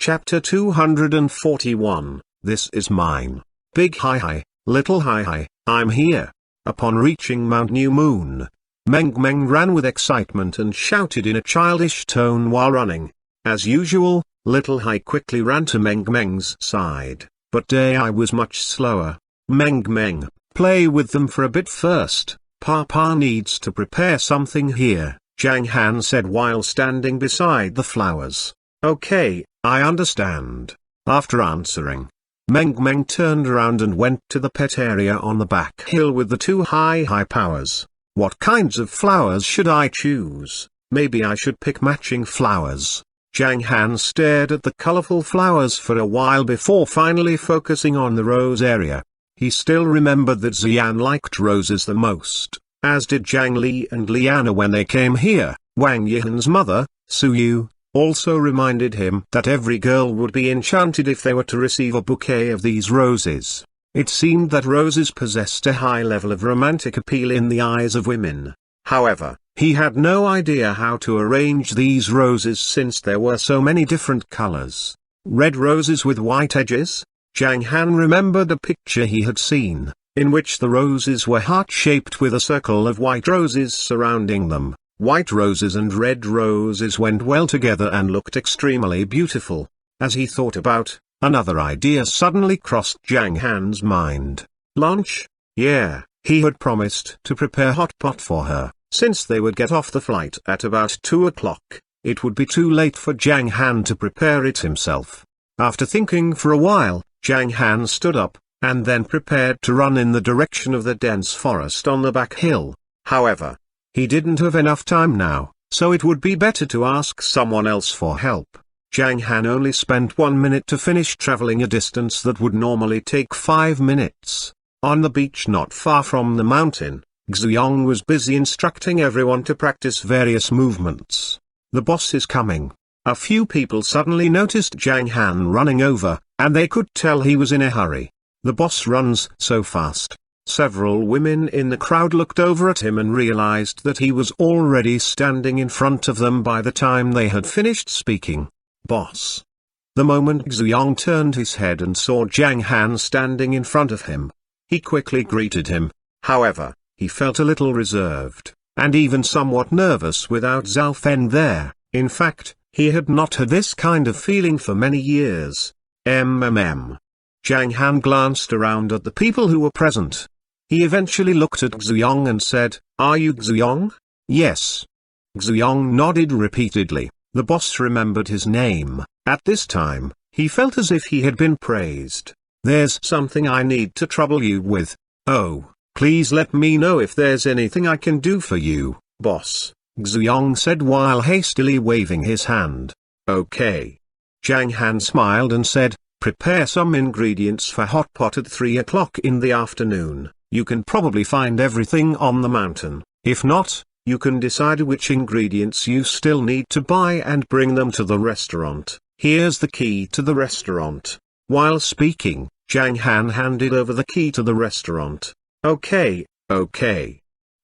Chapter 241, This is Mine. Big hi, little hi, I'm here. Upon reaching Mount New Moon, Meng ran with excitement and shouted in a childish tone while running. As usual, little hi quickly ran to Meng's side, but Dai was much slower. Meng, play with them for a bit first. Papa needs to prepare something here, Zhang Han said while standing beside the flowers. Okay, I understand. After answering, Meng turned around and went to the pet area on the back hill with the two high powers. What kinds of flowers should I choose? Maybe I should pick matching flowers. Zhang Han stared at the colorful flowers for a while before finally focusing on the rose area. He still remembered that Xian liked roses the most, as did Zhang Li and Liana when they came here. Wang Yihan's mother, Su Yu, also reminded him that every girl would be enchanted if they were to receive a bouquet of these roses. It seemed that roses possessed a high level of romantic appeal in the eyes of women. However, he had no idea how to arrange these roses since there were so many different colors. Red roses with white edges? Zhang Han remembered a picture he had seen, in which the roses were heart-shaped with a circle of white roses surrounding them. White roses and red roses went well together and looked extremely beautiful. As he thought about, another idea suddenly crossed Zhang Han's mind. Lunch? Yeah, he had promised to prepare hot pot for her. Since they would get off the flight at about 2 o'clock, it would be too late for Zhang Han to prepare it himself. After thinking for a while, Zhang Han stood up, and then prepared to run in the direction of the dense forest on the back hill. However, he didn't have enough time now, so it would be better to ask someone else for help. Zhang Han only spent 1 minute to finish traveling a distance that would normally take 5 minutes. On the beach not far from the mountain, Xuanhuan was busy instructing everyone to practice various movements. The boss is coming. A few people suddenly noticed Zhang Han running over, and they could tell he was in a hurry. The boss runs so fast. Several women in the crowd looked over at him and realized that he was already standing in front of them by the time they had finished speaking. Boss. The moment Xuanhuan turned his head and saw Zhang Han standing in front of him, he quickly greeted him. However, he felt a little reserved, and even somewhat nervous without Zhao Fen there. In fact, he had not had this kind of feeling for many years. Zhang Han glanced around at the people who were present. He eventually looked at Xuanhuan and said, "Are you Xuanhuan?" "Yes." Xuanhuan nodded repeatedly. The boss remembered his name. At this time, he felt as if he had been praised. "There's something I need to trouble you with. Oh, please let me know if there's anything I can do for you, boss," Xuanhuan said while hastily waving his hand. "Okay." Zhang Han smiled and said, "Prepare some ingredients for hot pot at 3 o'clock in the afternoon. You can probably find everything on the mountain. If not, you can decide which ingredients you still need to buy and bring them to the restaurant. Here's the key to the restaurant." While speaking, Zhang Han handed over the key to the restaurant. Okay.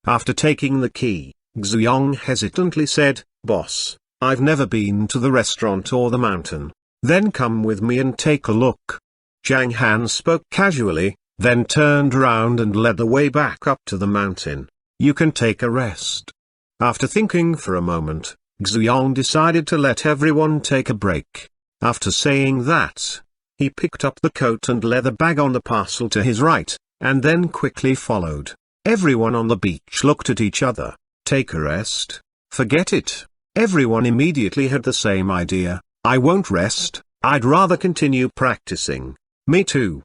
After taking the key, Xuanhuan hesitantly said, "Boss, I've never been to the restaurant or the mountain." "Then come with me and take a look." Zhang Han spoke casually, then turned around and led the way back up to the mountain. "You can take a rest." After thinking for a moment, Xuanhuan decided to let everyone take a break. After saying that, he picked up the coat and leather bag on the parcel to his right, and then quickly followed. Everyone on the beach looked at each other. Take a rest? Forget it. Everyone immediately had the same idea. I won't rest, I'd rather continue practicing. Me too.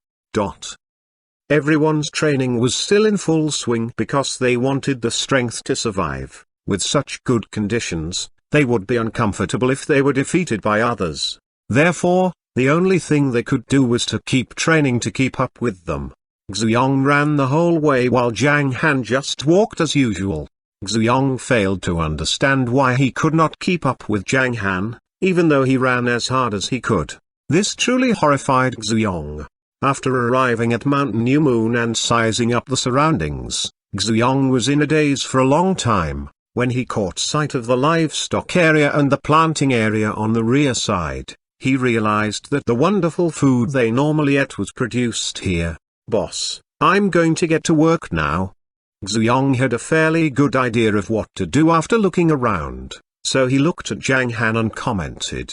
Everyone's training was still in full swing because they wanted the strength to survive. With such good conditions, they would be uncomfortable if they were defeated by others. Therefore, the only thing they could do was to keep training to keep up with them. Xuanhuan ran the whole way while Zhang Han just walked as usual. Xuanhuan failed to understand why he could not keep up with Zhang Han, even though he ran as hard as he could. This truly horrified Xuanhuan. After arriving at Mount New Moon and sizing up the surroundings, Xuanhuan was in a daze for a long time. When he caught sight of the livestock area and the planting area on the rear side, he realized that the wonderful food they normally ate was produced here. "Boss, I'm going to get to work now." Xuanhuan had a fairly good idea of what to do after looking around, so he looked at Zhang Han and commented,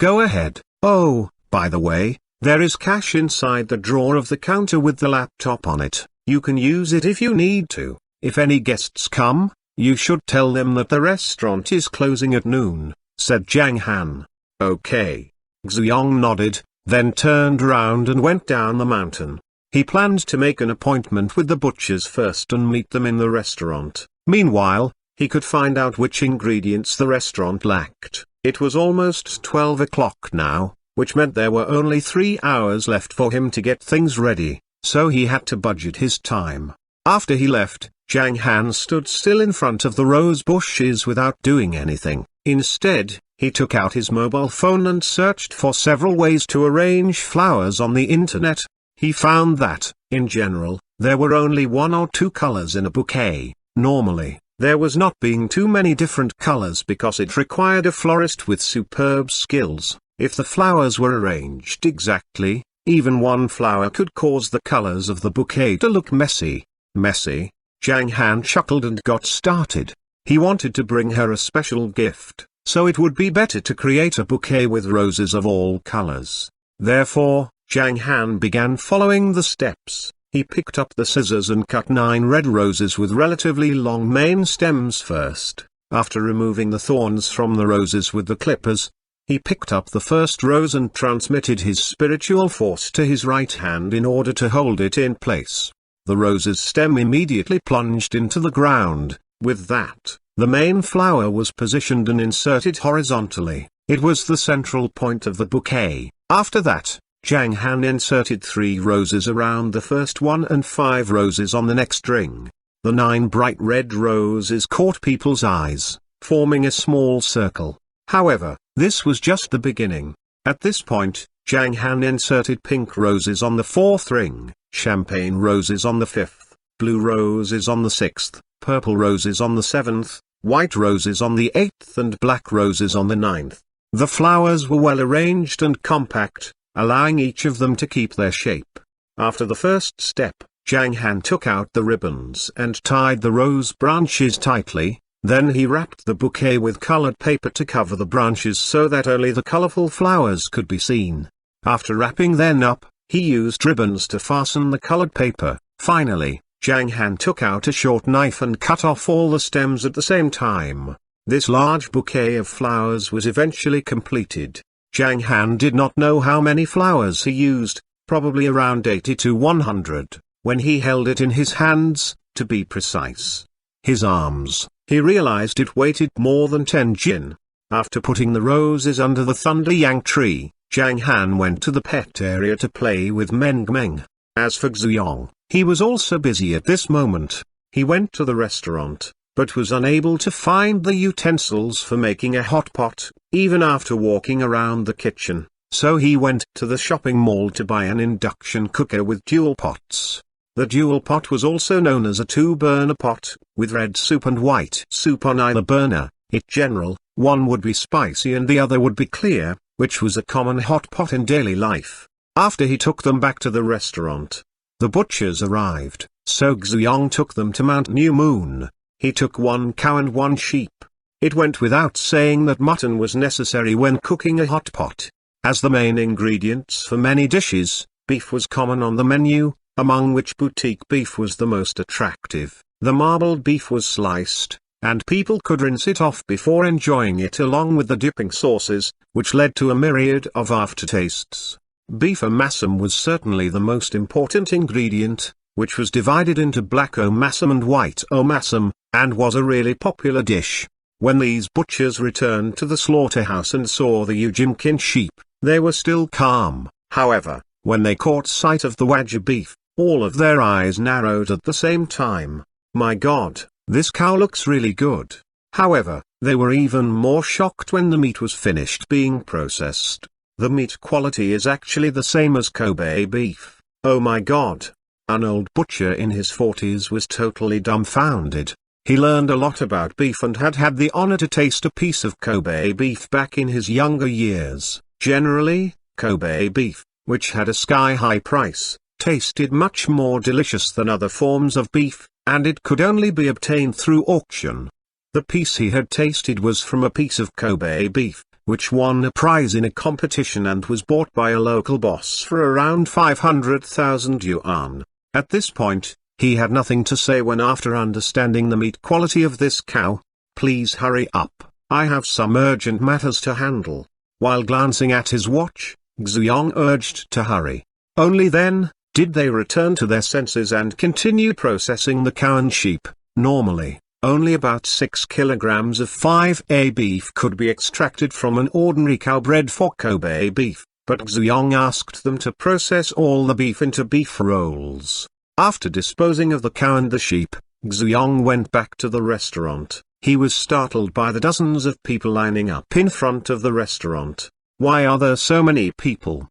"Go ahead. Oh, by the way, there is cash inside the drawer of the counter with the laptop on it. You can use it if you need to. If any guests come, you should tell them that the restaurant is closing at noon," said Zhang Han. "Okay." Xuanhuan nodded, then turned around and went down the mountain. He planned to make an appointment with the butchers first and meet them in the restaurant. Meanwhile, he could find out which ingredients the restaurant lacked. It was almost 12 o'clock now, which meant there were only 3 hours left for him to get things ready, so he had to budget his time. After he left, Zhang Han stood still in front of the rose bushes without doing anything. Instead, he took out his mobile phone and searched for several ways to arrange flowers on the internet. He found that, in general, there were only 1 or 2 colors in a bouquet. Normally, there was not being too many different colors because it required a florist with superb skills. If the flowers were arranged exactly, even one flower could cause the colors of the bouquet to look messy. Messy? Zhang Han chuckled and got started. He wanted to bring her a special gift, so it would be better to create a bouquet with roses of all colors. Therefore, Zhang Han began following the steps. He picked up the scissors and cut 9 red roses with relatively long main stems first. After removing the thorns from the roses with the clippers, he picked up the first rose and transmitted his spiritual force to his right hand in order to hold it in place. The rose's stem immediately plunged into the ground. With that, the main flower was positioned and inserted horizontally. It was the central point of the bouquet. After that, Zhang Han inserted 3 roses around the first one and 5 roses on the next ring. The 9 bright red roses caught people's eyes, forming a small circle. However, this was just the beginning. At this point, Zhang Han inserted pink roses on the 4th ring, champagne roses on the 5th, blue roses on the 6th, purple roses on the 7th, white roses on the 8th and black roses on the 9th. The flowers were well arranged and compact, allowing each of them to keep their shape. After the first step, Zhang Han took out the ribbons and tied the rose branches tightly, then he wrapped the bouquet with colored paper to cover the branches so that only the colorful flowers could be seen. After wrapping them up, he used ribbons to fasten the colored paper. Finally, Zhang Han took out a short knife and cut off all the stems at the same time. This large bouquet of flowers was eventually completed. Zhang Han did not know how many flowers he used, probably around 80 to 100, when he held it in his hands, to be precise. His arms, he realized it weighted more than 10 jin. After putting the roses under the thunder yang tree, Zhang Han went to the pet area to play with Meng. As for Xuanhuan, he was also busy at this moment. He went to the restaurant, but was unable to find the utensils for making a hot pot, even after walking around the kitchen, so he went to the shopping mall to buy an induction cooker with dual pots. The dual pot was also known as a 2-burner pot, with red soup and white soup on either burner. In general, one would be spicy and the other would be clear, which was a common hot pot in daily life. After he took them back to the restaurant, the butchers arrived, so Xuanhuan took them to Mount New Moon. He took 1 cow and 1 sheep. It went without saying that mutton was necessary when cooking a hot pot. As the main ingredients for many dishes, beef was common on the menu, among which boutique beef was the most attractive. The marbled beef was sliced, and people could rinse it off before enjoying it along with the dipping sauces, which led to a myriad of aftertastes. Beef omasum was certainly the most important ingredient, which was divided into black omasum and white omasum, and was a really popular dish. When these butchers returned to the slaughterhouse and saw the Ujimkin sheep, they were still calm. However, when they caught sight of the Wagyu beef, all of their eyes narrowed at the same time. My God, this cow looks really good. However, they were even more shocked when the meat was finished being processed. The meat quality is actually the same as Kobe beef. Oh my God. An old butcher in his 40s was totally dumbfounded. He learned a lot about beef and had the honor to taste a piece of Kobe beef back in his younger years. Generally, Kobe beef, which had a sky-high price, tasted much more delicious than other forms of beef, and it could only be obtained through auction. The piece he had tasted was from a piece of Kobe beef, which won a prize in a competition and was bought by a local boss for around 500,000 yuan. At this point, he had nothing to say when, after understanding the meat quality of this cow, "Please hurry up, I have some urgent matters to handle." While glancing at his watch, Xuanhuan urged to hurry. Only then did they return to their senses and continue processing the cow and sheep. Normally, only about 6 kilograms of 5A beef could be extracted from an ordinary cow bred for Kobe beef, but Xuanhuan asked them to process all the beef into beef rolls. After disposing of the cow and the sheep, Xuanhuan went back to the restaurant. He was startled by the dozens of people lining up in front of the restaurant. Why are there so many people?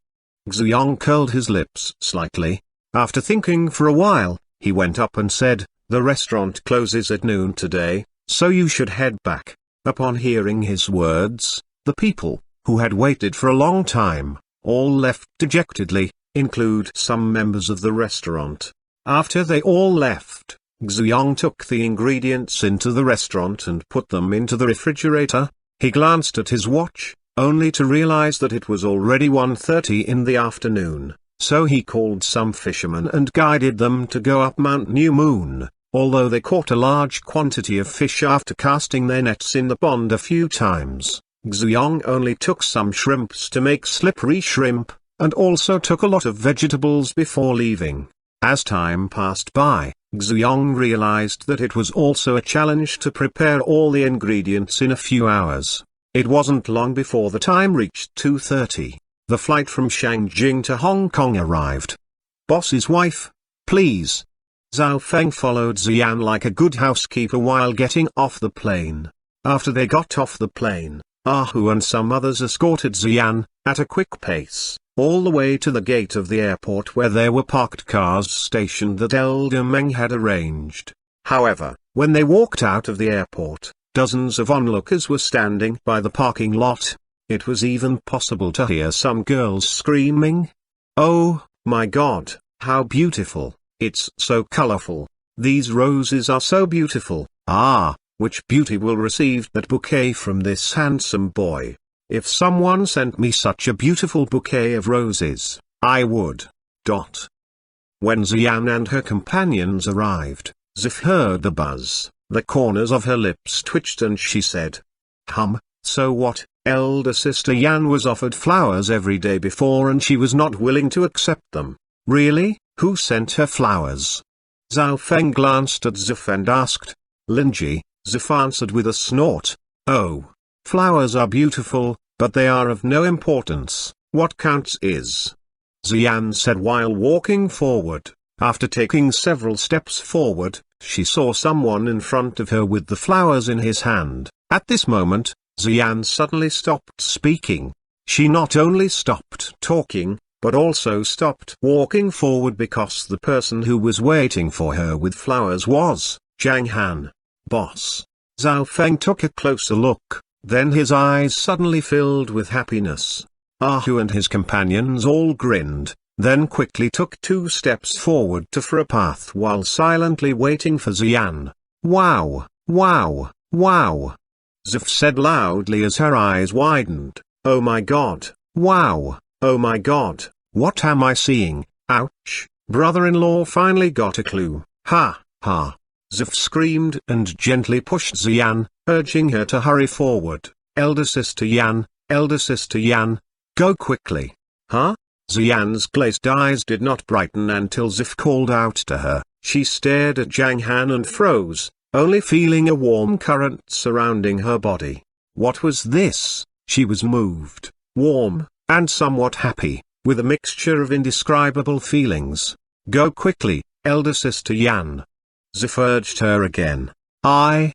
Xuanhuan curled his lips slightly. After thinking for a while, he went up and said, "The restaurant closes at noon today, so you should head back." Upon hearing his words, the people, who had waited for a long time, all left dejectedly, include some members of the restaurant. After they all left, Xuanhuan took the ingredients into the restaurant and put them into the refrigerator. He glanced at his watch, only to realize that it was already 1:30 in the afternoon, so he called some fishermen and guided them to go up Mount New Moon. Although they caught a large quantity of fish after casting their nets in the pond a few times, Xuanhuan only took some shrimps to make slippery shrimp, and also took a lot of vegetables before leaving. As time passed by, Xuanhuan realized that it was also a challenge to prepare all the ingredients in a few hours. It wasn't long before the time reached 2:30. The flight from Shangjing to Hong Kong arrived. "Boss's wife, please." Zhao Feng followed Xian like a good housekeeper while getting off the plane. After they got off the plane, Hu and some others escorted Xian, at a quick pace, all the way to the gate of the airport where there were parked cars stationed that Elder Meng had arranged. However, when they walked out of the airport, dozens of onlookers were standing by the parking lot. It was even possible to hear some girls screaming, "Oh, my God, how beautiful, it's so colorful, these roses are so beautiful, which beauty will receive that bouquet from this handsome boy? If someone sent me such a beautiful bouquet of roses, I would." When Xian and her companions arrived, Zif heard the buzz, the corners of her lips twitched and she said, "So what? Elder sister Yan was offered flowers every day before and she was not willing to accept them. Really? Who sent her flowers?" Zhao Feng glanced at Zif and asked. "Linji," Zif answered with a snort. "Oh. Flowers are beautiful, but they are of no importance. What counts is..." Xian said while walking forward. After taking several steps forward, she saw someone in front of her with the flowers in his hand. At this moment, Xian suddenly stopped speaking. She not only stopped talking, but also stopped walking forward because the person who was waiting for her with flowers was Zhang Han. "Boss." Zhao Feng took a closer look, then his eyes suddenly filled with happiness. Hu and his companions all grinned, then quickly took 2 steps forward for a path while silently waiting for Xian. "Wow, wow, wow!" Zif said loudly as her eyes widened. "Oh my God, wow, oh my God, what am I seeing? Ouch!" Brother-in-law finally got a clue. "Ha, ha!" Zif screamed and gently pushed Xian, urging her to hurry forward. Elder sister Yan, go quickly." "Huh?" Xian's glazed eyes did not brighten until Zif called out to her. She stared at Zhang Han and froze, only feeling a warm current surrounding her body. What was this? She was moved, warm, and somewhat happy, with a mixture of indescribable feelings. "Go quickly, elder sister Yan." Zif urged her again. I.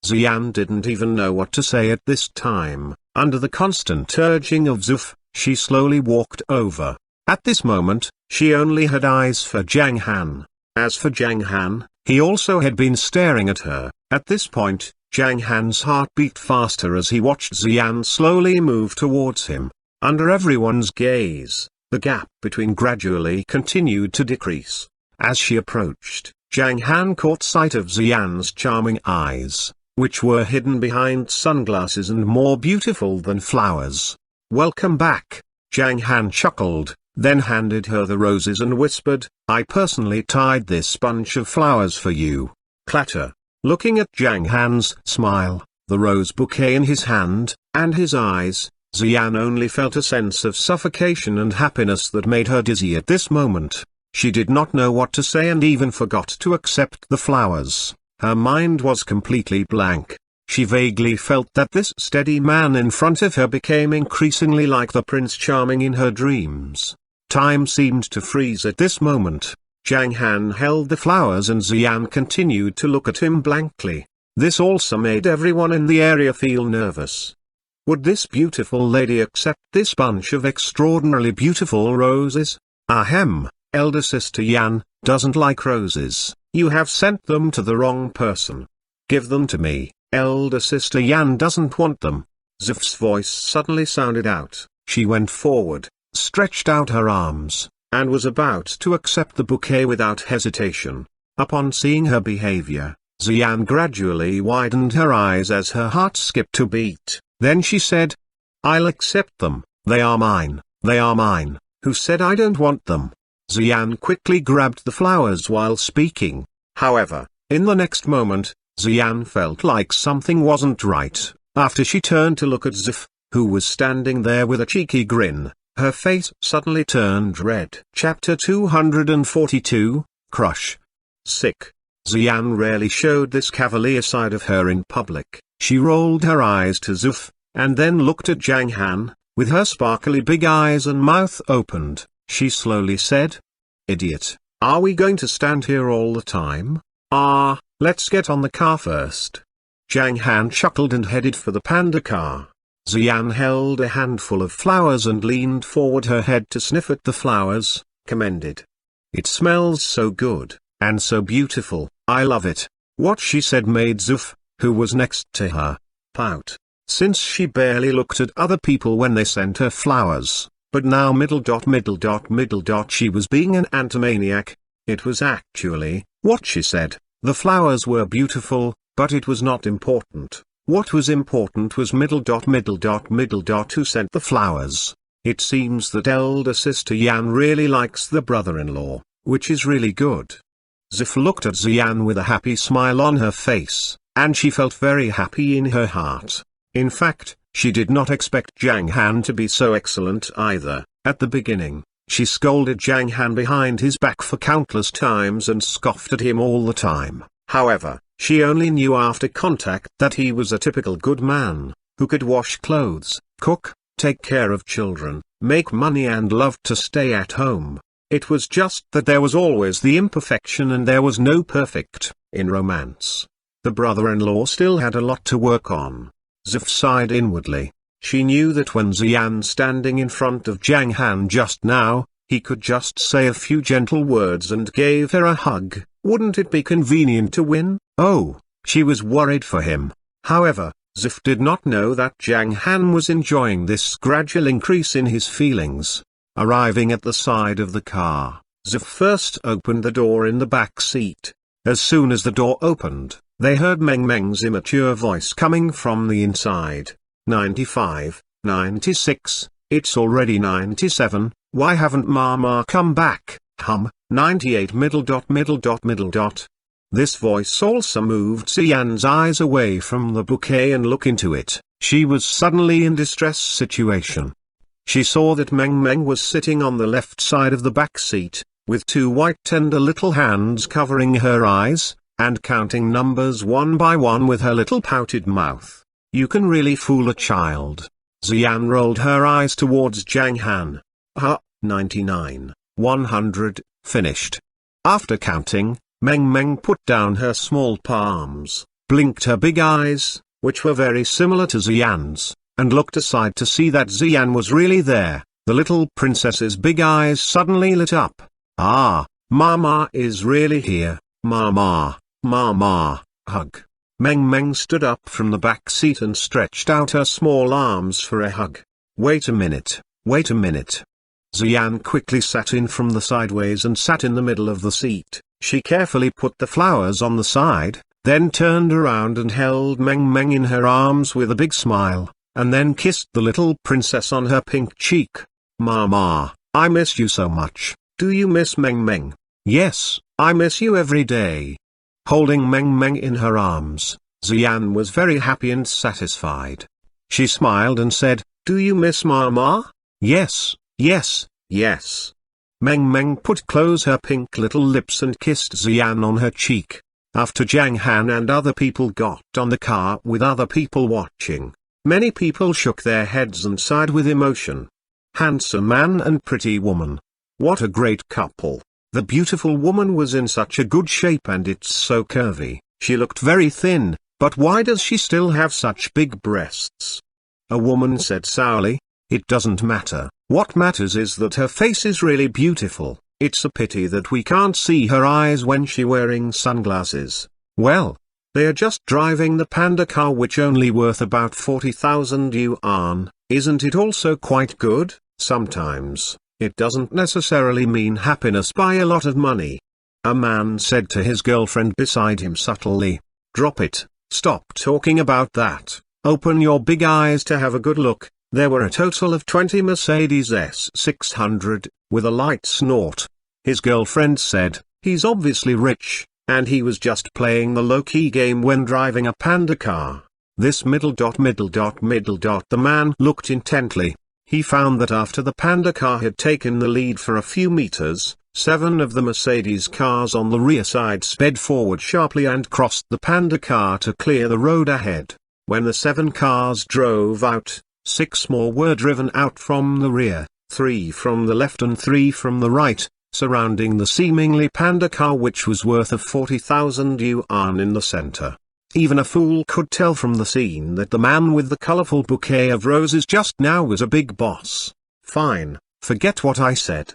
Xian didn't even know what to say at this time. Under the constant urging of Zif, she slowly walked over. At this moment, she only had eyes for Zhang Han. As for Zhang Han, he also had been staring at her. At this point, Zhang Han's heart beat faster as he watched Xian slowly move towards him. Under everyone's gaze, the gap between gradually continued to decrease. As she approached, Zhang Han caught sight of Xian's charming eyes, which were hidden behind sunglasses and more beautiful than flowers. "Welcome back," Zhang Han chuckled, then handed her the roses and whispered, "I personally tied this bunch of flowers for you." Clatter. Looking at Zhang Han's smile, the rose bouquet in his hand, and his eyes, Xian only felt a sense of suffocation and happiness that made her dizzy at this moment. She did not know what to say and even forgot to accept the flowers. Her mind was completely blank. She vaguely felt that this steady man in front of her became increasingly like the Prince Charming in her dreams. Time seemed to freeze at this moment. Zhang Han held the flowers and Xian continued to look at him blankly. This also made everyone in the area feel nervous. Would this beautiful lady accept this bunch of extraordinarily beautiful roses? Ahem, elder sister Yan doesn't like roses. You have sent them to the wrong person. Give them to me. Elder sister Yan doesn't want them. Zif's voice suddenly sounded out. She went forward, stretched out her arms, and was about to accept the bouquet without hesitation. Upon seeing her behavior, Xian gradually widened her eyes as her heart skipped a beat. Then she said, "I'll accept them, they are mine, they are mine. Who said I don't want them?" Xian quickly grabbed the flowers while speaking. However, in the next moment, Xian felt like something wasn't right. After she turned to look at Zif, who was standing there with a cheeky grin, her face suddenly turned red. Chapter 242, Crush. Sick. Xian rarely showed this cavalier side of her in public. She rolled her eyes to Zif, and then looked at Zhang Han. With her sparkly big eyes and mouth opened, she slowly said, "Idiot, are we going to stand here all the time? Let's get on the car first." Zhang Han chuckled and headed for the panda car. Xian held a handful of flowers and leaned forward her head to sniff at the flowers, commended. "It smells so good, and so beautiful, I love it." What she said made Zuf, who was next to her, pout. Since she barely looked at other people when they sent her flowers, but now she was being an antimaniac. It was actually what she said. The flowers were beautiful, but it was not important. What was important was who sent the flowers. It seems that elder sister Yan really likes the brother-in-law, which is really good. Zif looked at Xian with a happy smile on her face, and she felt very happy in her heart. In fact, she did not expect Zhang Han to be so excellent either. At the beginning, she scolded Zhang Han behind his back for countless times and scoffed at him all the time. However, she only knew after contact that he was a typical good man, who could wash clothes, cook, take care of children, make money and loved to stay at home. It was just that there was always the imperfection and there was no perfect in romance. The brother-in-law still had a lot to work on. Zif sighed inwardly. She knew that when Xian standing in front of Zhang Han just now, he could just say a few gentle words and gave her a hug. Wouldn't it be convenient to win? Oh, she was worried for him. However, Zif did not know that Zhang Han was enjoying this gradual increase in his feelings. Arriving at the side of the car, Zif first opened the door in the back seat. As soon as the door opened, they heard Meng's immature voice coming from the inside. 95, 96, it's already 97, why haven't Mama come back? 98 . This voice also moved Xian's eyes away from the bouquet and look into it. She was suddenly in distress situation. She saw that Meng was sitting on the left side of the back seat, with two white tender little hands covering her eyes, and counting numbers one by one with her little pouted mouth. You can really fool a child. Xian rolled her eyes towards Zhang Han. 99, 100, finished. After counting, Meng put down her small palms, blinked her big eyes, which were very similar to Xian's, and looked aside to see that Xian was really there. The little princess's big eyes suddenly lit up. Mama is really here. Mama, hug. Meng stood up from the back seat and stretched out her small arms for a hug. Wait a minute, wait a minute. Xian quickly sat in from the sideways and sat in the middle of the seat. She carefully put the flowers on the side, then turned around and held Meng Meng in her arms with a big smile, and then kissed the little princess on her pink cheek. Mama, I miss you so much. Do you miss Meng Meng? Yes, I miss you every day. Holding Meng Meng in her arms, Xian was very happy and satisfied. She smiled and said, Do you miss Mama? Yes, yes, yes. Meng Meng close her pink little lips and kissed Xian on her cheek. After Zhang Han and other people got on the car with other people watching, many people shook their heads and sighed with emotion. Handsome man and pretty woman. What a great couple. The beautiful woman was in such a good shape and it's so curvy. She looked very thin, but why does she still have such big breasts? A woman said sourly, It doesn't matter. What matters is that her face is really beautiful. It's a pity that we can't see her eyes when she wearing sunglasses. Well, they are just driving the panda car which only worth about 40,000 yuan. Isn't it also quite good? Sometimes, it doesn't necessarily mean happiness by a lot of money. A man said to his girlfriend beside him subtly, Drop it, stop talking about that, open your big eyes to have a good look. There were a total of 20 Mercedes S600, with a light snort. His girlfriend said, He's obviously rich, and he was just playing the low-key game when driving a panda car. This The man looked intently. He found that after the panda car had taken the lead for a few meters, 7 of the Mercedes cars on the rear side sped forward sharply and crossed the panda car to clear the road ahead. When the 7 cars drove out, 6 more were driven out from the rear, 3 from the left and 3 from the right, surrounding the seemingly panda car which was worth of 40,000 yuan in the center. Even a fool could tell from the scene that the man with the colorful bouquet of roses just now was a big boss. Fine, forget what I said.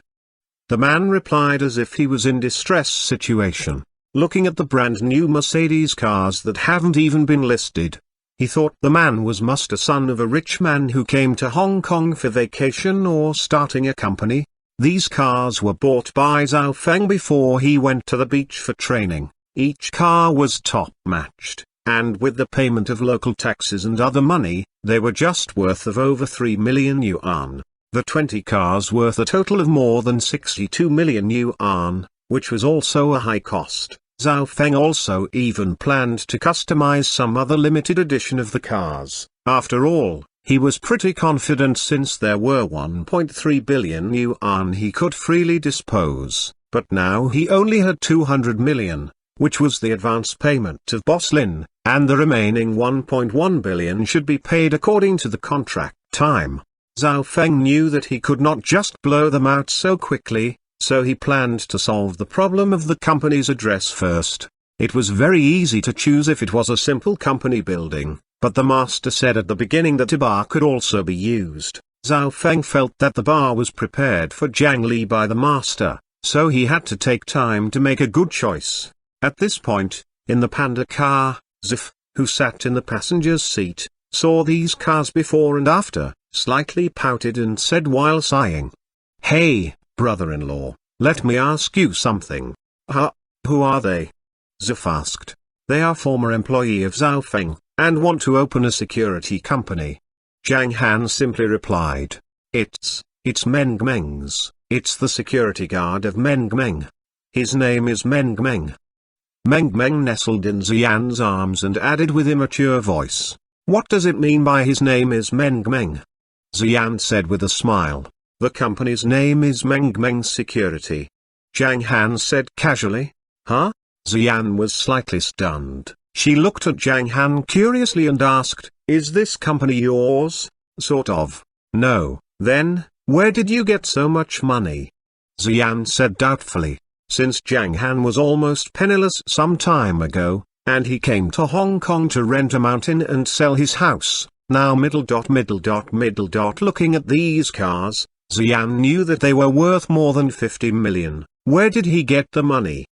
The man replied as if he was in distress situation, looking at the brand new Mercedes cars that haven't even been listed. He thought the man was must a son of a rich man who came to Hong Kong for vacation or starting a company. These cars were bought by Zhao Feng before he went to the beach for training. Each car was top-matched, and with the payment of local taxes and other money, they were just worth of over 3 million yuan. The 20 cars worth a total of more than 62 million yuan, which was also a high cost. Zhao Feng also even planned to customize some other limited edition of the cars. After all, he was pretty confident since there were 1.3 billion yuan he could freely dispose, but now he only had 200 million, which was the advance payment of Boss Lin, and the remaining 1.1 billion should be paid according to the contract time. Zhao Feng knew that he could not just blow them out so quickly, so he planned to solve the problem of the company's address first. It was very easy to choose if it was a simple company building, but the master said at the beginning that a bar could also be used. Zhao Feng felt that the bar was prepared for Jiang Li by the master, so he had to take time to make a good choice. At this point, in the panda car, Zif, who sat in the passenger's seat, saw these cars before and after, slightly pouted and said while sighing, Hey, brother-in-law, let me ask you something. Who are they? Zif asked. They are former employee of Zhao Feng, and want to open a security company. Zhang Han simply replied, It's Meng Meng's, it's the security guard of Meng Meng. His name is Meng Meng. Meng Meng nestled in Xian's arms and added with immature voice, What does it mean by his name is Meng Meng? Xian said with a smile, The company's name is Meng Meng Security. Zhang Han said casually, Huh? Xian was slightly stunned. She looked at Zhang Han curiously and asked, Is this company yours? Sort of. No. Then, where did you get so much money? Xian said doubtfully. Since Zhang Han was almost penniless some time ago, and he came to Hong Kong to rent a mountain and sell his house, now looking at these cars, Xian knew that they were worth more than 50 million. Where did he get the money?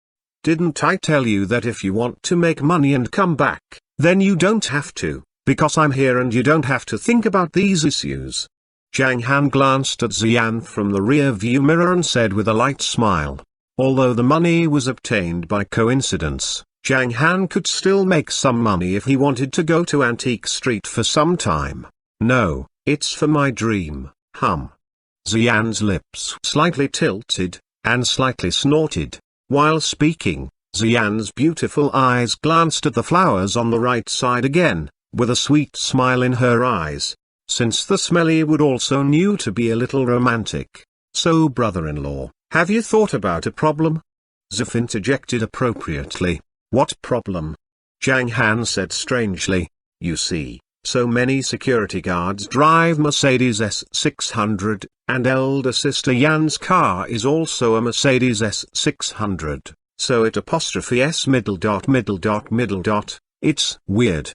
Didn't I tell you that if you want to make money and come back, then you don't have to, because I'm here and you don't have to think about these issues. Zhang Han glanced at Xian from the rear view mirror and said with a light smile. Although the money was obtained by coincidence, Zhang Han could still make some money if he wanted to go to Antique Street for some time. No, it's for my dream, Xian's lips slightly tilted, and slightly snorted. While speaking, Xian's beautiful eyes glanced at the flowers on the right side again, with a sweet smile in her eyes. Since the smelly would also knew to be a little romantic. So brother-in-law, have you thought about a problem? Zif interjected appropriately. What problem? Zhang Han said strangely. You see, so many security guards drive Mercedes S600, and elder sister Yan's car is also a Mercedes S600, so it apostrophe S middle dot. It's weird.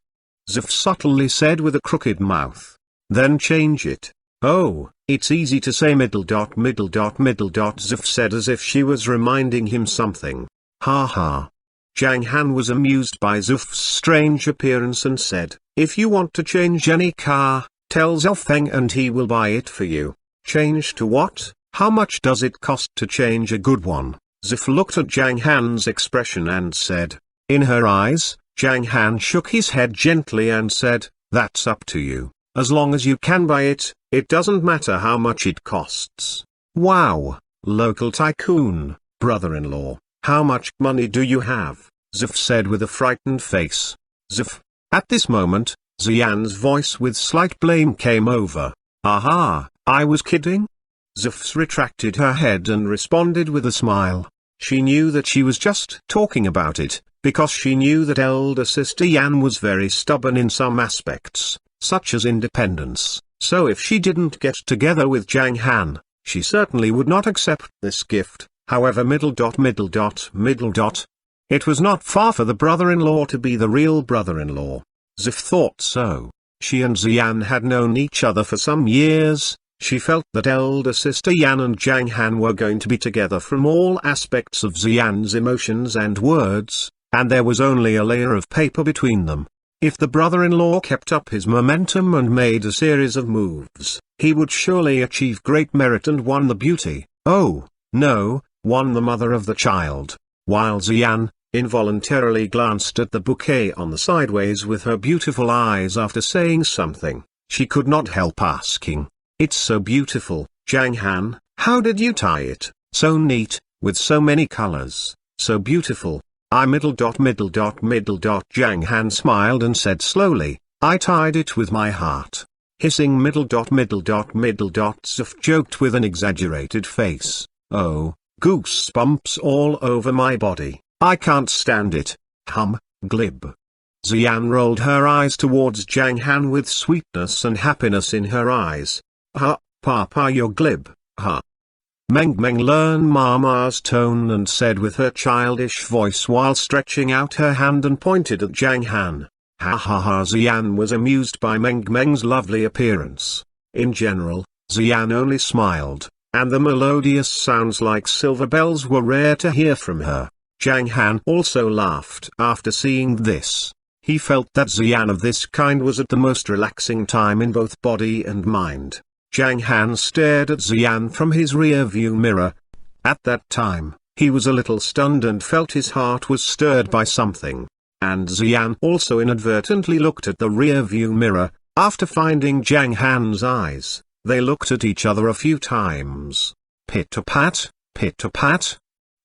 Zif subtly said with a crooked mouth. Then change it. Oh, it's easy to say middle dot. Zif said as if she was reminding him something. Ha ha. Zhang Han was amused by Zuf's strange appearance and said, if you want to change any car, tell Zofeng and he will buy it for you. Change to what? How much does it cost to change a good one? Zif looked at Zhang Han's expression and said. In her eyes, Zhang Han shook his head gently and said, that's up to you. As long as you can buy it, it doesn't matter how much it costs. Wow, local tycoon, brother-in-law. How much money do you have? Zif said with a frightened face. Zif. At this moment, Xian's voice with slight blame came over. Aha, I was kidding? Zif retracted her head and responded with a smile. She knew that she was just talking about it, because she knew that elder sister Yan was very stubborn in some aspects, such as independence, so if she didn't get together with Zhang Han, she certainly would not accept this gift. However It was not far for the brother-in-law to be the real brother-in-law. Zif thought so. She and Xian had known each other for some years. She felt that elder sister Yan and Zhang Han were going to be together from all aspects of Xian's emotions and words, and there was only a layer of paper between them. If the brother-in-law kept up his momentum and made a series of moves, he would surely achieve great merit and won the beauty. Oh, no. Won the mother of the child, while Xian, involuntarily glanced at the bouquet on the sideways with her beautiful eyes after saying something. She could not help asking, it's so beautiful, Zhang Han, how did you tie it? So neat, with so many colors, so beautiful. Zhang Han smiled and said slowly, I tied it with my heart. Hissing Zif joked with an exaggerated face. Oh. Goosebumps all over my body, I can't stand it. Glib. Xian rolled her eyes towards Zhang Han with sweetness and happiness in her eyes. Papa you're glib, Meng learned Mama's tone and said with her childish voice while stretching out her hand and pointed at Zhang Han. Xian was amused by Meng's lovely appearance. In general, Xian only smiled, and the melodious sounds like silver bells were rare to hear from her. Zhang Han also laughed after seeing this. He felt that Xian of this kind was at the most relaxing time in both body and mind. Zhang Han stared at Xian from his rear-view mirror. At that time, he was a little stunned and felt his heart was stirred by something. And Xian also inadvertently looked at the rear-view mirror. After finding Zhang Han's eyes, they looked at each other a few times. Pit-a-pat, pit-a-pat.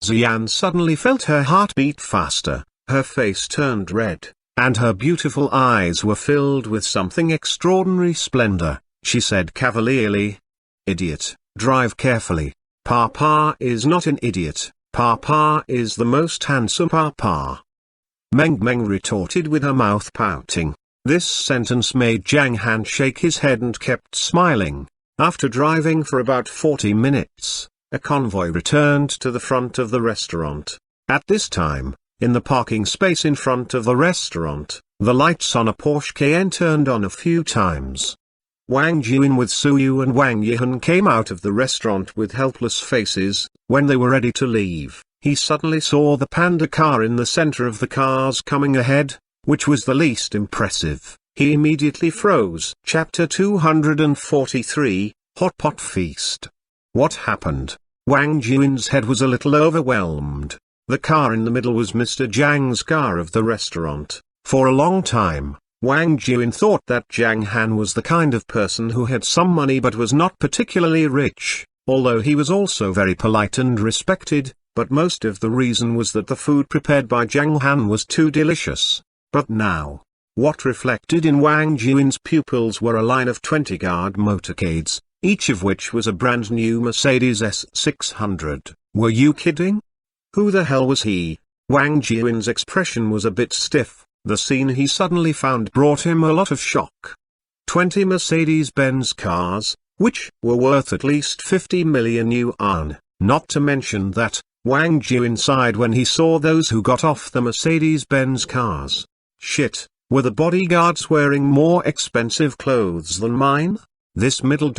Xian suddenly felt her heart beat faster, her face turned red, and her beautiful eyes were filled with something extraordinary splendor. She said cavalierly, Idiot, drive carefully. Papa is not an idiot, Papa is the most handsome Papa. Meng retorted with her mouth pouting. This sentence made Zhang Han shake his head and kept smiling. After driving for about 40 minutes, a convoy returned to the front of the restaurant. At this time, in the parking space in front of the restaurant, the lights on a Porsche Cayenne turned on a few times. Wang Juin with Suyu and Wang Yihan came out of the restaurant with helpless faces. When they were ready to leave, he suddenly saw the panda car in the center of the cars coming ahead, which was the least impressive. He immediately froze. Chapter 243, Hot pot feast. What happened? Wang Jian's head was a little overwhelmed. The car in the middle was Mr. Zhang's car of the restaurant. For a long time, Wang Jian thought that Zhang Han was the kind of person who had some money but was not particularly rich, although he was also very polite and respected, but most of the reason was that the food prepared by Zhang Han was too delicious. But now, what reflected in Wang Jian's pupils were a line of 20 guard motorcades, each of which was a brand new Mercedes S600. Were you kidding? Who the hell was he? Wang Jian's expression was a bit stiff. The scene he suddenly found brought him a lot of shock. 20 Mercedes-Benz cars, which were worth at least 50 million yuan, not to mention that, Wang Jian sighed when he saw those who got off the Mercedes-Benz cars. Shit, were the bodyguards wearing more expensive clothes than mine? This Suyu's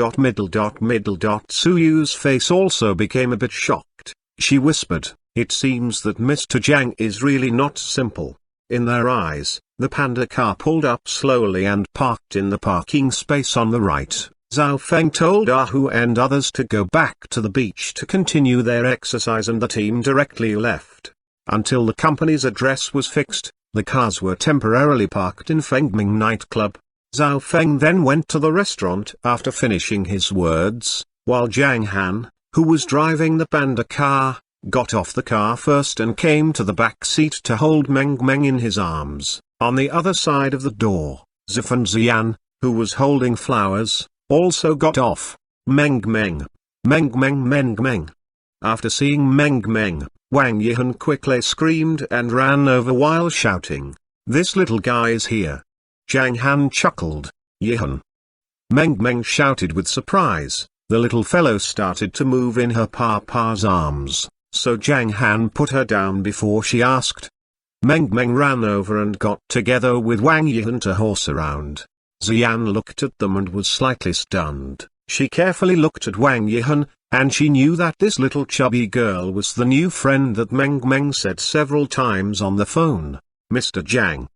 face also became a bit shocked. She whispered, "It seems that Mr. Zhang is really not simple." In their eyes, the panda car pulled up slowly and parked in the parking space on the right. Zhao Feng told Ahu and others to go back to the beach to continue their exercise, and the team directly left. Until the company's address was fixed, the cars were temporarily parked in Fengming nightclub. Zhao Feng then went to the restaurant after finishing his words, while Zhang Han, who was driving the panda car, got off the car first and came to the back seat to hold Meng Meng in his arms. On the other side of the door, Zifan Ziyan, who was holding flowers, also got off. Meng Meng. Meng Meng Meng Meng. After seeing Meng Meng, Wang Yihan quickly screamed and ran over while shouting, "This little guy is here." Zhang Han chuckled. "Yihan." Meng Meng shouted with surprise. The little fellow started to move in her papa's arms, so Zhang Han put her down before she asked. Meng Meng ran over and got together with Wang Yihan to horse around. Ziyan looked at them and was slightly stunned. She carefully looked at Wang Yihan, and she knew that this little chubby girl was the new friend that Meng Meng said several times on the phone, "Mr. Zhang."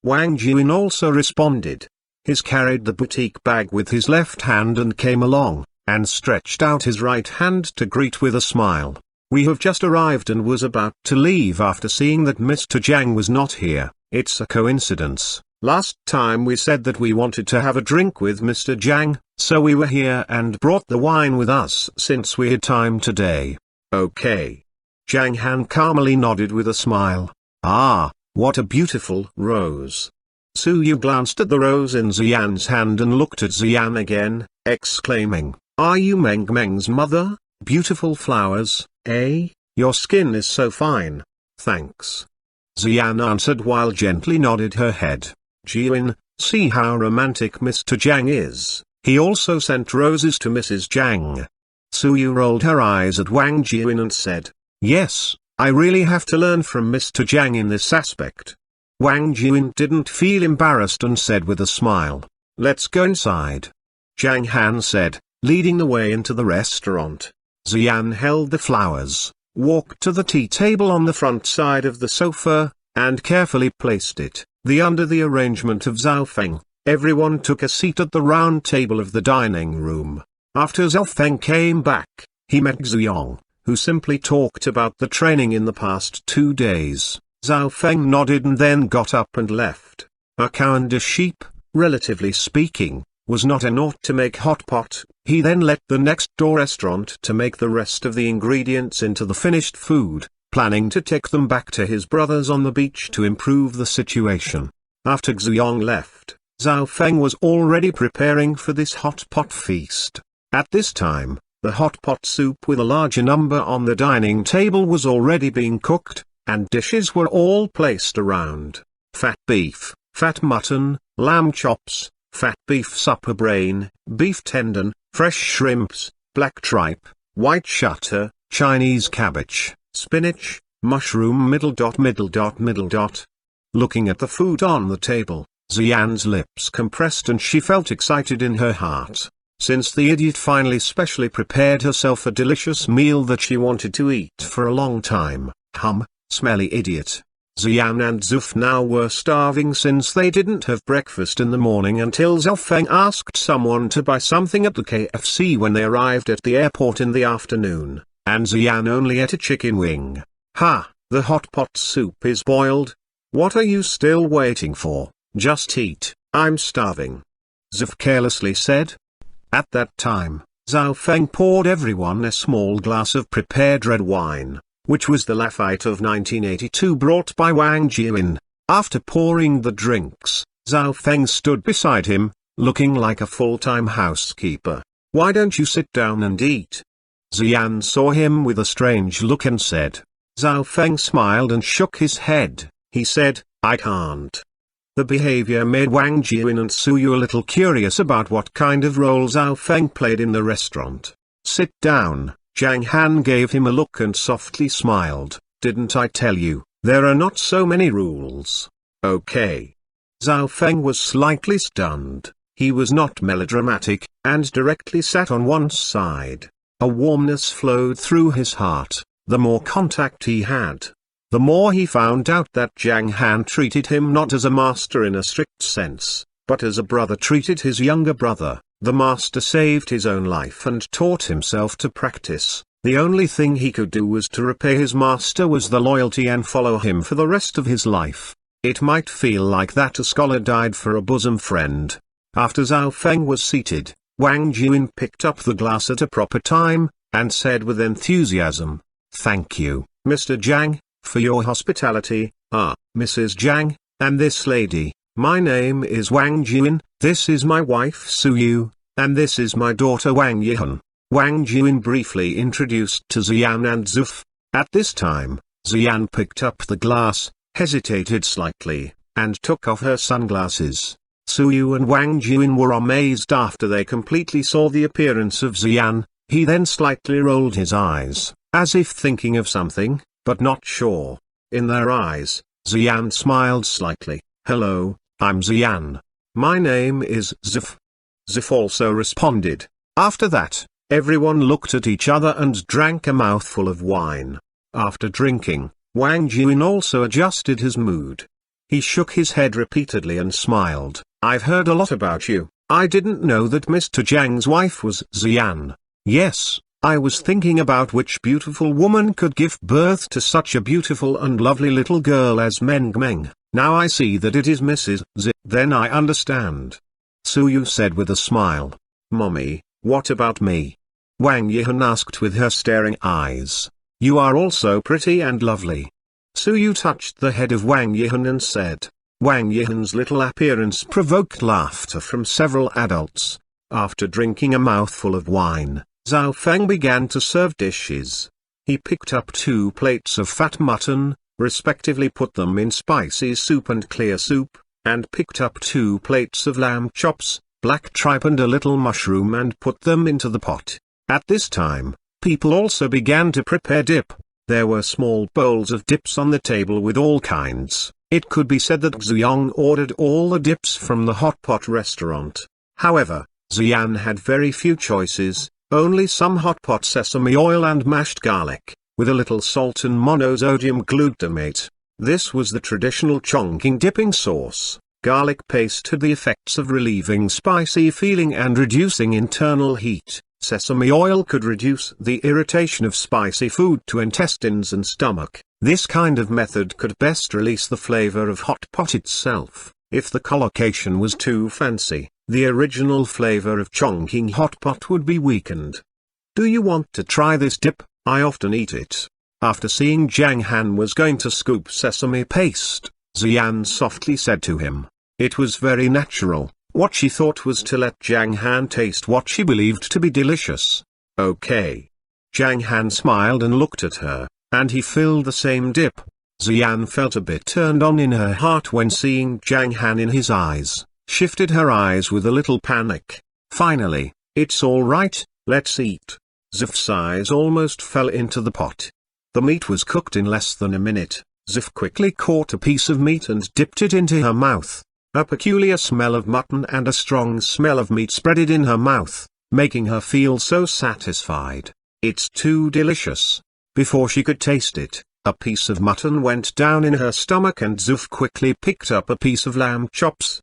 Wang Jian also responded. He carried the boutique bag with his left hand and came along, and stretched out his right hand to greet with a smile. "We have just arrived and was about to leave after seeing that Mr. Zhang was not here. It's a coincidence. Last time we said that we wanted to have a drink with Mr. Zhang, so we were here and brought the wine with us since we had time today." "Okay." Zhang Han calmly nodded with a smile. "Ah, what a beautiful rose." Suyu glanced at the rose in Ziyan's hand and looked at Ziyan again, exclaiming, "Are you Meng Meng's mother? Beautiful flowers, eh? Your skin is so fine." "Thanks." Ziyan answered while gently nodded her head. "Jian, see how romantic Mr. Zhang is. He also sent roses to Mrs. Zhang." Suyu rolled her eyes at Wang Jian and said, "Yes, I really have to learn from Mr. Zhang in this aspect." Wang Jian didn't feel embarrassed and said with a smile, "Let's go inside." Zhang Han said, leading the way into the restaurant. Ziyan held the flowers, walked to the tea table on the front side of the sofa, and carefully placed it under the arrangement of Zhao Feng. Everyone took a seat at the round table of the dining room. After Zhao Feng came back, he met Ziyong, who simply talked about the training in the past 2 days. Zhao Feng nodded and then got up and left. A cow and a sheep, relatively speaking, was not enough to make hot pot. He then let the next door restaurant to make the rest of the ingredients into the finished food, planning to take them back to his brothers on the beach to improve the situation. After Ziyong left, Zhao Feng was already preparing for this hot pot feast. At this time, the hot pot soup with a larger number on the dining table was already being cooked, and dishes were all placed around. Fat beef, fat mutton, lamb chops, fat beef supper brain, beef tendon, fresh shrimps, black tripe, white shutter, Chinese cabbage, spinach, mushroom middle dot middle dot middle dot. Looking at the food on the table, Ziyan's lips compressed and she felt excited in her heart. Since the idiot finally specially prepared herself a delicious meal that she wanted to eat for a long time. Smelly idiot. Xian and Zuf now were starving since they didn't have breakfast in the morning until Zhao Feng asked someone to buy something at the KFC when they arrived at the airport in the afternoon, and Xian only ate a chicken wing. "Ha, the hot pot soup is boiled. What are you still waiting for? Just eat, I'm starving," Zuf carelessly said. At that time, Zhao Feng poured everyone a small glass of prepared red wine, which was the Lafite of 1982 brought by Wang Jian. After pouring the drinks, Zhao Feng stood beside him, looking like a full-time housekeeper. "Why don't you sit down and eat?" Xian saw him with a strange look and said. Zhao Feng smiled and shook his head. He said, "I can't." The behavior made Wang Jian and Suyu a little curious about what kind of role Zhao Feng played in the restaurant. "Sit down." Zhang Han gave him a look and softly smiled. "Didn't I tell you, there are not so many rules?" "Okay." Zhao Feng was slightly stunned. He was not melodramatic, and directly sat on one side. A warmness flowed through his heart. The more contact he had, the more he found out that Zhang Han treated him not as a master in a strict sense, but as a brother treated his younger brother. The master saved his own life and taught himself to practice. The only thing he could do was to repay his master was the loyalty and follow him for the rest of his life. It might feel like that a scholar died for a bosom friend. After Zhao Feng was seated, Wang Jian picked up the glass at a proper time, and said with enthusiasm, "Thank you, Mr. Zhang, for your hospitality. Mrs. Zhang, and this lady, my name is Wang Jian, this is my wife Suyu, and this is my daughter Wang Yihan." Wang Jian briefly introduced to Xian and Zuf. At this time, Xian picked up the glass, hesitated slightly, and took off her sunglasses. Suyu and Wang Jian were amazed after they completely saw the appearance of Xian. He then slightly rolled his eyes, as if thinking of something, but not sure. In their eyes, Xian smiled slightly. "Hello, I'm Xian. My name is Zif." Zif also responded. After that, everyone looked at each other and drank a mouthful of wine. After drinking, Wang Jian also adjusted his mood. He shook his head repeatedly and smiled. "I've heard a lot about you. I didn't know that Mr. Zhang's wife was Xian. Yes, I was thinking about which beautiful woman could give birth to such a beautiful and lovely little girl as Meng Meng. Now I see that it is Mrs. Z. Then I understand." Suyu said with a smile. "Mommy, what about me?" Wang Yihan asked with her staring eyes. "You are also pretty and lovely." Suyu touched the head of Wang Yihan and said. Wang Yihan's little appearance provoked laughter from several adults. After drinking a mouthful of wine, Zhao Feng began to serve dishes. He picked up 2 plates of fat mutton, respectively put them in spicy soup and clear soup, and picked up 2 plates of lamb chops, black tripe and a little mushroom and put them into the pot. At this time, people also began to prepare dip. There were small bowls of dips on the table with all kinds. It could be said that Xiang ordered all the dips from the hot pot restaurant. However, Xian had very few choices, only some hot pot sesame oil and mashed garlic, with a little salt and monosodium glutamate. This was the traditional Chongqing dipping sauce. Garlic paste had the effects of relieving spicy feeling and reducing internal heat. Sesame oil could reduce the irritation of spicy food to intestines and stomach. This kind of method could best release the flavor of hot pot itself. If the collocation was too fancy, the original flavor of Chongqing hot pot would be weakened. "Do you want to try this dip? I often eat it." After seeing Zhang Han was going to scoop sesame paste, Xian softly said to him. It was very natural. What she thought was to let Zhang Han taste what she believed to be delicious. "Okay." Zhang Han smiled and looked at her, and he filled the same dip. Xian felt a bit turned on in her heart when seeing Zhang Han in his eyes, shifted her eyes with a little panic. Finally, "It's all right, let's eat." Zif's eyes almost fell into the pot. The meat was cooked in less than a minute. Zif quickly caught a piece of meat and dipped it into her mouth. A peculiar smell of mutton and a strong smell of meat spread in her mouth, making her feel so satisfied. "It's too delicious." Before she could taste it, A piece of mutton went down in her stomach and Zuf quickly picked up a piece of lamb chops.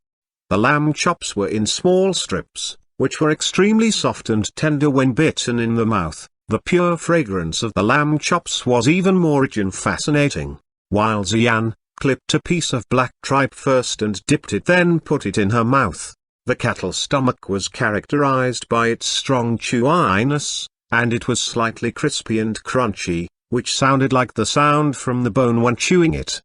The lamb chops were in small strips, which were extremely soft and tender when bitten in the mouth. The pure fragrance of the lamb chops was even more rich and fascinating. While Xian clipped a piece of black tripe first and dipped it, then put it in her mouth. The cattle stomach was characterized by its strong chewiness, and it was slightly crispy and crunchy, which sounded like the sound from the bone when chewing it.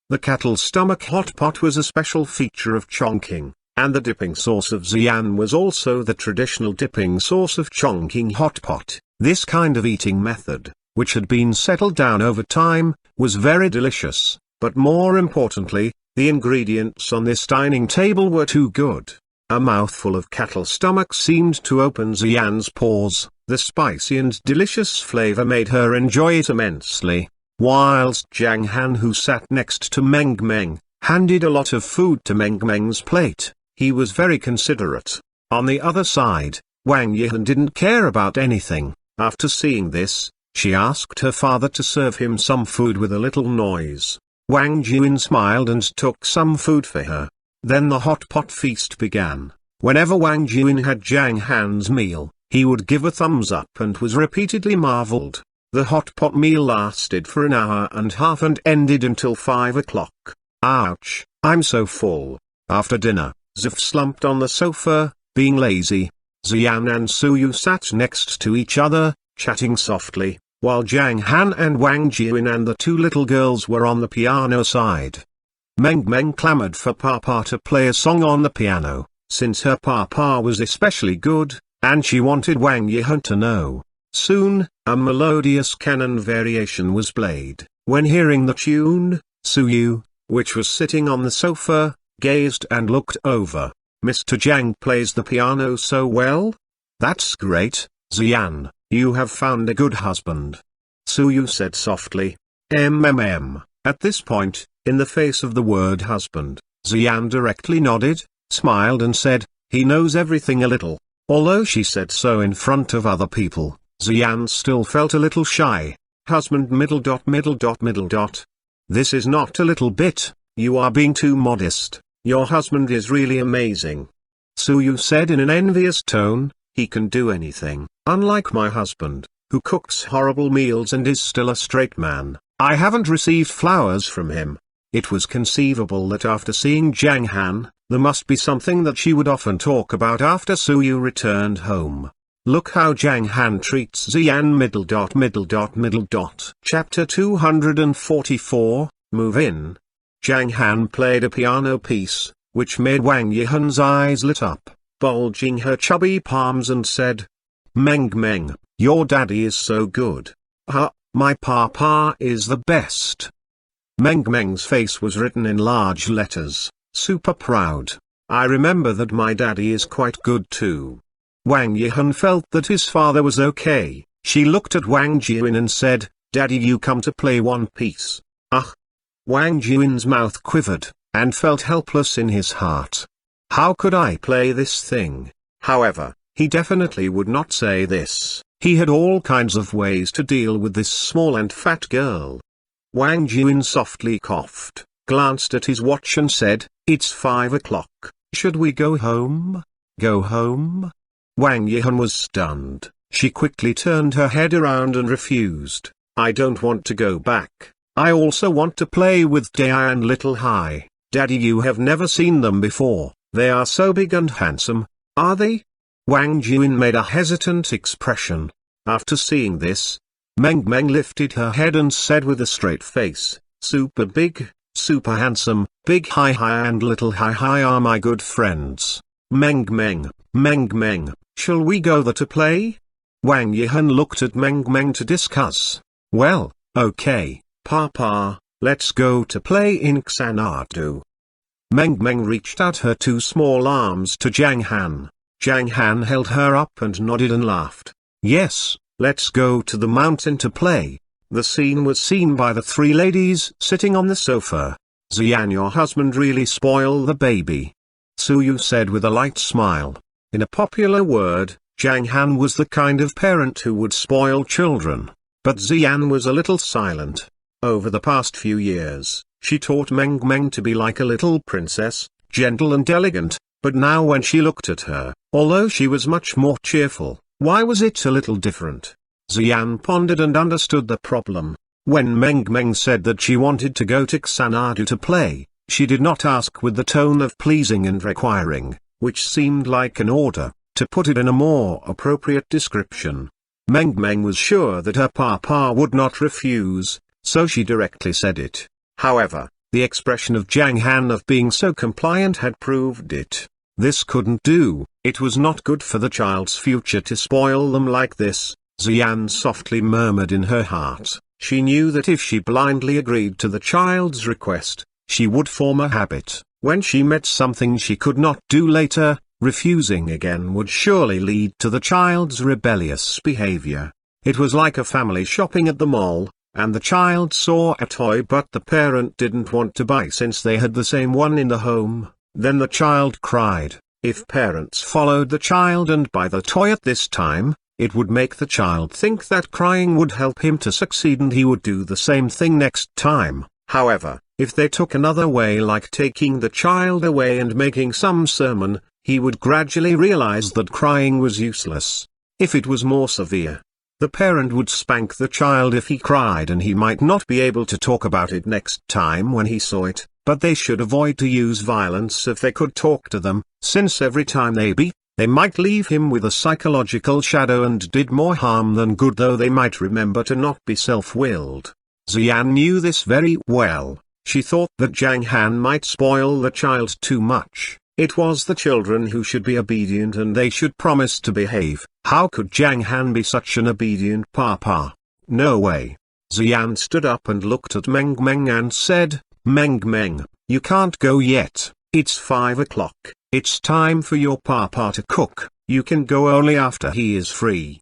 The cattle stomach hot pot was a special feature of Chongqing, and the dipping sauce of Xian was also the traditional dipping sauce of Chongqing hot pot. This kind of eating method, which had been settled down over time, was very delicious, but more importantly, the ingredients on this dining table were too good. A mouthful of cattle stomach seemed to open Xian's pores. The spicy and delicious flavor made her enjoy it immensely. Whilst Zhang Han, who sat next to Meng Meng, handed a lot of food to Meng Meng's plate, he was very considerate. On the other side, Wang Yihan didn't care about anything. After seeing this, she asked her father to serve him some food with a little noise. Wang Jian smiled and took some food for her. Then the hot pot feast began. Whenever Wang Jian had Zhang Han's meal, he would give a thumbs up and was repeatedly marveled. The hot pot meal lasted for an hour and a half and ended until 5 o'clock. Ouch, I'm so full. After dinner, Zif slumped on the sofa, being lazy. Xian and Suyu sat next to each other, chatting softly, while Zhang Han and Wang Jian and the two little girls were on the piano side. Meng Meng clamored for Papa to play a song on the piano, since her Papa was especially good, and she wanted Wang Yihan to know. Soon, a melodious canon variation was played. When hearing the tune, Suyu, which was sitting on the sofa, gazed and looked over. Mr. Zhang plays the piano so well? That's great, Xian, you have found a good husband. Suyu said softly. At this point, in the face of the word husband, Xian directly nodded, smiled and said, he knows everything a little. Although she said so in front of other people, Xian still felt a little shy. Husband ... This is not a little bit, you are being too modest. Your husband is really amazing. Suyu said in an envious tone, he can do anything. Unlike my husband, who cooks horrible meals and is still a straight man, I haven't received flowers from him. It was conceivable that after seeing Zhang Han, there must be something that she would often talk about after Suyu returned home. Look how Zhang Han treats Xian ... Chapter 244, Move In. Zhang Han played a piano piece, which made Wang Yihan's eyes lit up, bulging her chubby palms and said, Meng Meng, your daddy is so good. My Papa is the best. Meng Meng's face was written in large letters, super proud. I remember that my daddy is quite good too. Wang Yihan felt that his father was okay. She looked at Wang Jian and said, Daddy, you come to play one piece. Wang Jian's mouth quivered, and felt helpless in his heart. How could I play this thing? However, he definitely would not say this. He had all kinds of ways to deal with this small and fat girl. Wang Jian softly coughed, glanced at his watch and said, It's 5 o'clock, should we go home? Go home? Wang Yihan was stunned. She quickly turned her head around and refused. I don't want to go back. I also want to play with Dai and Little Hai. Daddy, you have never seen them before. They are so big and handsome, are they? Wang Jian made a hesitant expression. After seeing this, Meng Meng lifted her head and said with a straight face, Super big, super handsome, Big Hai Hai and Little Hai Hai are my good friends. Meng Meng, shall we go there to play? Wang Yihan looked at Meng Meng to discuss. Well, okay, Papa, let's go to play in Xanadu. Meng Meng reached out her two small arms to Zhang Han. Zhang Han held her up and nodded and laughed. Yes, let's go to the mountain to play. The scene was seen by the three ladies sitting on the sofa. Xian, your husband really spoiled the baby. Suyu said with a light smile. In a popular word, Zhang Han was the kind of parent who would spoil children. But Xian was a little silent. Over the past few years, she taught Meng Meng to be like a little princess, gentle and elegant, but now when she looked at her, although she was much more cheerful, why was it a little different? Xian pondered and understood the problem. When Meng Meng said that she wanted to go to Xanadu to play, she did not ask with the tone of pleasing and requiring, which seemed like an order, to put it in a more appropriate description. Meng Meng was sure that her papa would not refuse, so she directly said it. However, the expression of Zhang Han of being so compliant had proved it. This couldn't do, it was not good for the child's future to spoil them like this, Xian softly murmured in her heart. She knew that if she blindly agreed to the child's request, she would form a habit. When she met something she could not do later, refusing again would surely lead to the child's rebellious behavior. It was like a family shopping at the mall, and the child saw a toy but the parent didn't want to buy since they had the same one in the home. Then the child cried. If parents followed the child and buy the toy at this time, it would make the child think that crying would help him to succeed and he would do the same thing next time. However, if they took another way like taking the child away and making some sermon, he would gradually realize that crying was useless. If it was more severe, the parent would spank the child if he cried and he might not be able to talk about it next time when he saw it, but they should avoid to use violence if they could talk to them, since every time they beat, they might leave him with a psychological shadow and did more harm than good, though they might remember to not be self-willed. Xian knew this very well. She thought that Zhang Han might spoil the child too much. It was the children who should be obedient and they should promise to behave. How could Zhang Han be such an obedient papa? No way. Xian stood up and looked at Meng Meng and said, Meng Meng, you can't go yet, it's 5 o'clock, it's time for your papa to cook, you can go only after he is free.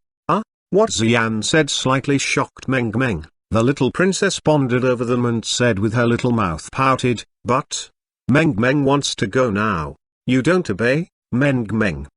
What? Xian said, slightly shocked. Meng Meng, the little princess pondered over them and said with her little mouth pouted, but Meng Meng wants to go now. You don't obey, Meng Meng.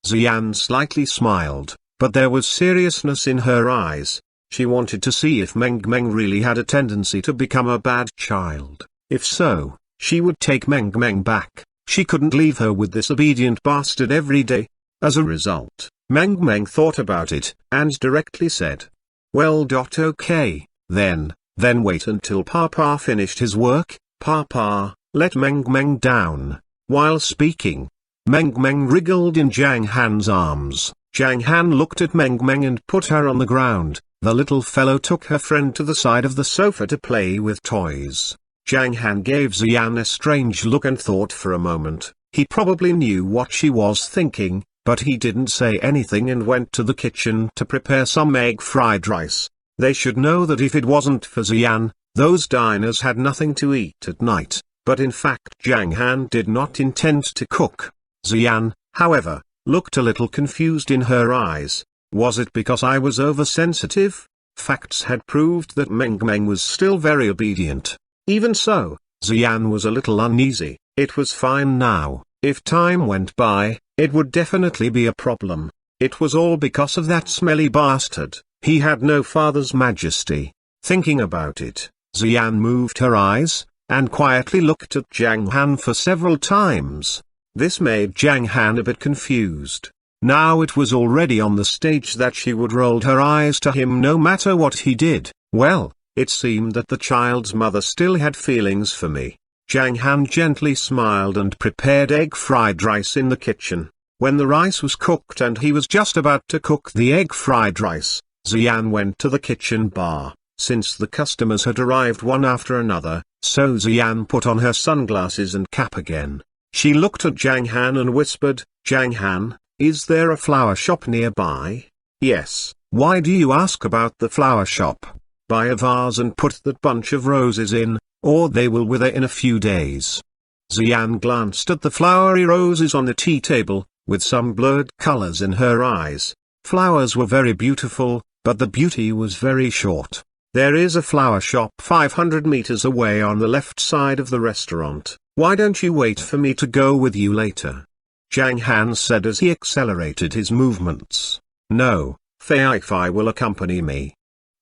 Xian slightly smiled, but there was seriousness in her eyes. She wanted to see if Meng Meng really had a tendency to become a bad child. If so, she would take Meng Meng back. She couldn't leave her with this obedient bastard every day. As a result, Meng Meng thought about it, and directly said, well, okay, then wait until Papa finished his work. Papa, let Meng Meng down. While speaking, Meng Meng wriggled in Zhang Han's arms. Zhang Han looked at Meng Meng and put her on the ground. The little fellow took her friend to the side of the sofa to play with toys. Zhang Han gave Xian a strange look and thought for a moment. He probably knew what she was thinking, but he didn't say anything and went to the kitchen to prepare some egg fried rice. They should know that if it wasn't for Xian, those diners had nothing to eat at night. But in fact Zhang Han did not intend to cook. Xian, however, looked a little confused in her eyes. Was it because I was oversensitive? Facts had proved that Meng Meng was still very obedient. Even so, Xian was a little uneasy. It was fine now. If time went by, it would definitely be a problem. It was all because of that smelly bastard. He had no father's majesty. Thinking about it, Xian moved her eyes, and quietly looked at Zhang Han for several times. This made Zhang Han a bit confused. Now it was already on the stage that she would roll her eyes to him no matter what he did. Well, it seemed that the child's mother still had feelings for me. Zhang Han gently smiled and prepared egg fried rice in the kitchen. When the rice was cooked and he was just about to cook the egg fried rice, Xian went to the kitchen bar. Since the customers had arrived one after another, so Xian put on her sunglasses and cap again. She looked at Zhang Han and whispered, Zhang Han, is there a flower shop nearby? Yes. Why do you ask about the flower shop? Buy a vase and put that bunch of roses in, or they will wither in a few days. Xian glanced at the flowery roses on the tea table, with some blurred colors in her eyes. Flowers were very beautiful, but the beauty was very short. There is a flower shop 500 meters away on the left side of the restaurant. Why don't you wait for me to go with you later? Zhang Han said as he accelerated his movements. No, Fei Fei will accompany me.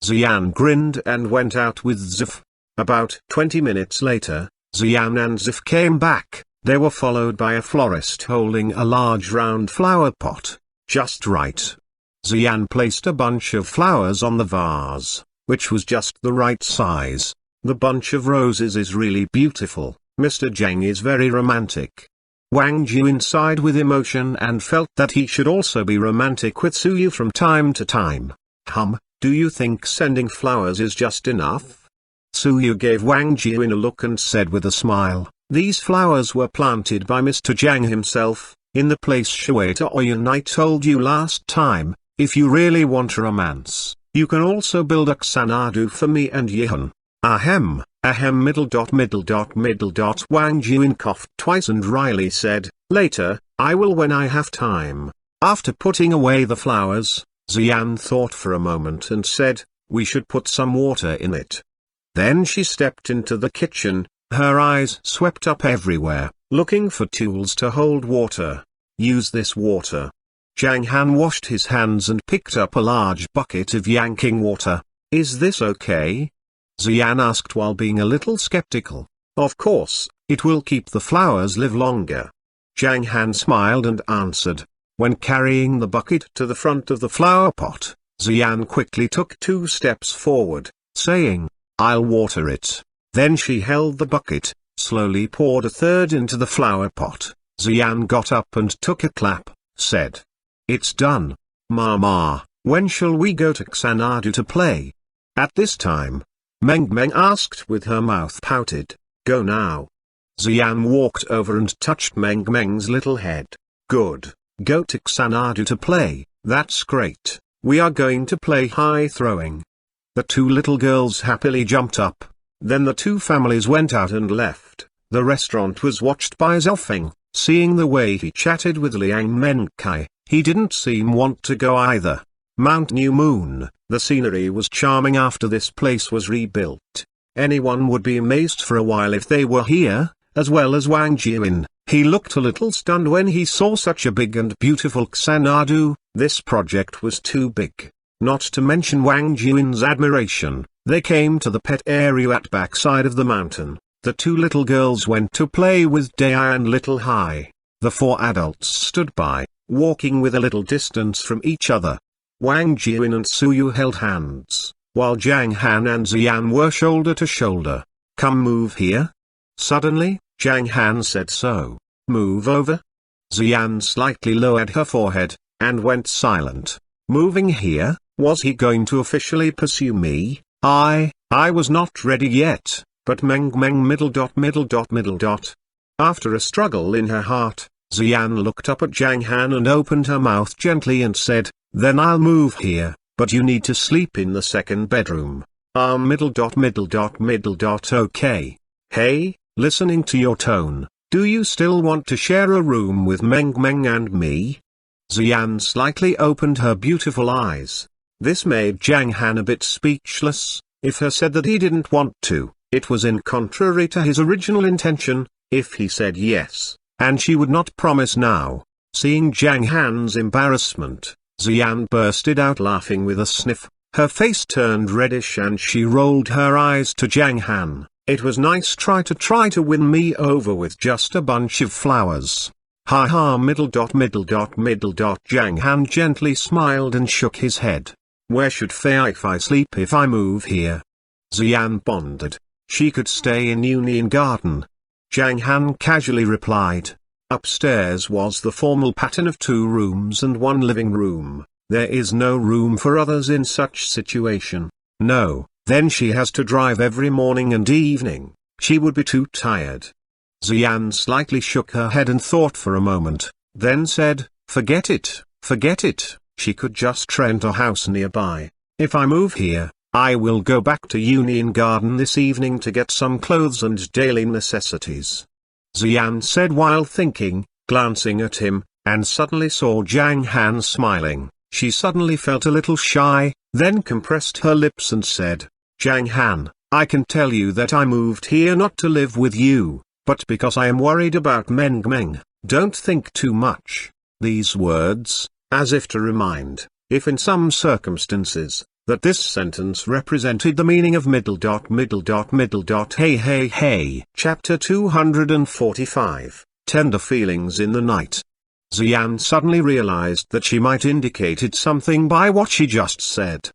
Xian grinned and went out with Zif. About 20 minutes later, Xian and Zif came back. They were followed by a florist holding a large round flower pot. Just right. Xian placed a bunch of flowers on the vase, which was just the right size. The bunch of roses is really beautiful. Mr. Zhang is very romantic. Wang Jian sighed with emotion and felt that he should also be romantic with Suyu from time to time. Do you think sending flowers is just enough? Suyu gave Wang Jian a look and said with a smile, these flowers were planted by Mr. Zhang himself, in the place Xuanhuan I told you last time. If you really want romance, you can also build a Xanadu for me and Yihan. Ahem. Wang Jian coughed twice and wryly said, later, I will when I have time. After putting away the flowers, Xian thought for a moment and said, we should put some water in it. Then she stepped into the kitchen, her eyes swept up everywhere, looking for tools to hold water. Use this water. Zhang Han washed his hands and picked up a large bucket of yanking water. Is this okay? Xian asked while being a little skeptical. Of course, it will keep the flowers live longer. Zhang Han smiled and answered. When carrying the bucket to the front of the flower pot, Xian quickly took 2 steps forward, saying, I'll water it. Then she held the bucket, slowly poured a third into the flower pot. Xian got up and took a clap, said, it's done. Mama, when shall we go to Xanadu to play? At this time, Meng asked with her mouth pouted. Go now. Xian walked over and touched Meng's little head. Good, go to Xanadu to play, that's great, we are going to play high throwing. The 2 little girls happily jumped up. Then the 2 families went out and left. The restaurant was watched by Zhao. Seeing the way he chatted with Liang Menkai, he didn't seem want to go either. Mount New Moon, the scenery was charming after this place was rebuilt. Anyone would be amazed for a while if they were here, as well as Wang Jian. He looked a little stunned when he saw such a big and beautiful Xanadu. This project was too big. Not to mention Wang Jian's admiration, they came to the pet area at backside of the mountain. The 2 little girls went to play with Dai and Little Hai. The 4 adults stood by, walking with a little distance from each other. Wang Jian and Suyu held hands, while Zhang Han and Xian were shoulder to shoulder. Come move here. Suddenly, Zhang Han said so. Move over. Xian slightly lowered her forehead, and went silent. Moving here, was he going to officially pursue me? I was not ready yet, but Meng. After a struggle in her heart, Xian looked up at Zhang Han and opened her mouth gently and said, then I'll move here, but you need to sleep in the second bedroom. Okay. Hey, listening to your tone, do you still want to share a room with Meng and me? Xian slightly opened her beautiful eyes. This made Zhang Han a bit speechless. If he said that he didn't want to, it was in contrary to his original intention. If he said yes, and she would not promise now. Seeing Zhang Han's embarrassment, Xian bursted out laughing with a sniff. Her face turned reddish and she rolled her eyes to Zhang Han. It was nice try to win me over with just a bunch of flowers. Ha ha. Zhang Han gently smiled and shook his head. Where should Fei sleep if I move here? Xian pondered. She could stay in Union Garden. Zhang Han casually replied. Upstairs was the formal pattern of 2 rooms and 1 living room. There is no room for others in such situation. No, then she has to drive every morning and evening. She would be too tired. Xian slightly shook her head and thought for a moment, then said, forget it. She could just rent a house nearby. If I move here, I will go back to Union Garden this evening to get some clothes and daily necessities. Xian said while thinking, glancing at him, and suddenly saw Zhang Han smiling. She suddenly felt a little shy, then compressed her lips and said, Zhang Han, I can tell you that I moved here not to live with you, but because I am worried about Meng. Don't think too much. These words, as if to remind, if in some circumstances, that this sentence represented the meaning of hey hey hey. Chapter 245, Tender Feelings in the Night. Xian suddenly realized that she might indicated something by what she just said.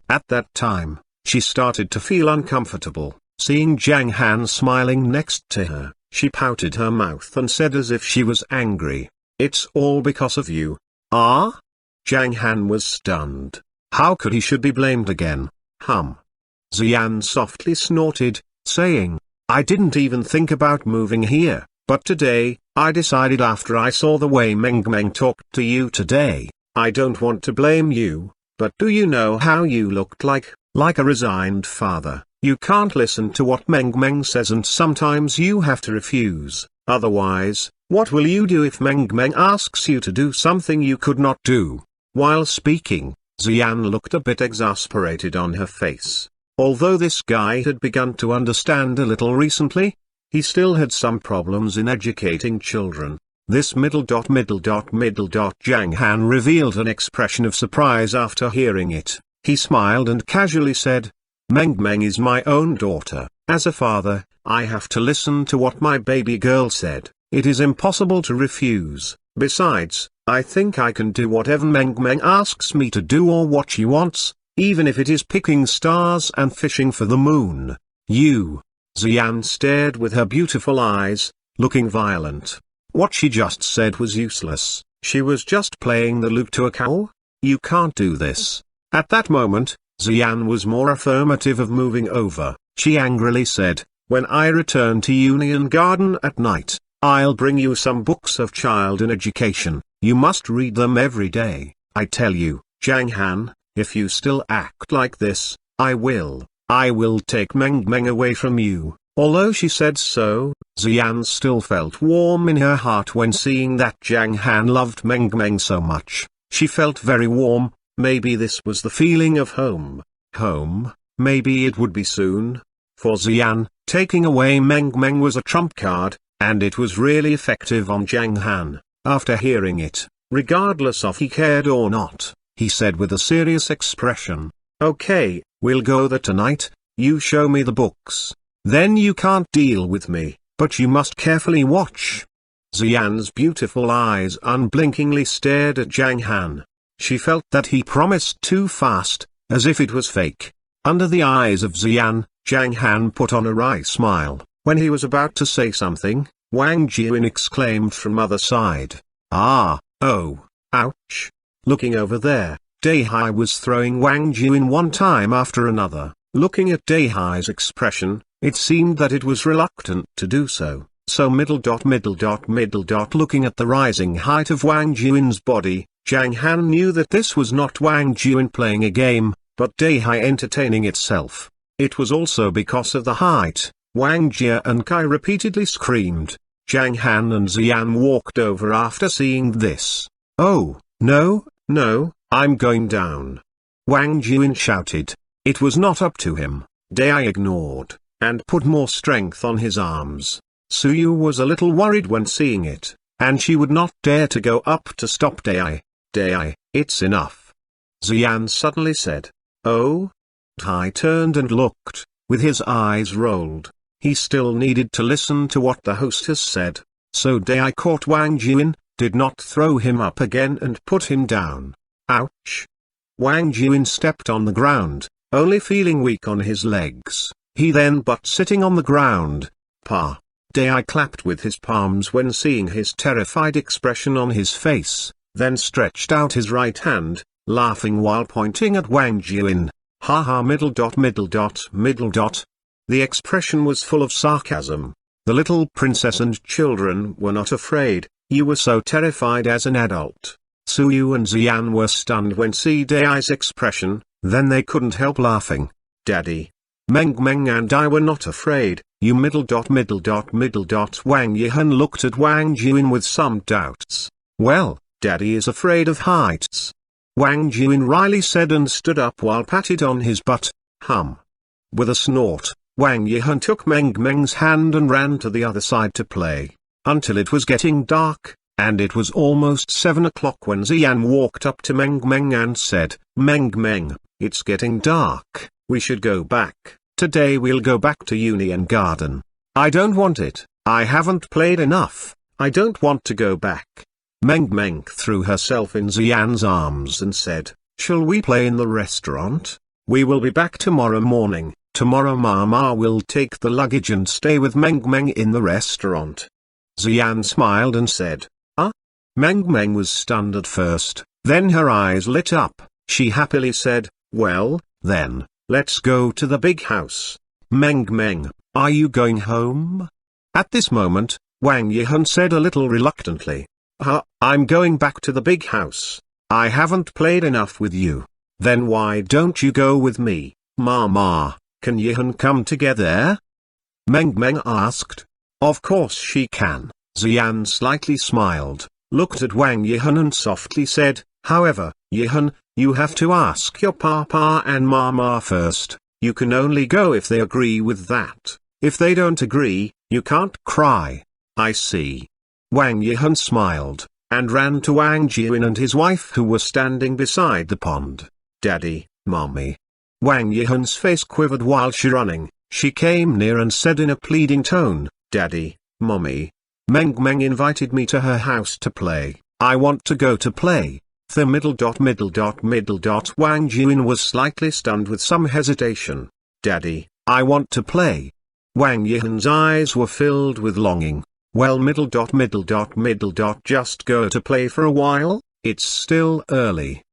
At that time, she started to feel uncomfortable. Seeing Zhang Han smiling next to her, she pouted her mouth and said as if she was angry, "It's all because of you." Ah? Zhang Han was stunned. How could he should be blamed again? Xian softly snorted, saying, "I didn't even think about moving here, but today, I decided after I saw the way Meng talked to you today, I don't want to blame you, but do you know how you looked like a resigned father? You can't listen to what Meng says and sometimes you have to refuse, otherwise, what will you do if Meng asks you to do something you could not do?" While speaking, Xian looked a bit exasperated on her face. Although this guy had begun to understand a little recently, he still had some problems in educating children. This Zhang Han revealed an expression of surprise after hearing it. He smiled and casually said, Meng is my own daughter. As a father, I have to listen to what my baby girl said. It is impossible to refuse. Besides, I think I can do whatever Meng asks me to do or what she wants, even if it is picking stars and fishing for the moon. You. Xian stared with her beautiful eyes, looking violent. What she just said was useless. She was just playing the lute to a cow? You can't do this. At that moment, Xian was more affirmative of moving over. She angrily said, "When I return to Union Garden at night, I'll bring you some books of child and education. You must read them every day. I tell you, Zhang Han, if you still act like this, I will take Meng away from you." Although she said so, Xian still felt warm in her heart when seeing that Zhang Han loved Meng so much. She felt very warm. Maybe this was the feeling of home. Home, maybe it would be soon. For Xian, taking away Meng was a trump card, and it was really effective on Zhang Han. After hearing it, regardless of he cared or not, he said with a serious expression, "Okay, we'll go there tonight. You show me the books. Then you can't deal with me, but you must carefully watch." Xian's beautiful eyes unblinkingly stared at Zhang Han. She felt that he promised too fast, as if it was fake. Under the eyes of Xian, Zhang Han put on a wry smile. When he was about to say something, Wang Jian exclaimed from other side, "Ah, oh, ouch." Looking over there, Daihai was throwing Wang Jian one time after another. Looking at Daihai's expression, it seemed that it was reluctant to do so. So looking at the rising height of Wang Jian's body, Zhang Han knew that this was not Wang Jian playing a game, but Daihai entertaining itself. It was also because of the height. Wang Jia and Kai repeatedly screamed. Zhang Han and Xian walked over after seeing this. "Oh, no, I'm going down." Wang Jian shouted. It was not up to him. Dai ignored, and put more strength on his arms. Suyu was a little worried when seeing it, and she would not dare to go up to stop Dai. "Dai, it's enough," Xian suddenly said. "Oh?" Dai turned and looked, with his eyes rolled. He still needed to listen to what the hostess said. So Dai caught Wang Jian, did not throw him up again and put him down. Ouch! Wang Jian stepped on the ground, only feeling weak on his legs. He then but sitting on the ground. Pa! Dai clapped with his palms when seeing his terrified expression on his face, then stretched out his right hand, laughing while pointing at Wang Jian. Ha ha. The expression was full of sarcasm. The little princess and children were not afraid. You were so terrified as an adult. Suyu and Xian were stunned when see Dai's expression, then they couldn't help laughing. Daddy. Meng and I were not afraid. You Wang Yihan looked at Wang Jian with some doubts. Well, Daddy is afraid of heights. Wang Jian wryly said and stood up while patted on his butt. With a snort, Wang Yihan took Meng's hand and ran to the other side to play, until it was getting dark, and it was almost 7 o'clock when Xian walked up to Meng and said, Meng, It's getting dark, we should go back. Today we'll go back to Union Garden. I don't want it, I haven't played enough, I don't want to go back. Meng Meng threw herself in Xian's arms and said, shall we play in the restaurant? We will be back tomorrow morning. Tomorrow Mama will take the luggage and stay with Meng Meng in the restaurant. Xian smiled and said, ah? Meng Meng was stunned at first, then her eyes lit up. She happily said, well, then, let's go to the big house. Meng Meng, are you going home? At this moment, Wang Yihan said a little reluctantly, I'm going back to the big house. I haven't played enough with you. Then why don't you go with me, Mama? Can Yihan come together? Meng Meng asked. Of course she can. Xian slightly smiled, looked at Wang Yihan and softly said, however, Yihan, you have to ask your papa and mama first. You can only go if they agree with that. If they don't agree, you can't cry. I see. Wang Yihan smiled, and ran to Wang Jian and his wife who were standing beside the pond. Daddy, Mommy. Wang Yihan's face quivered while she running. She came near and said in a pleading tone, Daddy, Mommy. Meng Meng invited me to her house to play. I want to go to play. Wang Jian was slightly stunned with some hesitation. Daddy, I want to play. Wang Yihan's eyes were filled with longing. Well, just go to play for a while, it's still early.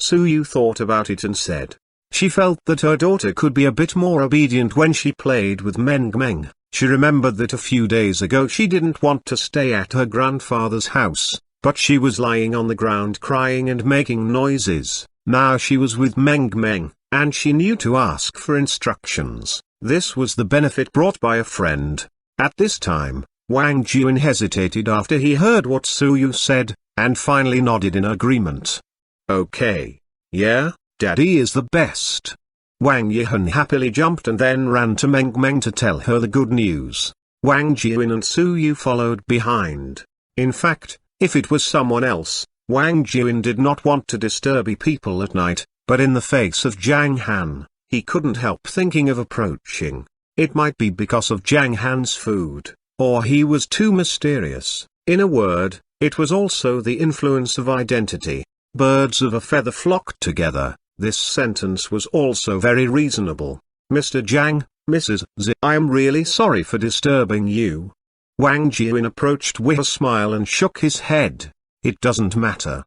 Suyu thought about it and said. She felt that her daughter could be a bit more obedient when she played with Meng Meng. She remembered that a few days ago she didn't want to stay at her grandfather's house, but she was lying on the ground crying and making noises. Now she was with Meng Meng, and she knew to ask for instructions. This was the benefit brought by a friend. At this time, Wang Jian hesitated after he heard what Suyu said, and finally nodded in agreement. Okay. Yeah, Daddy is the best. Wang Yihan happily jumped and then ran to Meng Meng to tell her the good news. Wang Jian and Suyu followed behind. In fact, if it was someone else, Wang Jian did not want to disturb people at night, but in the face of Zhang Han, he couldn't help thinking of approaching. It might be because of Zhang Han's food, or he was too mysterious. In a word, it was also the influence of identity. Birds of a feather flocked together. This sentence was also very reasonable. Mr. Zhang, Mrs. Z, I am really sorry for disturbing you. Wang Jian approached with a smile and shook his head. It doesn't matter.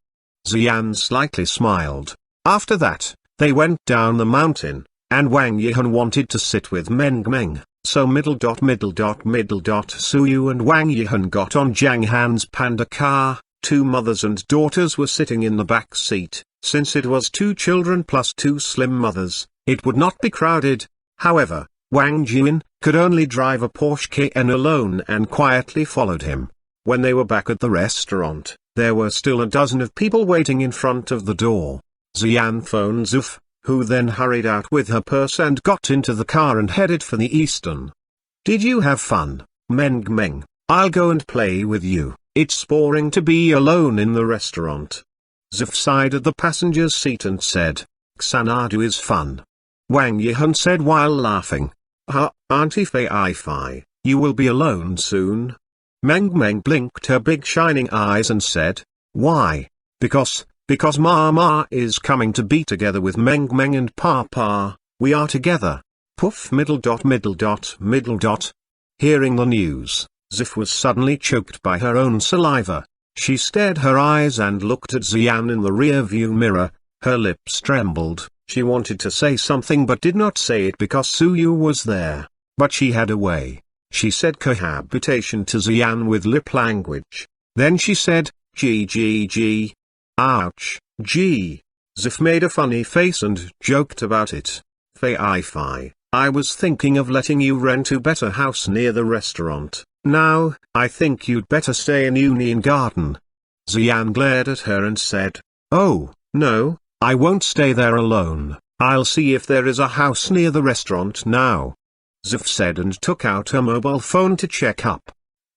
Xian slightly smiled. After that, they went down the mountain, and Wang Yihan wanted to sit with Meng Meng, so Suyu and Wang Yihan got on Zhang Han's panda car. Two mothers and daughters were sitting in the back seat. Since it was two children plus two slim mothers, it would not be crowded. However, Wang Jian could only drive a Porsche Cayenne alone and quietly followed him. When they were back at the restaurant, there were still a dozen of people waiting in front of the door. Xian phoned Zuf, who then hurried out with her purse and got into the car and headed for the eastern. Did you have fun, Meng Meng? I'll go and play with you. It's boring to be alone in the restaurant. Zif sighed at the passenger's seat and said, Xanadu is fun. Wang Yihan said while laughing. Auntie Fei, you will be alone soon. Meng Meng blinked her big shining eyes and said, why? Because Mama is coming to be together with Meng Meng and Papa, we are together. Puff. Hearing the news, Zif was suddenly choked by her own saliva. She stared her eyes and looked at Xian in the rear-view mirror. Her lips trembled. She wanted to say something but did not say it because Suyu was there. But she had a way. She said cohabitation to Xian with lip language. Then she said, G. Ouch, G. Zif made a funny face and joked about it. Fei, I was thinking of letting you rent a better house near the restaurant. Now, I think you'd better stay in Union Garden. Xian glared at her and said, oh, no, I won't stay there alone. I'll see if there is a house near the restaurant now. Zif said and took out her mobile phone to check up.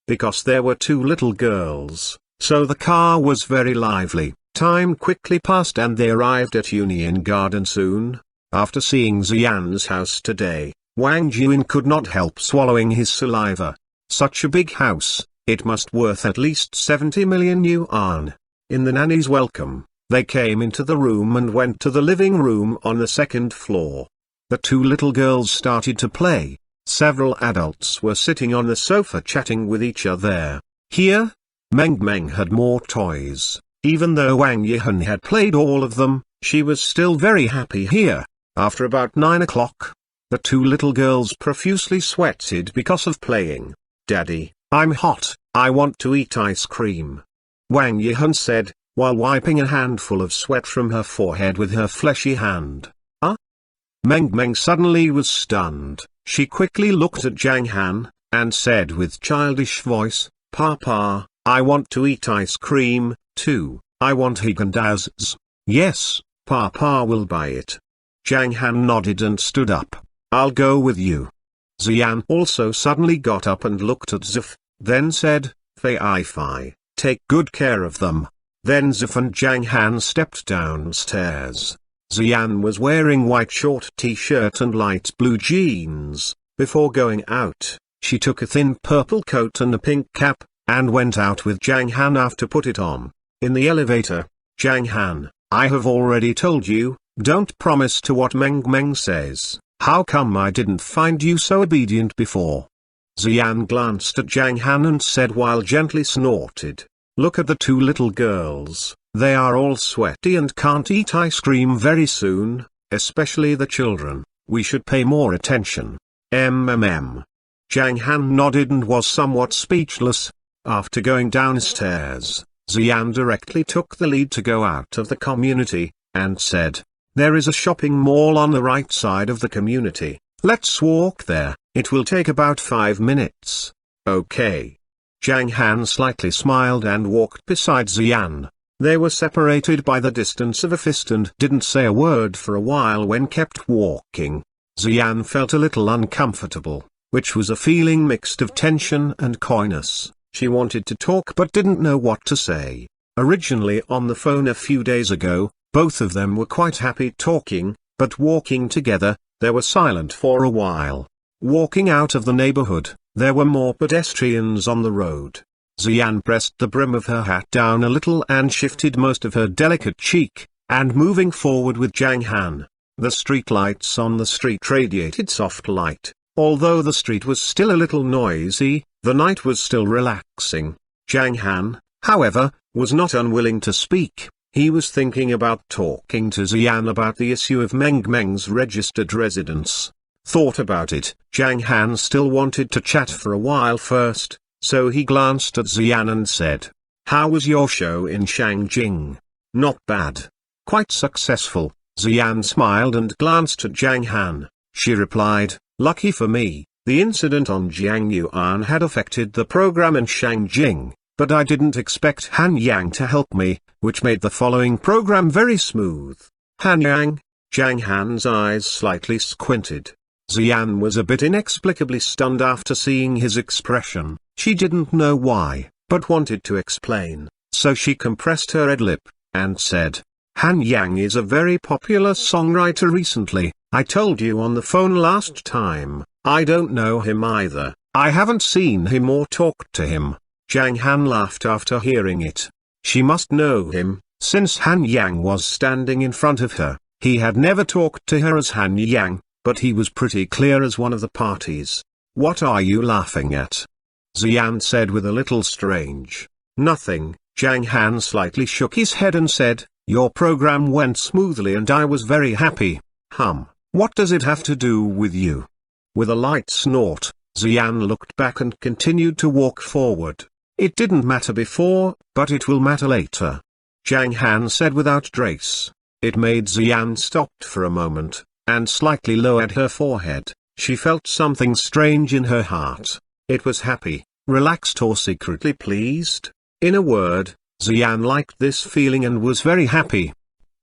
Because there were two little girls, so the car was very lively. Time quickly passed and they arrived at Union Garden soon. After seeing Xian's house today, Wang Jian could not help swallowing his saliva. Such a big house, it must worth at least 70 million yuan. In the nanny's welcome, they came into the room and went to the living room on the second floor. The two little girls started to play. Several adults were sitting on the sofa chatting with each other. Here, Meng had more toys. Even though Wang Yihan had played all of them, she was still very happy here. After about 9 o'clock, the two little girls profusely sweated because of playing. "Daddy, I'm hot, I want to eat ice cream," Wang Yihan said, while wiping a handful of sweat from her forehead with her fleshy hand. Meng suddenly was stunned. She quickly looked at Zhang Han, and said with childish voice, "Papa, I want to eat ice cream, too. I want Haagen-Dazs." "Yes, Papa will buy it." Zhang Han nodded and stood up. "I'll go with you." Xian also suddenly got up and looked at Zif, then said, "Fei, take good care of them." Then Zif and Zhang Han stepped downstairs. Xian was wearing white short t-shirt and light blue jeans. Before going out, she took a thin purple coat and a pink cap, and went out with Zhang Han after put it on. In the elevator, "Zhang Han, I have already told you, don't promise to what Meng says. How come I didn't find you so obedient before?" Xian glanced at Zhang Han and said while gently snorted, "Look at the two little girls. They are all sweaty and can't eat ice cream very soon, especially the children. We should pay more attention." Zhang Han nodded and was somewhat speechless. After going downstairs, Xian directly took the lead to go out of the community, and said, "There is a shopping mall on the right side of the community. Let's walk there, it will take about 5 minutes." "Okay." Zhang Han slightly smiled and walked beside Xian. They were separated by the distance of a fist and didn't say a word for a while when kept walking. Xian felt a little uncomfortable, which was a feeling mixed of tension and coyness. She wanted to talk but didn't know what to say. Originally on the phone a few days ago, both of them were quite happy talking, but walking together, they were silent for a while. Walking out of the neighborhood, there were more pedestrians on the road. Xian pressed the brim of her hat down a little and shifted most of her delicate cheek, and moving forward with Zhang Han. The street lights on the street radiated soft light. Although the street was still a little noisy, the night was still relaxing. Zhang Han, however, was not unwilling to speak. He was thinking about talking to Xian about the issue of Meng's registered residence. Thought about it, Zhang Han still wanted to chat for a while first. So he glanced at Xian and said, "How was your show in Shangjing?" "Not bad. Quite successful." Xian smiled and glanced at Zhang Han. She replied, "Lucky for me, the incident on Jiangyuan had affected the program in Shangjing, but I didn't expect Han Yang to help me, which made the following program very smooth." "Han Yang?" Zhang Han's eyes slightly squinted. Xian was a bit inexplicably stunned after seeing his expression. She didn't know why, but wanted to explain, so she compressed her red lip, and said, "Han Yang is a very popular songwriter recently. I told you on the phone last time. I don't know him either. I haven't seen him or talked to him." Zhang Han laughed after hearing it. She must know him, since Han Yang was standing in front of her. He had never talked to her as Han Yang, but he was pretty clear as one of the parties. "What are you laughing at?" Xian said with a little strange. "Nothing." Zhang Han slightly shook his head and said, "Your program went smoothly and I was very happy." What does it have to do with you?" With a light snort, Xian looked back and continued to walk forward. "It didn't matter before, but it will matter later," Zhang Han said without grace. It made Xian stopped for a moment, and slightly lowered her forehead. She felt something strange in her heart. It was happy, relaxed or secretly pleased. In a word, Xian liked this feeling and was very happy.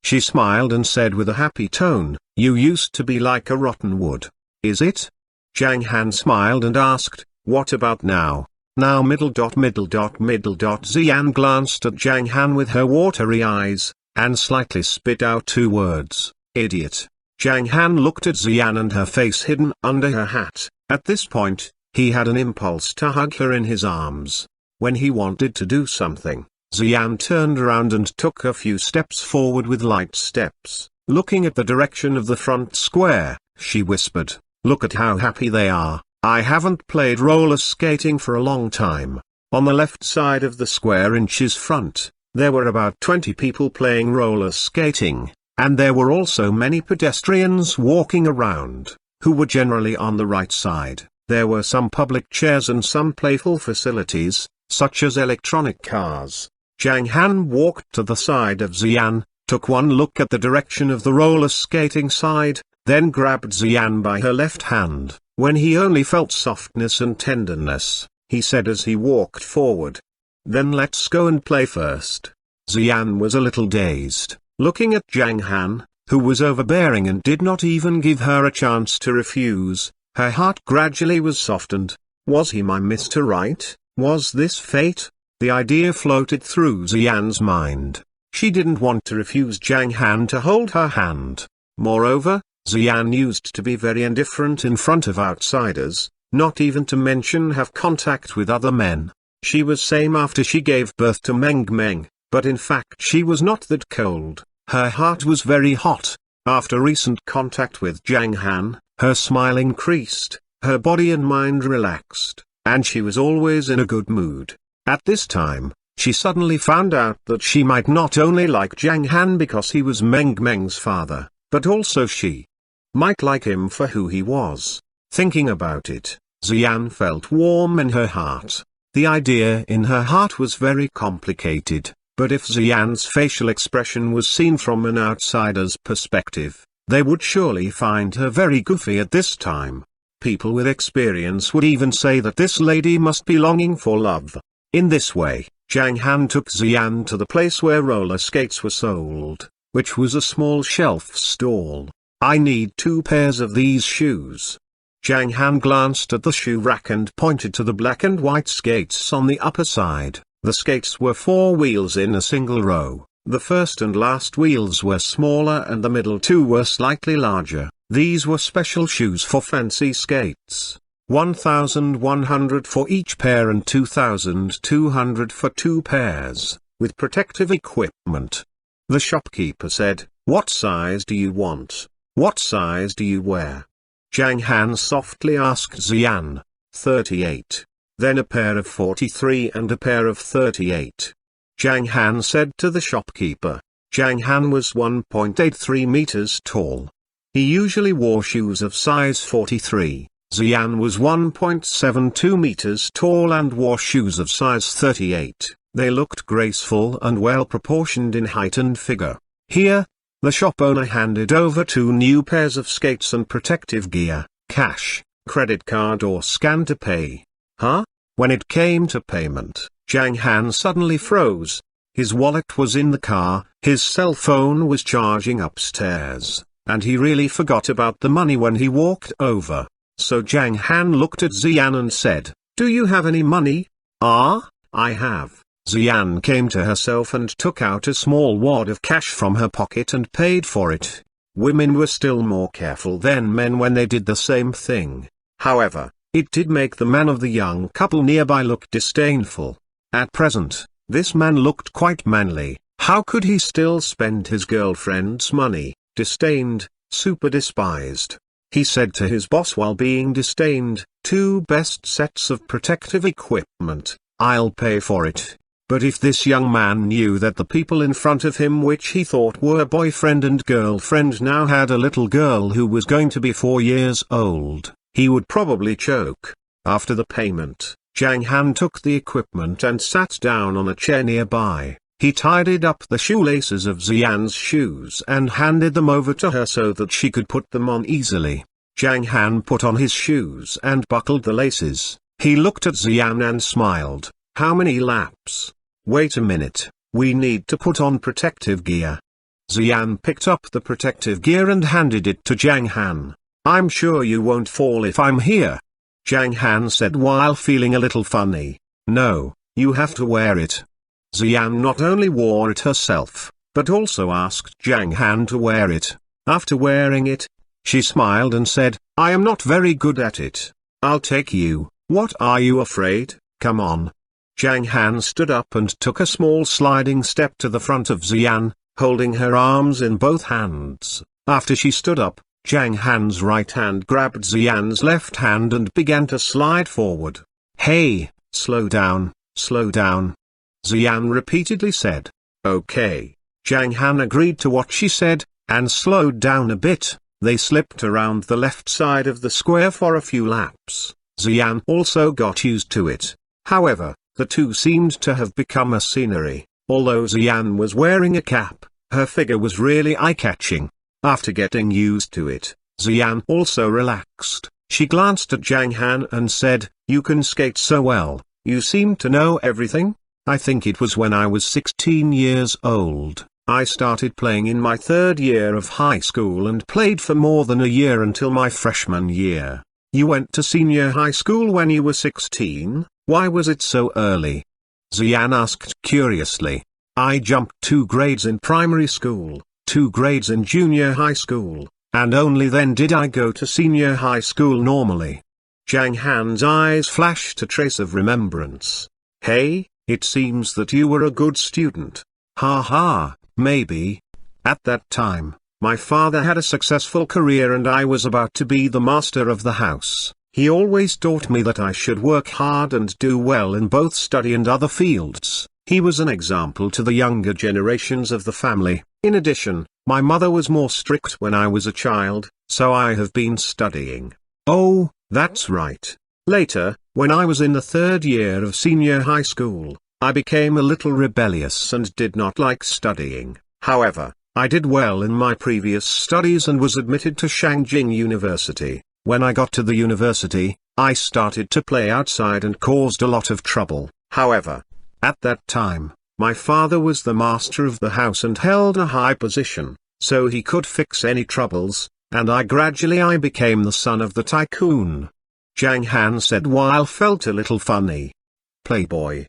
She smiled and said with a happy tone, "You used to be like a rotten wood. Is it?" Zhang Han smiled and asked, "What about now?" "Now middle dot middle dot middle dot." Xian glanced at Zhang Han with her watery eyes, and slightly spit out 2 words, "Idiot." Zhang Han looked at Xian and her face hidden under her hat. At this point, he had an impulse to hug her in his arms. When he wanted to do something, Xian turned around and took a few steps forward with light steps. Looking at the direction of the front square, she whispered, "Look at how happy they are. I haven't played roller skating for a long time." On the left side of the square inches front, there were about 20 people playing roller skating, and there were also many pedestrians walking around, who were generally on the right side. There were some public chairs and some playful facilities, such as electronic cars. Zhang Han walked to the side of Xian, took one look at the direction of the roller skating side, then grabbed Xian by her left hand. When he only felt softness and tenderness, he said as he walked forward, "Then let's go and play first." Xian was a little dazed, looking at Zhang Han, who was overbearing and did not even give her a chance to refuse. Her heart gradually was softened. Was he my Mr. Right? Was this fate? The idea floated through Xian's mind. She didn't want to refuse Zhang Han to hold her hand. Moreover, Xian used to be very indifferent in front of outsiders, not even to mention have contact with other men. She was same after she gave birth to Meng, but in fact she was not that cold. Her heart was very hot. After recent contact with Zhang Han, her smile increased, her body and mind relaxed, and she was always in a good mood. At this time, she suddenly found out that she might not only like Zhang Han because he was Meng's father, but also she might like him for who he was. Thinking about it, Xian felt warm in her heart. The idea in her heart was very complicated, but if Xian's facial expression was seen from an outsider's perspective, they would surely find her very goofy at this time. People with experience would even say that this lady must be longing for love. In this way, Zhang Han took Xian to the place where roller skates were sold, which was a small shelf stall. "I need 2 pairs of these shoes." Zhang Han glanced at the shoe rack and pointed to the black and white skates on the upper side. The skates were 4 wheels in a single row. The first and last wheels were smaller and the middle 2 were slightly larger. These were special shoes for fancy skates. 1,100 for each pair and 2,200 for 2 pairs, with protective equipment. The shopkeeper said, "What size do you want? What size do you wear?" Zhang Han softly asked Xian. 38. Then a pair of 43 and a pair of 38. Zhang Han said to the shopkeeper. Zhang Han was 1.83 meters tall. He usually wore shoes of size 43. Xian was 1.72 meters tall and wore shoes of size 38. They looked graceful and well proportioned in height and figure. Here, the shop owner handed over 2 new pairs of skates and protective gear, cash, credit card or scan to pay. Huh? When it came to payment, Zhang Han suddenly froze. His wallet was in the car, his cell phone was charging upstairs, and he really forgot about the money when he walked over. So Zhang Han looked at Xian and said, "Do you have any money?" "Ah, I have." Xian came to herself and took out a small wad of cash from her pocket and paid for it. Women were still more careful than men when they did the same thing. However, it did make the man of the young couple nearby look disdainful. At present, this man looked quite manly. How could he still spend his girlfriend's money? Disdained, super despised. He said to his boss while being disdained, "2 best sets of protective equipment, I'll pay for it." But if this young man knew that the people in front of him which he thought were boyfriend and girlfriend now had a little girl who was going to be 4 years old, he would probably choke. After the payment, Zhang Han took the equipment and sat down on a chair nearby. He tidied up the shoelaces of Xian's shoes and handed them over to her so that she could put them on easily. Zhang Han put on his shoes and buckled the laces. He looked at Xian and smiled. "How many laps?" "Wait a minute, we need to put on protective gear." Xian picked up the protective gear and handed it to Zhang Han. "I'm sure you won't fall if I'm here," Zhang Han said while feeling a little funny. "No, you have to wear it." Xian not only wore it herself, but also asked Zhang Han to wear it. After wearing it, she smiled and said, "I am not very good at it. I'll take you. What are you afraid? Come on." Zhang Han stood up and took a small sliding step to the front of Xian, holding her arms in both hands. After she stood up, Zhang Han's right hand grabbed Xian's left hand and began to slide forward. "Hey, slow down, slow down," Xian repeatedly said. "Okay." Zhang Han agreed to what she said, and slowed down a bit. They slipped around the left side of the square for a few laps. Xian also got used to it. However, the two seemed to have become a scenery. Although Xian was wearing a cap, her figure was really eye-catching. After getting used to it, Xian also relaxed. She glanced at Zhang Han and said, "You can skate so well, you seem to know everything." I think it was when I was 16 years old. I started playing in my third year of high school and played for more than a year until my freshman year. You went to senior high school when you were 16, why was it so early? Xian asked curiously. I jumped 2 grades in primary school, 2 grades in junior high school, and only then did I go to senior high school normally. Zhang Han's eyes flashed a trace of remembrance. Hey, it seems that you were a good student. Ha ha, maybe. At that time, my father had a successful career and I was about to be the master of the house. He always taught me that I should work hard and do well in both study and other fields. He was an example to the younger generations of the family. In addition, my mother was more strict when I was a child, so I have been studying. Oh, that's right. Later, when I was in the third year of senior high school, I became a little rebellious and did not like studying. However, I did well in my previous studies and was admitted to Shangjing University. When I got to the university, I started to play outside and caused a lot of trouble. However, at that time, my father was the master of the house and held a high position, so he could fix any troubles, and I gradually became the son of the tycoon. Zhang Han said while felt a little funny. Playboy.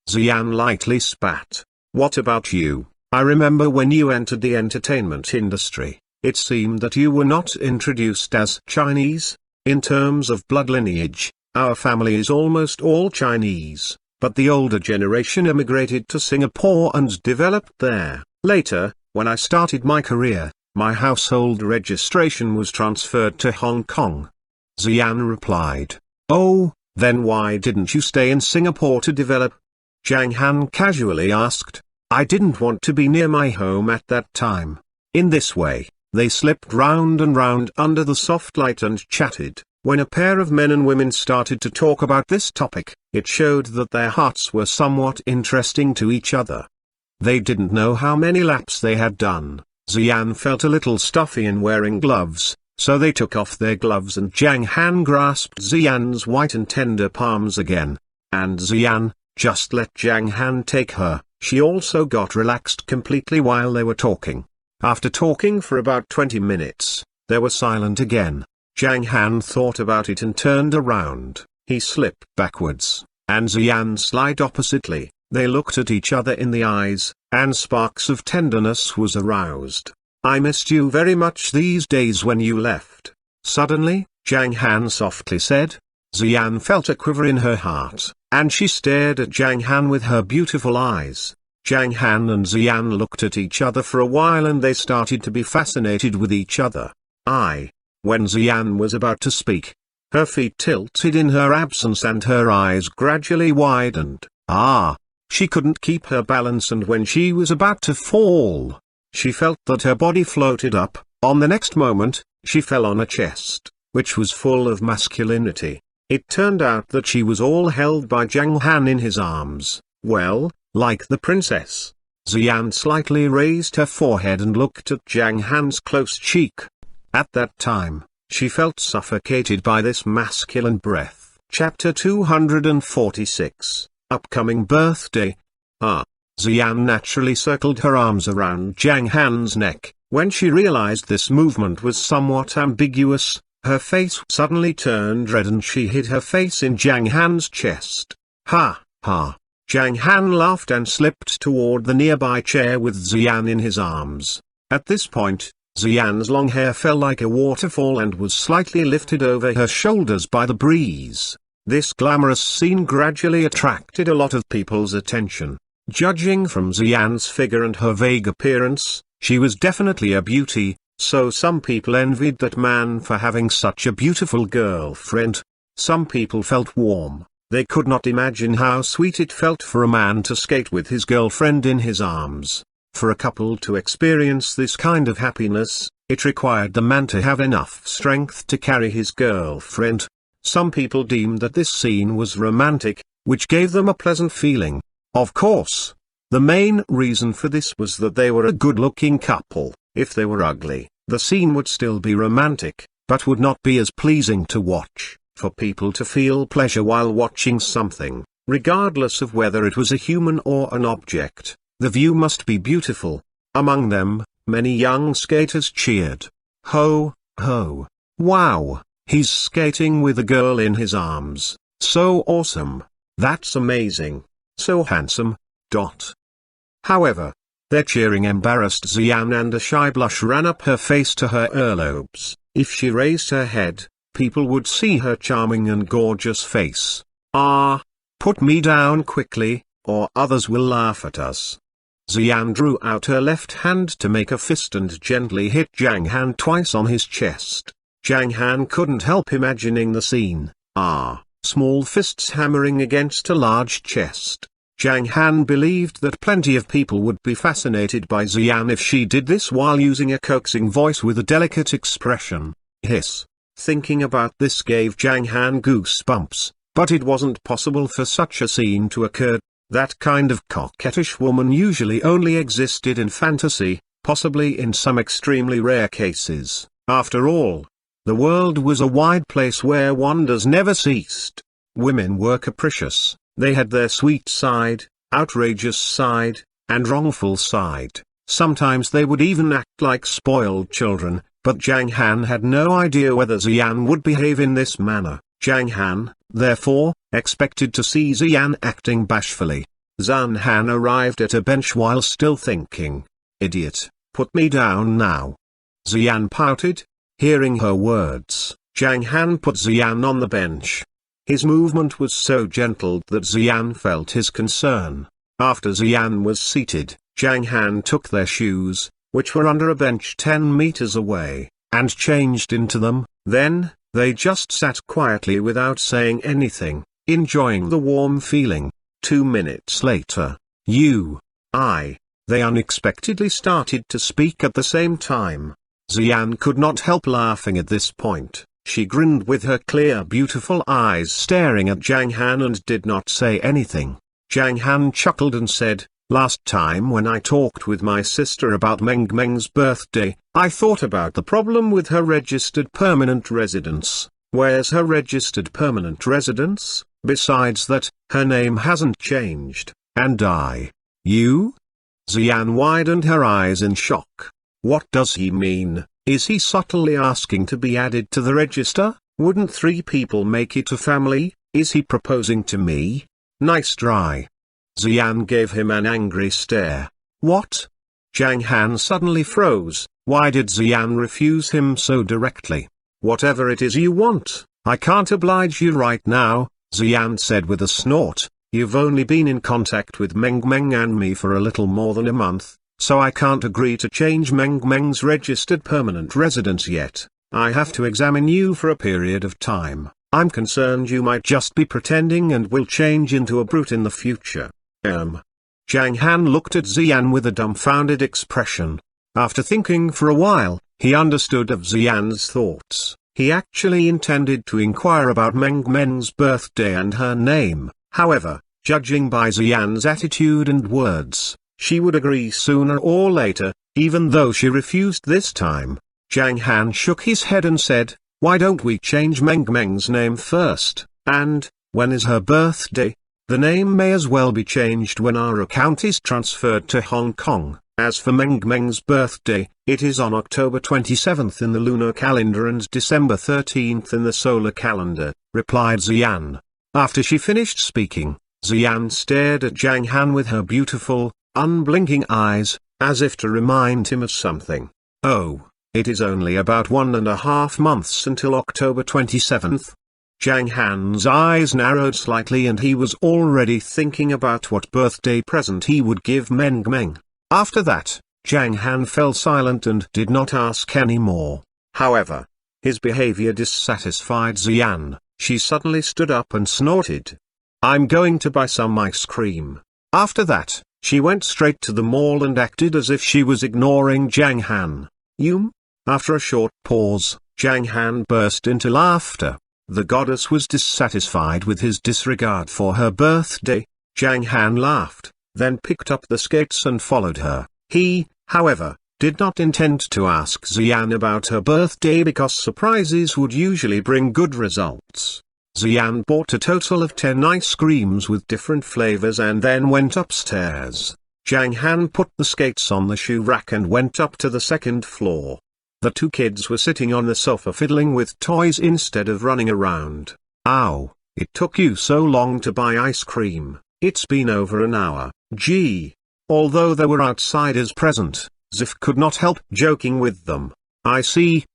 Xian lightly spat. What about you? I remember when you entered the entertainment industry, it seemed that you were not introduced as Chinese. In terms of blood lineage, our family is almost all Chinese, but the older generation emigrated to Singapore and developed there. Later, when I started my career, my household registration was transferred to Hong Kong. Xian replied. Oh, then why didn't you stay in Singapore to develop? Zhang Han casually asked. I didn't want to be near my home at that time. In this way, they slipped round and round under the soft light and chatted. When a pair of men and women started to talk about this topic, it showed that their hearts were somewhat interesting to each other. They didn't know how many laps they had done. Xian felt a little stuffy in wearing gloves, so they took off their gloves and Zhang Han grasped Xian's white and tender palms again. And Xian, just let Zhang Han take her. She also got relaxed completely while they were talking. After talking for about 20 minutes, they were silent again. Zhang Han thought about it and turned around. He slipped backwards, and Xian slid oppositely. They looked at each other in the eyes, and sparks of tenderness was aroused. I missed you very much these days when you left. Suddenly, Zhang Han softly said. Xian felt a quiver in her heart, and she stared at Zhang Han with her beautiful eyes. Zhang Han and Xian looked at each other for a while and they started to be fascinated with each other. When Xian was about to speak, her feet tilted in her absence and her eyes gradually widened. She couldn't keep her balance, and when she was about to fall, she felt that her body floated up. On the next moment, she fell on a chest, which was full of masculinity. It turned out that she was all held by Zhang Han in his arms, well, like the princess. Xian slightly raised her forehead and looked at Zhang Han's close cheek. At that time, she felt suffocated by this masculine breath. Chapter 246, Upcoming Birthday. Xian naturally circled her arms around Zhang Han's neck. When she realized this movement was somewhat ambiguous, her face suddenly turned red and she hid her face in Zhang Han's chest. Ha, ha. Zhang Han laughed and slipped toward the nearby chair with Xian in his arms. At this point, Xian's long hair fell like a waterfall and was slightly lifted over her shoulders by the breeze. This glamorous scene gradually attracted a lot of people's attention. Judging from Xian's figure and her vague appearance, she was definitely a beauty, so some people envied that man for having such a beautiful girlfriend. Some people felt warm. They could not imagine how sweet it felt for a man to skate with his girlfriend in his arms. For a couple to experience this kind of happiness, it required the man to have enough strength to carry his girlfriend. Some people deemed that this scene was romantic, which gave them a pleasant feeling. Of course, the main reason for this was that they were a good-looking couple. If they were ugly, the scene would still be romantic, but would not be as pleasing to watch. For people to feel pleasure while watching something, regardless of whether it was a human or an object, the view must be beautiful. Among them, many young skaters cheered. Ho, ho, wow, he's skating with a girl in his arms, so awesome, that's amazing, so handsome. However, their cheering embarrassed Xian and a shy blush ran up her face to her earlobes. If she raised her head, people would see her charming and gorgeous face. Ah, put me down quickly, or others will laugh at us. Xian drew out her left hand to make a fist and gently hit Zhang Han twice on his chest. Zhang Han couldn't help imagining the scene. Small fists hammering against a large chest. Zhang Han believed that plenty of people would be fascinated by Xian if she did this while using a coaxing voice with a delicate expression. Hiss. Thinking about this gave Zhang Han goosebumps, but it wasn't possible for such a scene to occur. That kind of coquettish woman usually only existed in fantasy, possibly in some extremely rare cases. After all, the world was a wide place where wonders never ceased. Women were capricious. They had their sweet side, outrageous side, and wrongful side. Sometimes they would even act like spoiled children, but Zhang Han had no idea whether Xian would behave in this manner. Zhang Han, therefore, expected to see Xian acting bashfully. Zhang Han arrived at a bench while still thinking. Idiot, put me down now. Xian pouted. Hearing her words, Zhang Han put Xian on the bench. His movement was so gentle that Xian felt his concern. After Xian was seated, Zhang Han took their shoes, which were under a bench 10 meters away, and changed into them. Then, they just sat quietly without saying anything, enjoying the warm feeling. 2 minutes later, they unexpectedly started to speak at the same time. Xian could not help laughing at this point. She grinned with her clear beautiful eyes staring at Zhang Han and did not say anything. Zhang Han chuckled and said, last time when I talked with my sister about Meng's birthday, I thought about the problem with her registered permanent residence. Where's her registered permanent residence? Besides that, her name hasn't changed, and you? Xian widened her eyes in shock. What does he mean? Is he subtly asking to be added to the register? Wouldn't 3 people make it a family? Is he proposing to me? Nice try. Xian gave him an angry stare. What? Zhang Han suddenly froze. Why did Xian refuse him so directly? Whatever it is you want, I can't oblige you right now, Xian said with a snort. You've only been in contact with Meng and me for a little more than a month, so I can't agree to change Meng's registered permanent residence yet. I have to examine you for a period of time. I'm concerned you might just be pretending and will change into a brute in the future. Zhang Han looked at Xian with a dumbfounded expression. After thinking for a while, he understood of Xian's thoughts. He actually intended to inquire about Meng's birthday and her name. However, judging by Xian's attitude and words, she would agree sooner or later, even though she refused this time. Zhang Han shook his head and said, why don't we change Meng's name first, and, when is her birthday? The name may as well be changed when our account is transferred to Hong Kong. As for Meng's birthday, it is on October 27th in the lunar calendar and December 13th in the solar calendar, replied Xian. After she finished speaking, Xian stared at Zhang Han with her beautiful, unblinking eyes, as if to remind him of something. Oh, It is only about 1.5 months until October 27th. Zhang Han's eyes narrowed slightly and he was already thinking about what birthday present he would give Meng Meng. After that, Zhang Han fell silent and did not ask any more. However, his behavior dissatisfied Xian. She suddenly stood up and snorted. "I'm going to buy some ice cream." After that, she went straight to the mall and acted as if she was ignoring Zhang Han. "You?" After a short pause, Zhang Han burst into laughter. The goddess was dissatisfied with his disregard for her birthday. Zhang Han laughed, then picked up the skates and followed her. He, however, did not intend to ask Xian about her birthday because surprises would usually bring good results. Xian bought a total of 10 ice creams with different flavors and then went upstairs. Zhang Han put the skates on the shoe rack and went up to the second floor. The two kids were sitting on the sofa fiddling with toys instead of running around. "Ow, it took you so long to buy ice cream. It's been over an hour." Gee. Although there were outsiders present, Zif could not help joking with them. I see.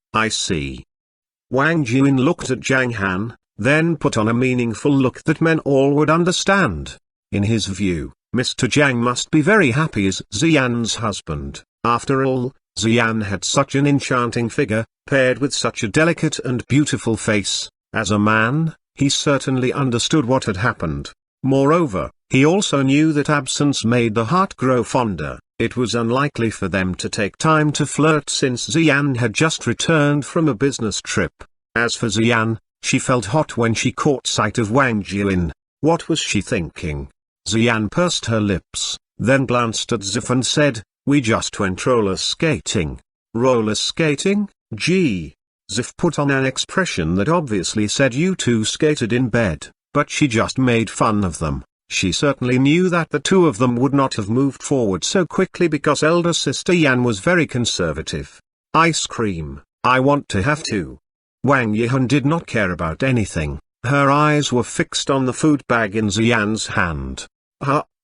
Wang Jian looked at Zhang Han, then put on a meaningful look that men all would understand. In his view, Mr. Zhang must be very happy as Xian's husband. After all, Xian had such an enchanting figure, paired with such a delicate and beautiful face. As a man, he certainly understood what had happened. Moreover, he also knew that absence made the heart grow fonder. It was unlikely for them to take time to flirt since Xian had just returned from a business trip. As for Xian, she felt hot when she caught sight of Wang Jian. What was she thinking? Xian pursed her lips, then glanced at Zif and said, "We just went roller skating." "Roller skating? Gee." Zif put on an expression that obviously said you two skated in bed, but she just made fun of them. She certainly knew that the two of them would not have moved forward so quickly because elder sister Yan was very conservative. "Ice cream, I want to have two." Wang Yihan did not care about anything. Her eyes were fixed on the food bag in Xian's hand.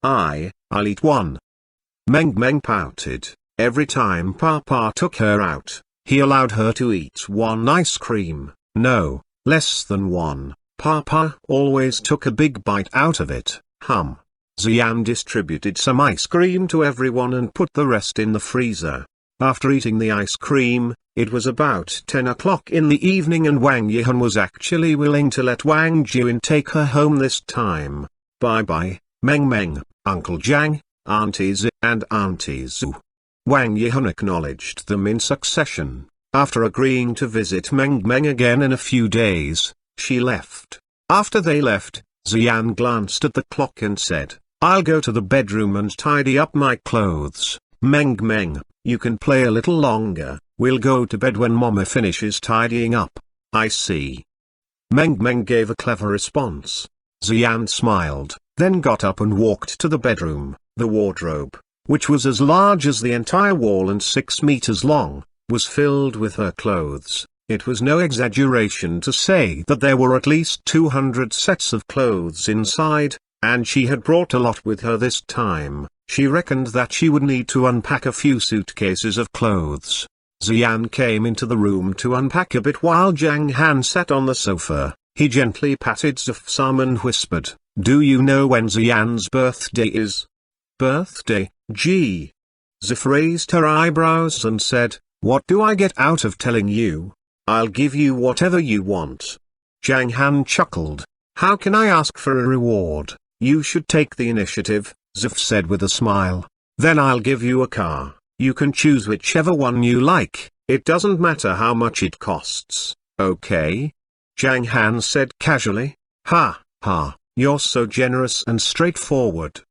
I'll eat one." Meng Meng pouted. Every time Papa took her out, he allowed her to eat one ice cream. No, less than one. Papa always took a big bite out of it. Xian distributed some ice cream to everyone and put the rest in the freezer. After eating the ice cream, it was about 10 o'clock in the evening and Wang Yihan was actually willing to let Wang Jian take her home this time. Bye-bye, Meng Meng, Uncle Zhang, Auntie Zi and Auntie Zhu. Wang Yihan acknowledged them in succession. After agreeing to visit Meng Meng again in a few days, she left. After they left, Xian glanced at the clock and said, "I'll go to the bedroom and tidy up my clothes. Meng Meng, you can play a little longer. We'll go to bed when Mama finishes tidying up." "I see." Meng Meng gave a clever response. Xian smiled, then got up and walked to the bedroom. The wardrobe, which was as large as the entire wall and 6 meters long, was filled with her clothes. It was no exaggeration to say that there were at least 200 sets of clothes inside, and she had brought a lot with her this time. She reckoned that she would need to unpack a few suitcases of clothes. Xian came into the room to unpack a bit while Zhang Han sat on the sofa. He gently patted Zif's arm and whispered, "Do you know when Xian's birthday is?" "Birthday, gee." Zif raised her eyebrows and said, "What do I get out of telling you? I'll give you whatever you want." Zhang Han chuckled. "How can I ask for a reward? You should take the initiative," Zif said with a smile. "Then I'll give you a car. You can choose whichever one you like, it doesn't matter how much it costs, okay?" Zhang Han said casually. Ha, you're so generous and straightforward."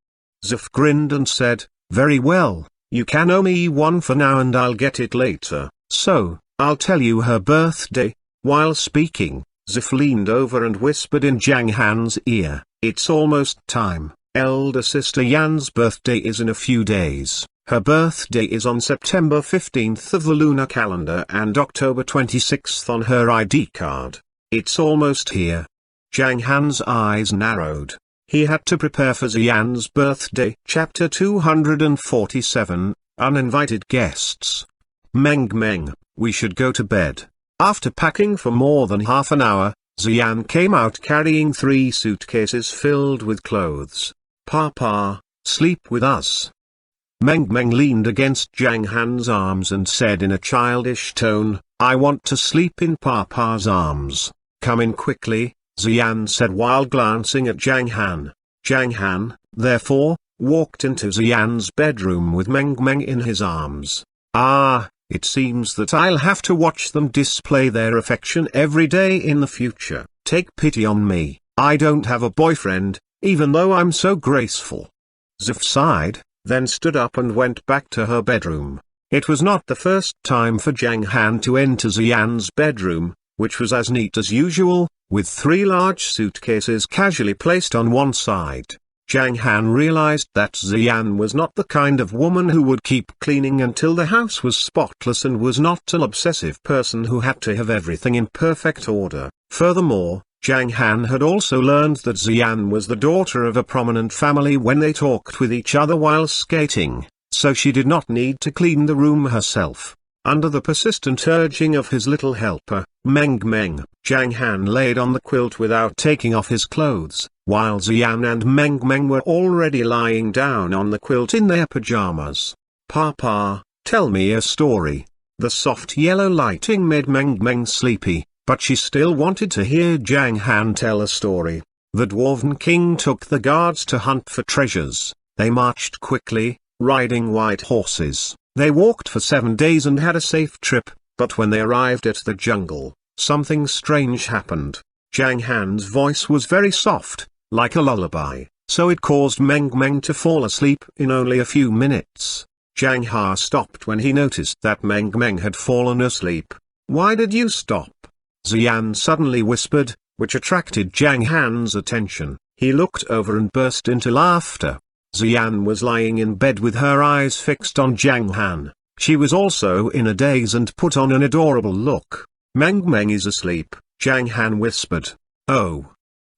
Zif grinned and said, "Very well, you can owe me one for now and I'll get it later, so, I'll tell you her birthday." While speaking, Zif leaned over and whispered in Zhang Han's ear, "It's almost time. Elder sister Yan's birthday is in a few days. Her birthday is on September 15th of the lunar calendar and October 26th on her ID card. It's almost here." Zhang Han's eyes narrowed. He had to prepare for Xian's birthday. Chapter 247, Uninvited Guests. Meng Meng, we should go to bed. After packing for more than half an hour, Xian came out carrying 3 suitcases filled with clothes. Papa, sleep with us. Meng Meng leaned against Zhang Han's arms and said in a childish tone, I want to sleep in Papa's arms. Come in quickly, Xian said while glancing at Zhang Han. Zhang Han, therefore, walked into Xian's bedroom with Meng Meng in his arms. Ah, it seems that I'll have to watch them display their affection every day in the future. Take pity on me, I don't have a boyfriend, even though I'm so graceful. Zif sighed, then stood up and went back to her bedroom. It was not the first time for Zhang Han to enter Xian's bedroom, which was as neat as usual, with 3 large suitcases casually placed on one side. Zhang Han realized that Xian was not the kind of woman who would keep cleaning until the house was spotless and was not an obsessive person who had to have everything in perfect order. Furthermore, Zhang Han had also learned that Xian was the daughter of a prominent family when they talked with each other while skating, so she did not need to clean the room herself. Under the persistent urging of his little helper, Meng Meng, Zhang Han laid on the quilt without taking off his clothes, while Xian and Meng Meng were already lying down on the quilt in their pajamas. Papa, tell me a story. The soft yellow lighting made Meng Meng sleepy, but she still wanted to hear Zhang Han tell a story. The Dwarven King took the guards to hunt for treasures. They marched quickly, riding white horses. They walked for 7 days and had a safe trip, but when they arrived at the jungle, something strange happened. Zhang Han's voice was very soft, like a lullaby, so it caused Meng Meng to fall asleep in only a few minutes. Zhang Ha stopped when he noticed that Meng Meng had fallen asleep. Why did you stop? Xian suddenly whispered, which attracted Zhang Han's attention. He looked over and burst into laughter. Xian was lying in bed with her eyes fixed on Zhang Han. She was also in a daze and put on an adorable look. Meng Meng is asleep, Zhang Han whispered. Oh.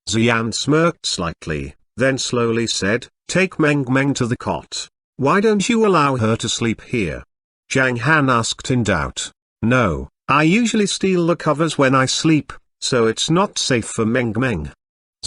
Xian smirked slightly, then slowly said, take Meng Meng to the cot. Why don't you allow her to sleep here? Zhang Han asked in doubt. No, I usually steal the covers when I sleep, so it's not safe for Meng Meng.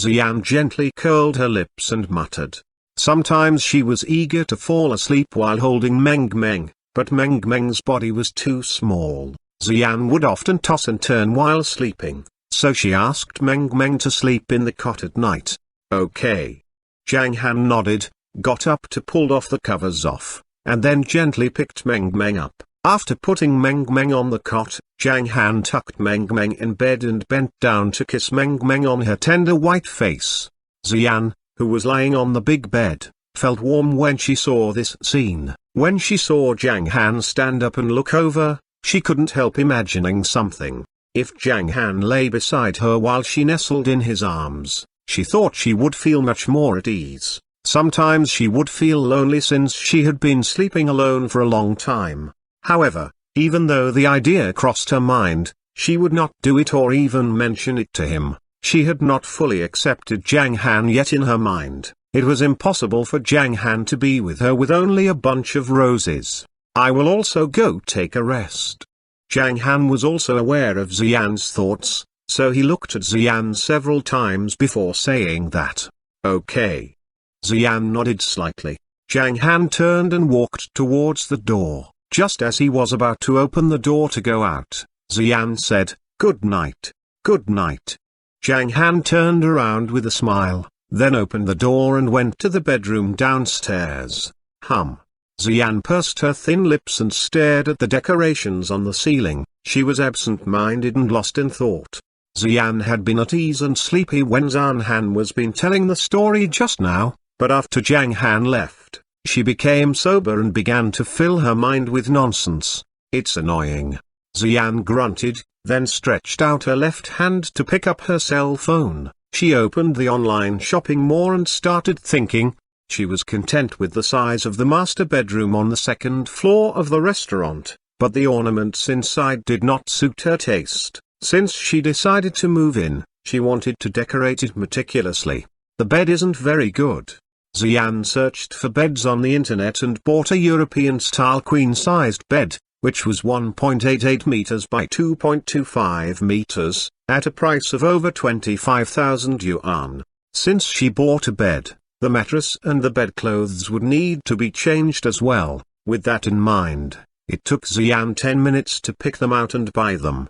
Xian gently curled her lips and muttered. Sometimes she was eager to fall asleep while holding Meng Meng, but Meng Meng's body was too small. Xian would often toss and turn while sleeping, so she asked Meng Meng to sleep in the cot at night. Okay. Zhang Han nodded, got up to pull off the covers off, and then gently picked Meng Meng up. After putting Meng Meng on the cot, Zhang Han tucked Meng Meng in bed and bent down to kiss Meng Meng on her tender white face. Xian, who was lying on the big bed, felt warm when she saw this scene. When she saw Zhang Han stand up and look over, she couldn't help imagining something. If Zhang Han lay beside her while she nestled in his arms, she thought she would feel much more at ease. Sometimes she would feel lonely since she had been sleeping alone for a long time. However, even though the idea crossed her mind, she would not do it or even mention it to him. She had not fully accepted Zhang Han yet in her mind. It was impossible for Zhang Han to be with her with only a bunch of roses. I will also go take a rest. Zhang Han was also aware of Xian's thoughts, so he looked at Xian several times before saying that. Okay. Xian nodded slightly. Zhang Han turned and walked towards the door. Just as he was about to open the door to go out, Xian said, "Good night. Good night." Zhang Han turned around with a smile, then opened the door and went to the bedroom downstairs. Xian pursed her thin lips and stared at the decorations on the ceiling. She was absent-minded and lost in thought. Xian had been at ease and sleepy when Zhang Han was been telling the story just now, but after Zhang Han left, she became sober and began to fill her mind with nonsense. It's annoying. Xian grunted, then stretched out her left hand to pick up her cell phone. She opened the online shopping mall and started thinking. She was content with the size of the master bedroom on the second floor of the restaurant, but the ornaments inside did not suit her taste. Since she decided to move in, she wanted to decorate it meticulously. The bed isn't very good. Xian searched for beds on the internet and bought a European-style queen-sized bed, which was 1.88 meters by 2.25 meters, at a price of over 25,000 yuan. Since she bought a bed, the mattress and the bedclothes would need to be changed as well. With that in mind, it took Xian 10 minutes to pick them out and buy them.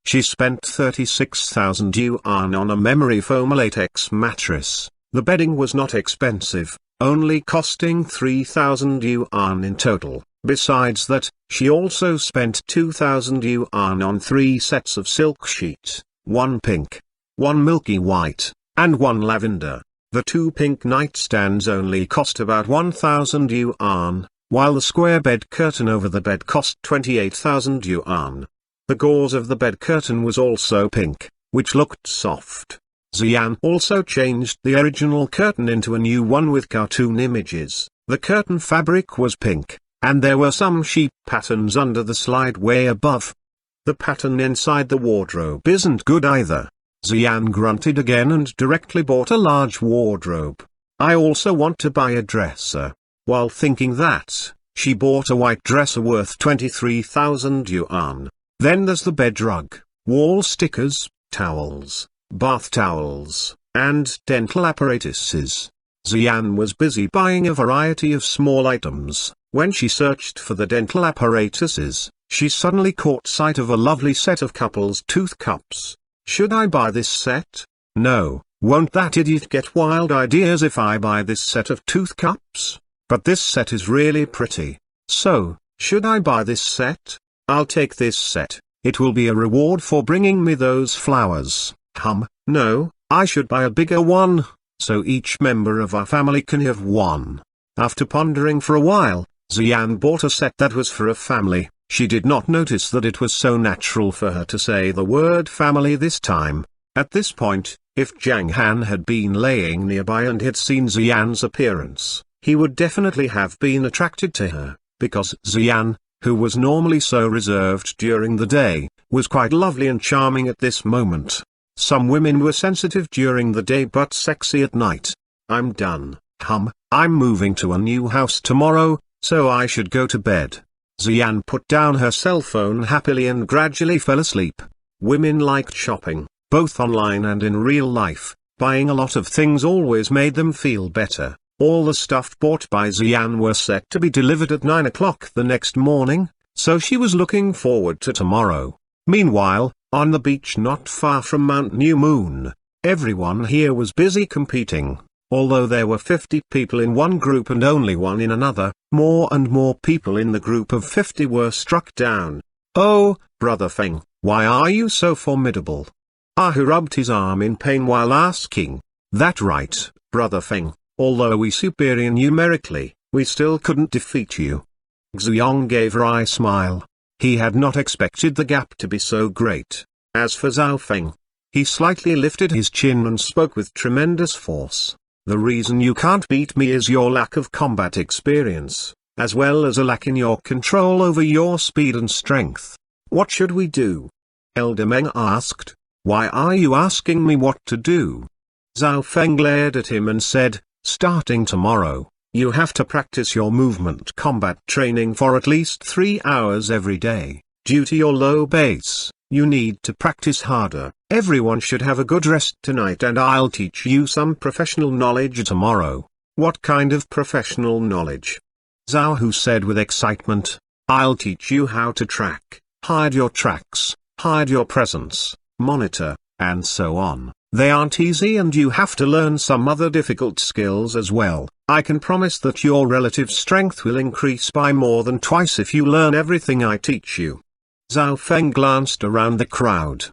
She spent 36,000 yuan on a memory foam latex mattress. The bedding was not expensive, only costing 3,000 yuan in total. Besides that, she also spent 2,000 yuan on 3 sets of silk sheets, 1 pink, 1 milky white, and 1 lavender. The 2 pink nightstands only cost about 1,000 yuan, while the square bed curtain over the bed cost 28,000 yuan. The gauze of the bed curtain was also pink, which looked soft. Xian also changed the original curtain into a new one with cartoon images. The curtain fabric was pink, and there were some sheep patterns under the slide way above. The pattern inside the wardrobe isn't good either. Xian grunted again and directly bought a large wardrobe. I also want to buy a dresser. While thinking that, she bought a white dresser worth 23,000 yuan. Then there's the bed rug, wall stickers, towels, bath towels, and dental apparatuses. Xian was busy buying a variety of small items. When she searched for the dental apparatuses, she suddenly caught sight of a lovely set of couples' tooth cups. Should I buy this set? No, won't that idiot get wild ideas if I buy this set of tooth cups? But this set is really pretty. So, should I buy this set? I'll take this set. It will be a reward for bringing me those flowers. No, I should buy a bigger one, so each member of our family can have one. After pondering for a while, Xian bought a set that was for a family. She did not notice that it was so natural for her to say the word family this time. At this point, if Zhang Han had been laying nearby and had seen Xian's appearance, he would definitely have been attracted to her, because Xian, who was normally so reserved during the day, was quite lovely and charming at this moment. Some women were sensitive during the day but sexy at night. I'm done. I'm moving to a new house tomorrow, so I should go to bed. Xian put down her cell phone happily and gradually fell asleep. Women liked shopping, both online and in real life. Buying a lot of things always made them feel better. All the stuff bought by Xian were set to be delivered at 9 o'clock the next morning, so she was looking forward to tomorrow. Meanwhile, on the beach not far from Mount New Moon, everyone here was busy competing. Although there were 50 people in one group and only one in another, more and more people in the group of 50 were struck down. Oh, Brother Feng, why are you so formidable? Ahu rubbed his arm in pain while asking. That right, Brother Feng. Although we superior numerically, we still couldn't defeat you. Xiong gave a wry smile. He had not expected the gap to be so great. As for Zhao Feng, he slightly lifted his chin and spoke with tremendous force. The reason you can't beat me is your lack of combat experience, as well as a lack in your control over your speed and strength. What should we do? Elder Meng asked. Why are you asking me what to do? Zhao Feng glared at him and said, starting tomorrow, you have to practice your movement combat training for at least 3 hours every day. Due to your low base, you need to practice harder. Everyone should have a good rest tonight and I'll teach you some professional knowledge tomorrow. What kind of professional knowledge? Zhao Hu said with excitement. I'll teach you how to track, hide your tracks, hide your presence, monitor, and so on. They aren't easy and you have to learn some other difficult skills as well. I can promise that your relative strength will increase by more than twice if you learn everything I teach you. Zhao Feng glanced around the crowd.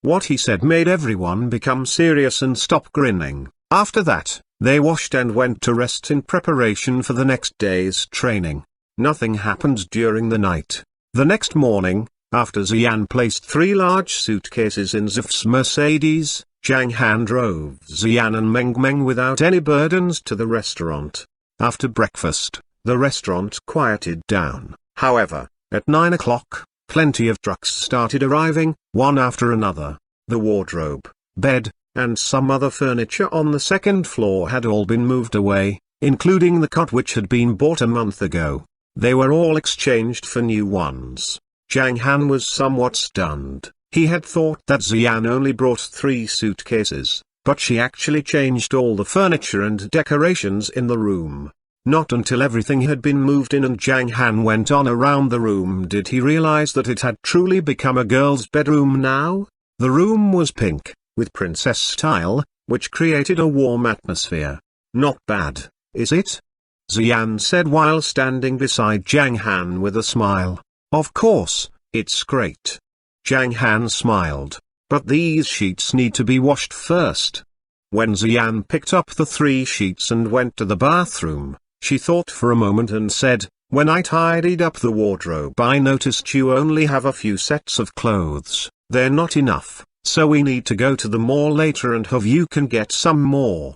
What he said made everyone become serious and stop grinning. After that, they washed and went to rest in preparation for the next day's training. Nothing happened during the night. The next morning, after Xian placed 3 large suitcases in Zif's Mercedes, Zhang Han drove Xian and Meng without any burdens to the restaurant. After breakfast, the restaurant quieted down. However, at 9 o'clock, plenty of trucks started arriving, one after another. The wardrobe, bed, and some other furniture on the second floor had all been moved away, including the cot which had been bought a month ago. They were all exchanged for new ones. Zhang Han was somewhat stunned. He had thought that Xian only brought 3 suitcases, but she actually changed all the furniture and decorations in the room. Not until everything had been moved in and Zhang Han went on around the room did he realize that it had truly become a girl's bedroom now. The room was pink, with princess style, which created a warm atmosphere. Not bad, is it? Xian said while standing beside Zhang Han with a smile. Of course, it's great. Zhang Han smiled. But these sheets need to be washed first. When Xian picked up the 3 sheets and went to the bathroom, she thought for a moment and said, when I tidied up the wardrobe I noticed you only have a few sets of clothes. They're not enough, so we need to go to the mall later and have you can get some more.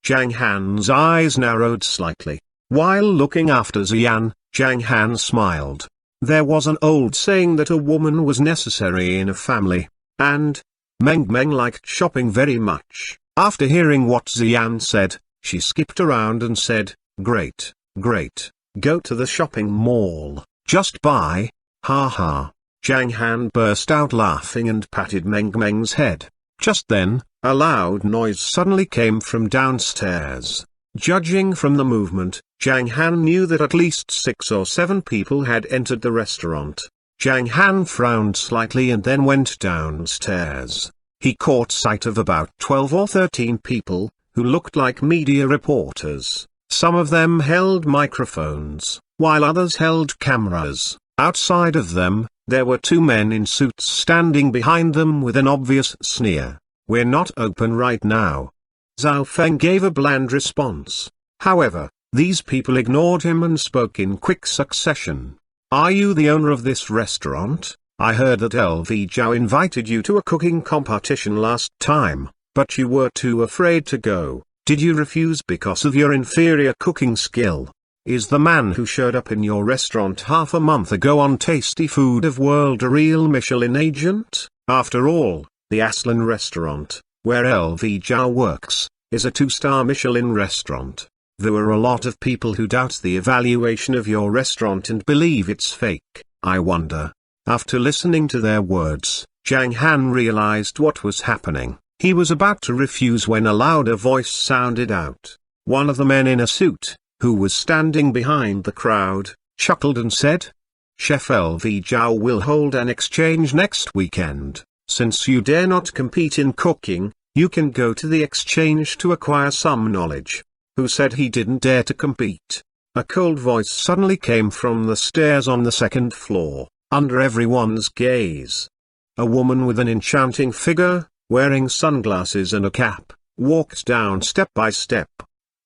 Zhang Han's eyes narrowed slightly. While looking after Xian, Zhang Han smiled. There was an old saying that a woman was necessary in a family. And Meng liked shopping very much. After hearing what Xian said, she skipped around and said, great, great, go to the shopping mall, just buy, ha ha. Zhang Han burst out laughing and patted Meng's head. Just then, a loud noise suddenly came from downstairs. Judging from the movement, Zhang Han knew that at least 6 or 7 people had entered the restaurant. Zhang Han frowned slightly and then went downstairs. He caught sight of about 12 or 13 people, who looked like media reporters. Some of them held microphones, while others held cameras. Outside of them, there were 2 men in suits standing behind them with an obvious sneer. We're not open right now. Zhao Feng gave a bland response. However, these people ignored him and spoke in quick succession. Are you the owner of this restaurant? I heard that LV Zhao invited you to a cooking competition last time, but you were too afraid to go. Did you refuse because of your inferior cooking skill? Is the man who showed up in your restaurant half a month ago on Tasty Food of World a real Michelin agent? After all, the Aslan restaurant, where LV Zhao works, is a 2-star Michelin restaurant. There were a lot of people who doubt the evaluation of your restaurant and believe it's fake. I wonder. After listening to their words, Zhang Han realized what was happening. He was about to refuse when a louder voice sounded out. One of the men in a suit, who was standing behind the crowd, chuckled and said, Chef LV Zhao will hold an exchange next weekend. Since you dare not compete in cooking, you can go to the exchange to acquire some knowledge. Who said he didn't dare to compete? A cold voice suddenly came from the stairs on the 2nd floor, under everyone's gaze. A woman with an enchanting figure, wearing sunglasses and a cap, walked down step by step.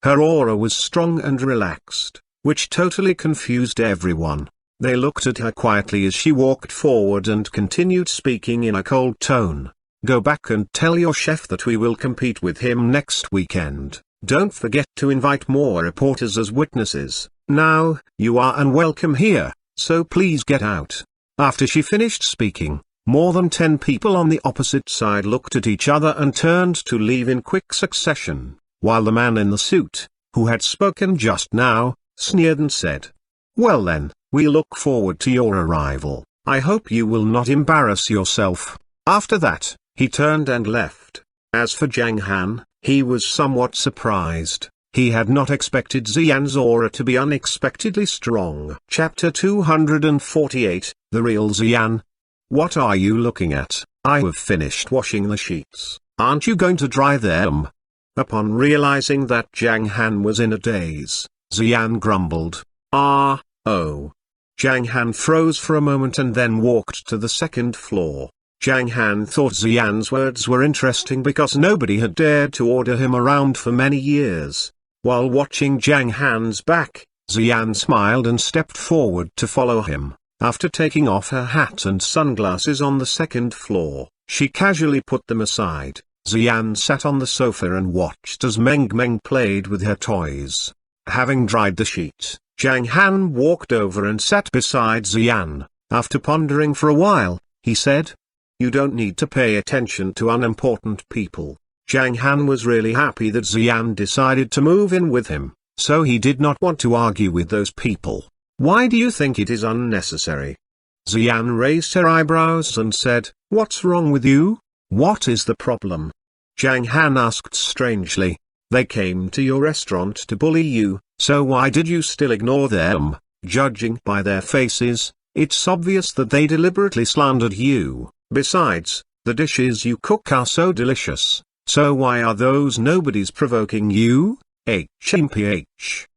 Her aura was strong and relaxed, which totally confused everyone. They looked at her quietly as she walked forward and continued speaking in a cold tone. Go back and tell your chef that we will compete with him next weekend. Don't forget to invite more reporters as witnesses. Now, you are unwelcome here, so please get out. After she finished speaking, more than 10 people on the opposite side looked at each other and turned to leave in quick succession, while the man in the suit, who had spoken just now, sneered and said, Well then, we look forward to your arrival. I hope you will not embarrass yourself. After that, he turned and left. As for Zhang Han, he was somewhat surprised. He had not expected Xian's aura to be unexpectedly strong. Chapter 248, The Real Xian. What are you looking at? I have finished washing the sheets. Aren't you going to dry them? Upon realizing that Zhang Han was in a daze, Xian grumbled. Oh. Zhang Han froze for a moment and then walked to the 2nd floor. Zhang Han thought Xian's words were interesting because nobody had dared to order him around for many years. While watching Zhang Han's back, Xian smiled and stepped forward to follow him. After taking off her hat and sunglasses on the 2nd floor, she casually put them aside. Xian sat on the sofa and watched as Meng played with her toys. Having dried the sheet, Zhang Han walked over and sat beside Xian. After pondering for a while, he said, You don't need to pay attention to unimportant people. Zhang Han was really happy that Xian decided to move in with him, so he did not want to argue with those people. Why do you think it is unnecessary? Xian raised her eyebrows and said, What's wrong with you? What is the problem? Zhang Han asked strangely. They came to your restaurant to bully you, so why did you still ignore them? Judging by their faces, it's obvious that they deliberately slandered you. Besides, the dishes you cook are so delicious, so why are those nobodies provoking you? HMPH.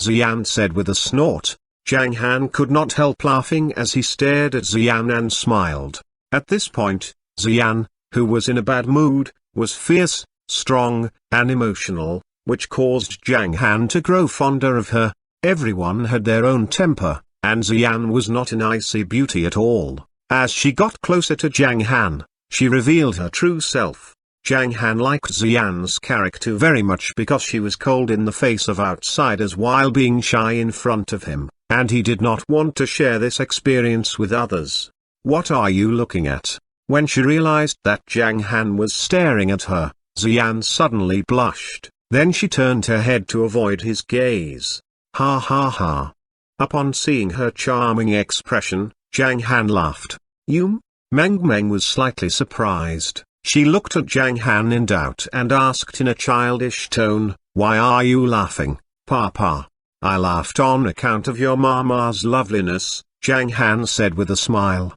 Xian said with a snort. Zhang Han could not help laughing as he stared at Xian and smiled. At this point, Xian, who was in a bad mood, was fierce, strong, and emotional, which caused Zhang Han to grow fonder of her. Everyone had their own temper, and Xian was not an icy beauty at all. As she got closer to Zhang Han, she revealed her true self. Zhang Han liked Xian's character very much because she was cold in the face of outsiders while being shy in front of him, and he did not want to share this experience with others. What are you looking at? When she realized that Zhang Han was staring at her, Xian suddenly blushed, then she turned her head to avoid his gaze. Ha ha ha. Upon seeing her charming expression, Zhang Han laughed. You? Meng was slightly surprised. She looked at Zhang Han in doubt and asked in a childish tone, Why are you laughing, Papa? I laughed on account of your Mama's loveliness, Zhang Han said with a smile.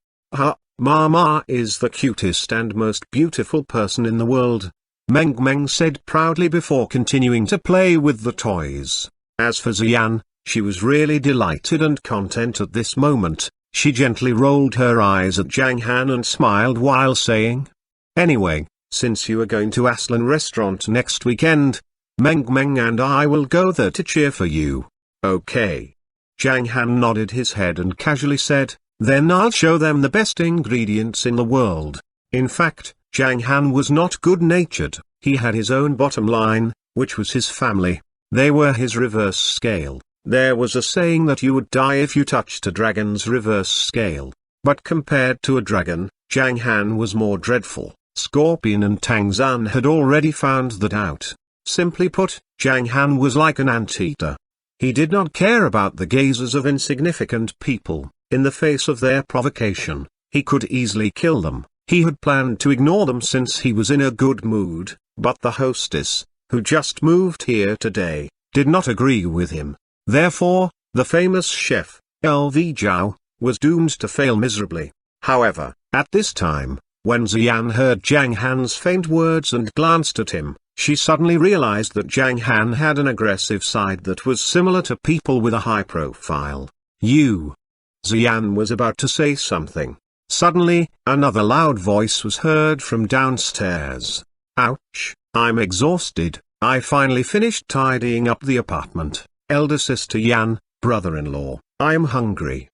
Mama is the cutest and most beautiful person in the world, Meng said proudly before continuing to play with the toys. As for Xian, she was really delighted and content at this moment. She gently rolled her eyes at Zhang Han and smiled while saying, Anyway, since you are going to Aslan restaurant next weekend, Meng and I will go there to cheer for you. Okay. Zhang Han nodded his head and casually said, Then I'll show them the best ingredients in the world. In fact, Zhang Han was not good-natured. He had his own bottom line, which was his family. They were his reverse scale. There was a saying that you would die if you touched a dragon's reverse scale. But compared to a dragon, Zhang Han was more dreadful. Scorpion and Tang Zan had already found that out. Simply put, Zhang Han was like an anteater. He did not care about the gazes of insignificant people. In the face of their provocation, he could easily kill them. He had planned to ignore them since he was in a good mood, but the hostess, who just moved here today, did not agree with him. Therefore, the famous chef, LV Zhao, was doomed to fail miserably. However, at this time, when Xian heard Zhang Han's faint words and glanced at him, she suddenly realized that Zhang Han had an aggressive side that was similar to people with a high profile. Xian was about to say something. Suddenly, another loud voice was heard from downstairs. Ouch, I'm exhausted. I finally finished tidying up the apartment. Elder sister Yan, brother-in-law, I'm hungry.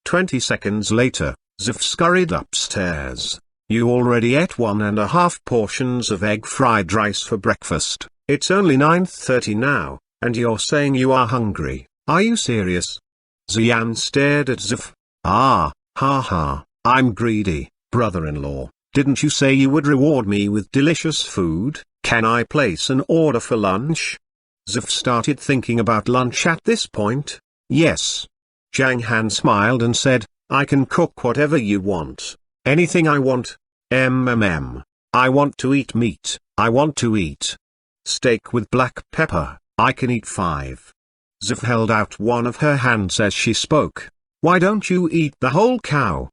20 seconds later, Zif scurried upstairs. You already ate 1.5 portions of egg fried rice for breakfast. It's only 9:30 now, and you're saying you are hungry. Are you serious? Xian stared at Zif. Ha ha, I'm greedy, brother-in-law. Didn't you say you would reward me with delicious food? Can I place an order for lunch? Zif started thinking about lunch at this point. Yes. Zhang Han smiled and said, I can cook whatever you want. Anything I want. I want to eat meat. I want to eat steak with black pepper. I can eat 5. Zif held out one of her hands as she spoke. Why don't you eat the whole cow?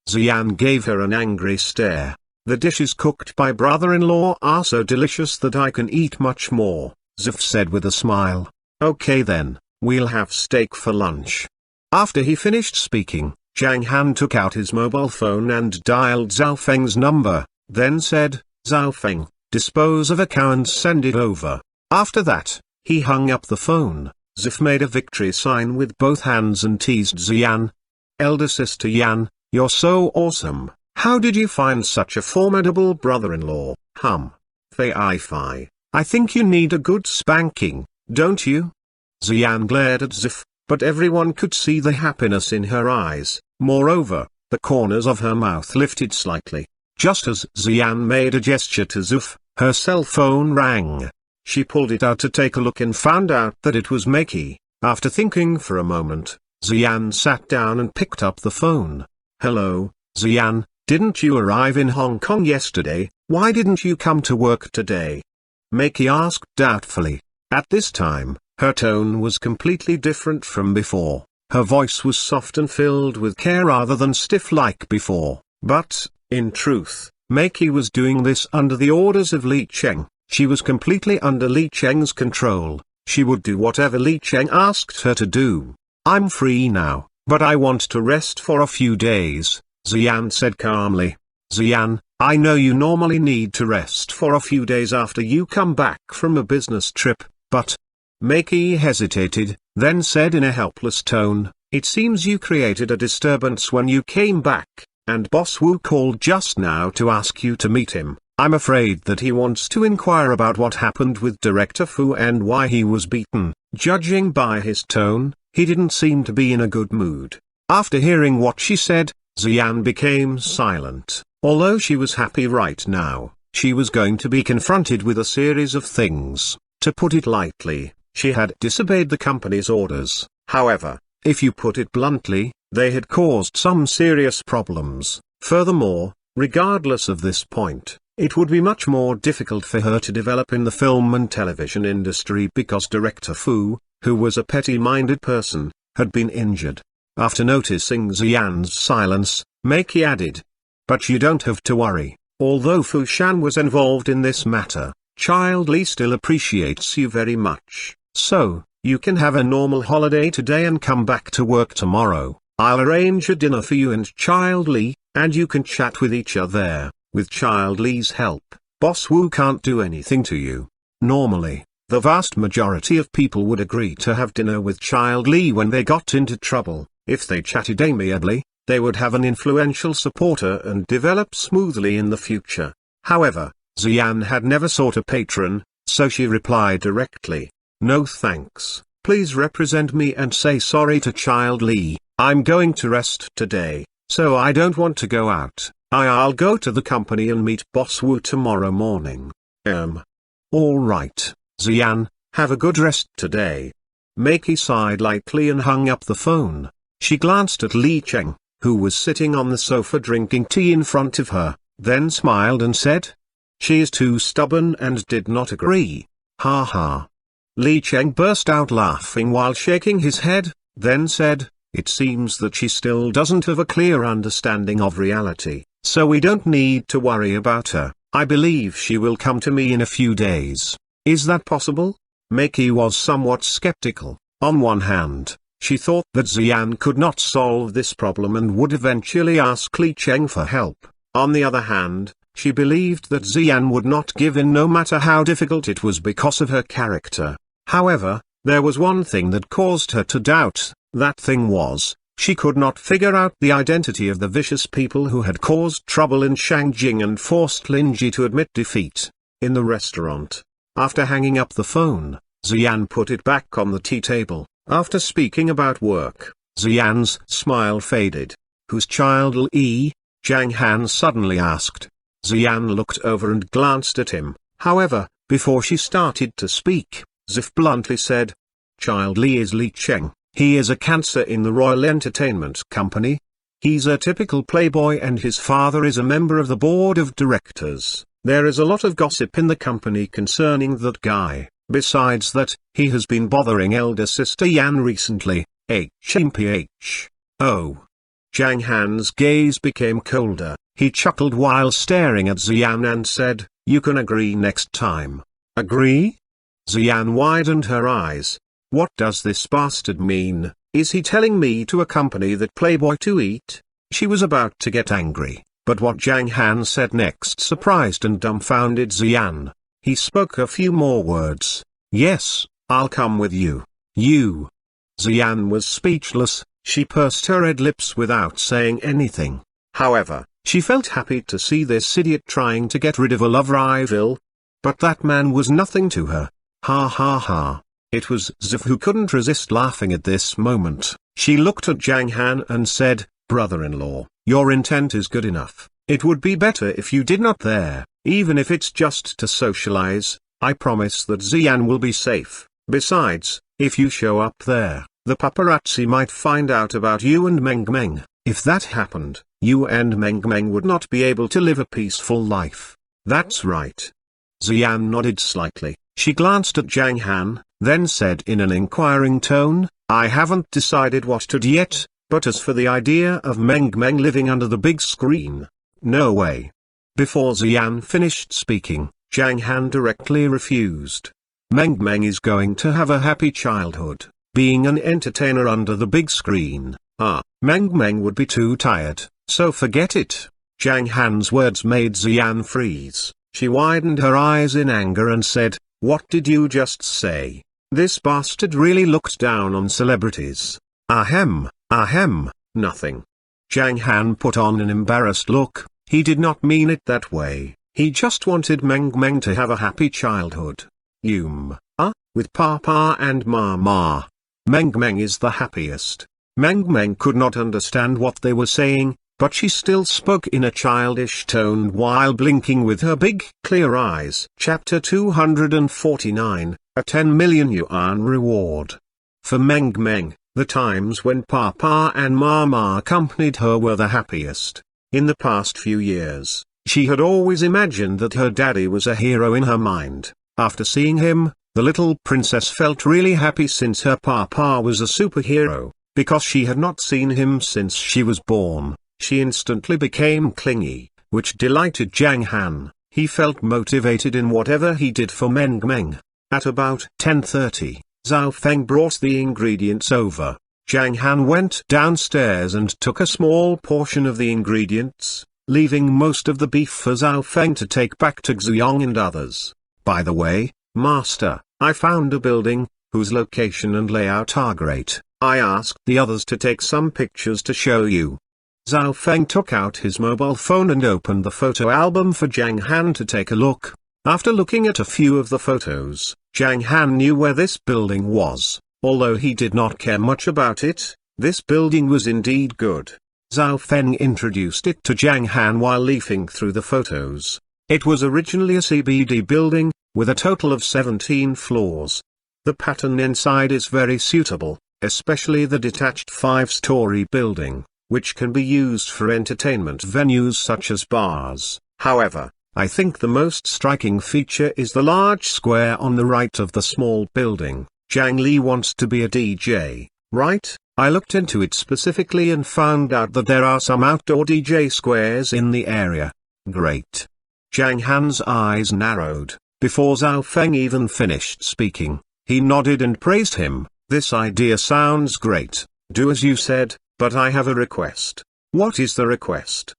Xian gave her an angry stare. The dishes cooked by brother-in-law are so delicious that I can eat much more, Zif said with a smile. Okay then, we'll have steak for lunch. After he finished speaking, Zhang Han took out his mobile phone and dialed Zhao Feng's number, then said, Zhao Feng, dispose of a cow and send it over. After that, he hung up the phone. Zif made a victory sign with both hands and teased Xian. Elder sister Yan, you're so awesome. How did you find such a formidable brother-in-law? Fei. I think you need a good spanking, don't you? Xian glared at Zif, but everyone could see the happiness in her eyes. Moreover, the corners of her mouth lifted slightly. Just as Xian made a gesture to Zif, her cell phone rang. She pulled it out to take a look and found out that it was Meki. After thinking for a moment, Xian sat down and picked up the phone. Hello, Xian, didn't you arrive in Hong Kong yesterday? Why didn't you come to work today? Maki asked doubtfully. At this time, her tone was completely different from before. Her voice was soft and filled with care rather than stiff like before. But, in truth, Maki was doing this under the orders of Li Cheng. She was completely under Li Cheng's control. She would do whatever Li Cheng asked her to do. I'm free now, but I want to rest for a few days, Xian said calmly. Xian, I know you normally need to rest for a few days after you come back from a business trip, but... Maki hesitated, then said in a helpless tone, it seems you created a disturbance when you came back, and Boss Wu called just now to ask you to meet him. I'm afraid that he wants to inquire about what happened with Director Fu and why he was beaten. Judging by his tone, he didn't seem to be in a good mood. After hearing what she said, Xian became silent. Although she was happy right now, she was going to be confronted with a series of things. To put it lightly, she had disobeyed the company's orders. However, if you put it bluntly, they had caused some serious problems. Furthermore, regardless of this point, it would be much more difficult for her to develop in the film and television industry because Director Fu, who was a petty-minded person, had been injured. After noticing Xian's silence, Maki added, but you don't have to worry. Although Fu Shan was involved in this matter, Child Li still appreciates you very much. So, you can have a normal holiday today and come back to work tomorrow. I'll arrange a dinner for you and Child Li, and you can chat with each other there. With Child Li's help, Boss Wu can't do anything to you. Normally, the vast majority of people would agree to have dinner with Child Li when they got into trouble. If they chatted amiably, they would have an influential supporter and develop smoothly in the future. However, Xian had never sought a patron, so she replied directly, no thanks, please represent me and say sorry to Child Li. I'm going to rest today, so I don't want to go out. I'll go to the company and meet Boss Wu tomorrow morning. All right, Xian, have a good rest today. Maki sighed lightly and hung up the phone. She glanced at Li Cheng, who was sitting on the sofa drinking tea in front of her, then smiled and said, she is too stubborn and did not agree. Ha ha. Li Cheng burst out laughing while shaking his head, then said, it seems that she still doesn't have a clear understanding of reality, so we don't need to worry about her. I believe she will come to me in a few days. Is that possible? Maki was somewhat skeptical. On one hand, she thought that Xian could not solve this problem and would eventually ask Li Cheng for help. On the other hand, she believed that Xian would not give in no matter how difficult it was because of her character. However, there was one thing that caused her to doubt. That thing was, she could not figure out the identity of the vicious people who had caused trouble in Shangjing and forced Linji to admit defeat. In the restaurant, after hanging up the phone, Xian put it back on the tea table. After speaking about work, Xian's smile faded. Whose Child Li? Zhang Han suddenly asked. Xian looked over and glanced at him. However, before she started to speak, Zif bluntly said, Child Li is Li Cheng. He is a cancer in the Royal Entertainment Company. He's a typical playboy and his father is a member of the board of directors. There is a lot of gossip in the company concerning that guy. Besides that, he has been bothering elder sister Yan recently. HMPH. Oh. Zhang Han's gaze became colder. He chuckled while staring at Xian and said, you can agree next time. Agree? Xian widened her eyes. What does this bastard mean? Is he telling me to accompany that playboy to eat? She was about to get angry, but what Zhang Han said next surprised and dumbfounded Xian. He spoke a few more words. Yes, I'll come with you. You. Xian was speechless. She pursed her red lips without saying anything. However, she felt happy to see this idiot trying to get rid of a love rival. But that man was nothing to her. Ha ha ha. It was Zif who couldn't resist laughing at this moment. She looked at Zhang Han and said, brother-in-law, your intent is good enough. It would be better if you did not there, even if it's just to socialize. I promise that Xian will be safe. Besides, if you show up there, The paparazzi might find out about you and Meng Meng. If that happened, you and Meng Meng would not be able to live a peaceful life. That's right. Xian nodded slightly. She glanced at Zhang Han, then said in an inquiring tone, I haven't decided what to do yet, but as for the idea of Meng Meng living under the big screen, no way. Before Xian finished speaking, Zhang Han directly refused. Meng Meng is going to have a happy childhood. Being an entertainer under the big screen, Meng Meng would be too tired, so forget it. Zhang Han's words made Xian freeze. She widened her eyes in anger and said, what did you just say? This bastard really looks down on celebrities. Ahem, nothing. Zhang Han put on an embarrassed look. He did not mean it that way. He just wanted Meng Meng to have a happy childhood. With Papa and Mama. Meng Meng is the happiest. Meng Meng could not understand what they were saying, but she still spoke in a childish tone while blinking with her big, clear eyes. Chapter 249, a 10 million yuan reward. For Meng Meng, the times when Papa and Mama accompanied her were the happiest. In the past few years, she had always imagined that her daddy was a hero in her mind. After seeing him, the little princess felt really happy since her papa was a superhero. Because she had not seen him since she was born, she instantly became clingy, which delighted Zhang Han. He felt motivated in whatever he did for Meng Meng. At about 10:30, Zhao Feng brought the ingredients over. Zhang Han went downstairs and took a small portion of the ingredients, leaving most of the beef for Zhao Feng to take back to Xuyong and others. By the way, Master, I found a building, whose location and layout are great. I asked the others to take some pictures to show you. Zhao Feng took out his mobile phone and opened the photo album for Zhang Han to take a look. After looking at a few of the photos, Zhang Han knew where this building was. Although he did not care much about it, this building was indeed good. Zhao Feng introduced it to Zhang Han while leafing through the photos. It was originally a CBD building, with a total of 17 floors. The pattern inside is very suitable, especially the detached 5-story building, which can be used for entertainment venues such as bars. However, I think the most striking feature is the large square on the right of the small building. Zhang Li wants to be a DJ, right? I looked into it specifically and found out that there are some outdoor DJ squares in the area. Great. Zhang Han's eyes narrowed. Before Zhao Feng even finished speaking, he nodded and praised him. This idea sounds great. Do as you said, but I have a request. What is the request?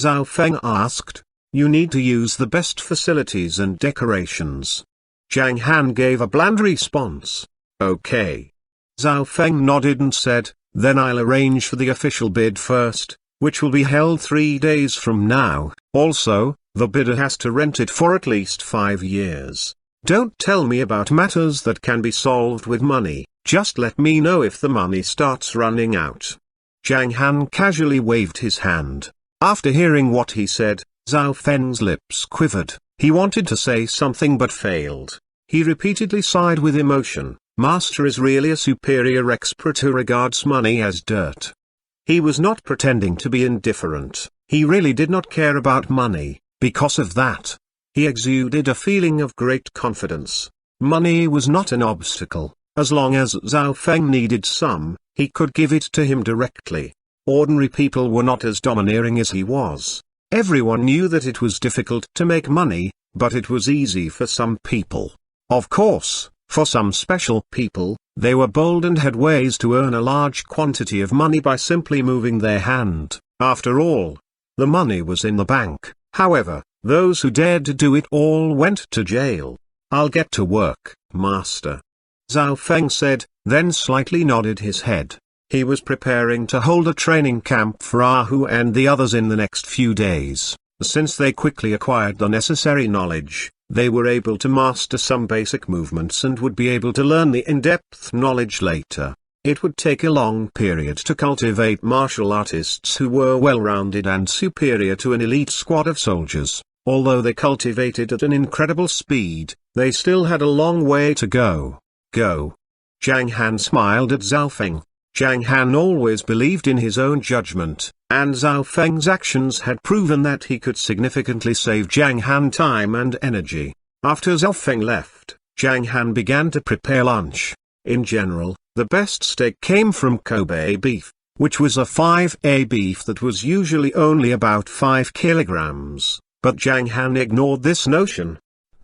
Zhao Feng asked. You need to use the best facilities and decorations. Zhang Han gave a bland response. Okay. Zhao Feng nodded and said, then I'll arrange for the official bid first, which will be held 3 days from now. Also, the bidder has to rent it for at least 5 years. Don't tell me about matters that can be solved with money, just let me know if the money starts running out. Zhang Han casually waved his hand. After hearing what he said, Zhao Feng's lips quivered. He wanted to say something but failed. He repeatedly sighed with emotion. Master is really a superior expert who regards money as dirt. He was not pretending to be indifferent. He really did not care about money. Because of that, he exuded a feeling of great confidence. Money was not an obstacle. As long as Zhao Feng needed some, he could give it to him directly. Ordinary people were not as domineering as he was. Everyone knew that it was difficult to make money, but it was easy for some people. Of course, for some special people, they were bold and had ways to earn a large quantity of money by simply moving their hand. After all, the money was in the bank. However, those who dared to do it all went to jail. I'll get to work, Master. Zhao Feng said, then slightly nodded his head. He was preparing to hold a training camp for Ahu and the others in the next few days. Since they quickly acquired the necessary knowledge, they were able to master some basic movements and would be able to learn the in-depth knowledge later. It would take a long period to cultivate martial artists who were well-rounded and superior to an elite squad of soldiers. Although they cultivated at an incredible speed, they still had a long way to go. Zhang Han smiled at Zhao Feng. Zhang Han always believed in his own judgment, and Zhao Feng's actions had proven that he could significantly save Zhang Han time and energy. After Zhao Feng left, Zhang Han began to prepare lunch. In general, the best steak came from Kobe beef, which was a 5A beef that was usually only about 5 kilograms, but Zhang Han ignored this notion.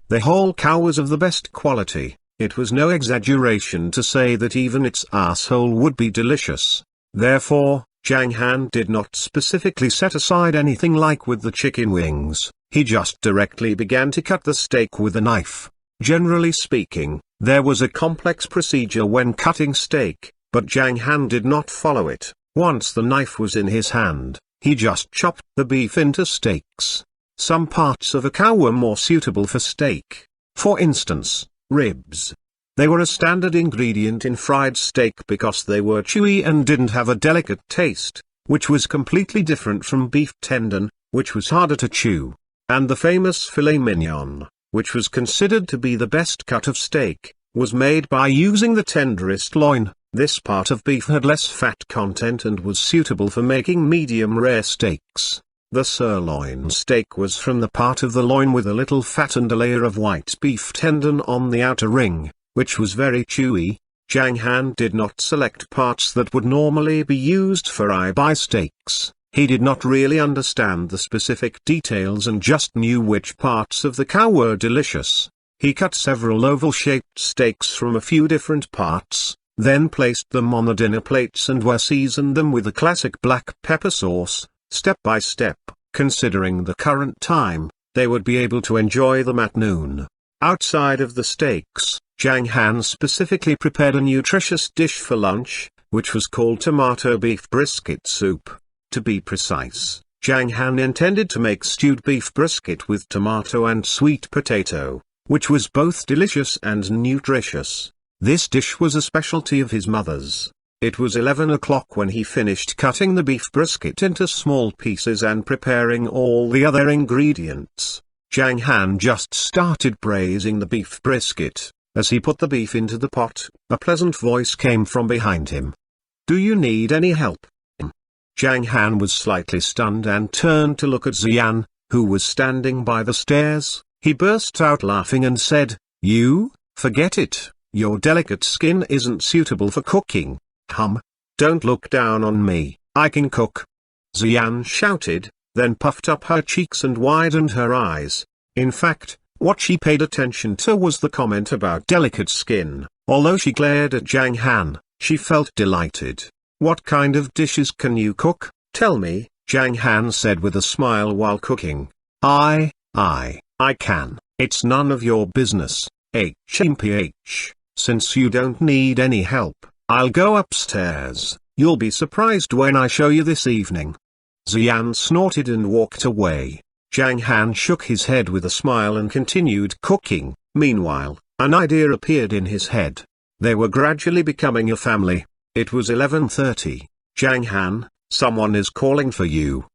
The whole cow was of the best quality. It was no exaggeration to say that even its asshole would be delicious. Therefore, Zhang Han did not specifically set aside anything like with the chicken wings, he just directly began to cut the steak with a knife. Generally speaking, there was a complex procedure when cutting steak, but Zhang Han did not follow it. Once the knife was in his hand, he just chopped the beef into steaks. Some parts of a cow were more suitable for steak. For instance, ribs. They were a standard ingredient in fried steak because they were chewy and didn't have a delicate taste, which was completely different from beef tendon, which was harder to chew. And the famous filet mignon, which was considered to be the best cut of steak, was made by using the tenderest loin. This part of beef had less fat content and was suitable for making medium-rare steaks. The sirloin steak was from the part of the loin with a little fat and a layer of white beef tendon on the outer ring, which was very chewy. Zhang Han did not select parts that would normally be used for ribeye steaks. He did not really understand the specific details and just knew which parts of the cow were delicious. He cut several oval-shaped steaks from a few different parts, then placed them on the dinner plates and seasoned them with the classic black pepper sauce. Step by step, considering the current time, they would be able to enjoy them at noon. Outside of the steaks, Zhang Han specifically prepared a nutritious dish for lunch, which was called tomato beef brisket soup. To be precise, Zhang Han intended to make stewed beef brisket with tomato and sweet potato, which was both delicious and nutritious. This dish was a specialty of his mother's. It was 11 o'clock when he finished cutting the beef brisket into small pieces and preparing all the other ingredients. Zhang Han just started braising the beef brisket. As he put the beef into the pot, a pleasant voice came from behind him. "Do you need any help?" Zhang Han was slightly stunned and turned to look at Xian, who was standing by the stairs. He burst out laughing and said, "You? Forget it, your delicate skin isn't suitable for cooking. Don't look down on me, I can cook." Xian shouted, then puffed up her cheeks and widened her eyes. In fact, what she paid attention to was the comment about delicate skin. Although she glared at Zhang Han, she felt delighted. "What kind of dishes can you cook? Tell me," Zhang Han said with a smile while cooking. I can. It's none of your business, HMPH. Since you don't need any help, I'll go upstairs. You'll be surprised when I show you this evening." Xian snorted and walked away. Zhang Han shook his head with a smile and continued cooking. Meanwhile, an idea appeared in his head. They were gradually becoming a family. It was 11:30. "Zhang Han, someone is calling for you."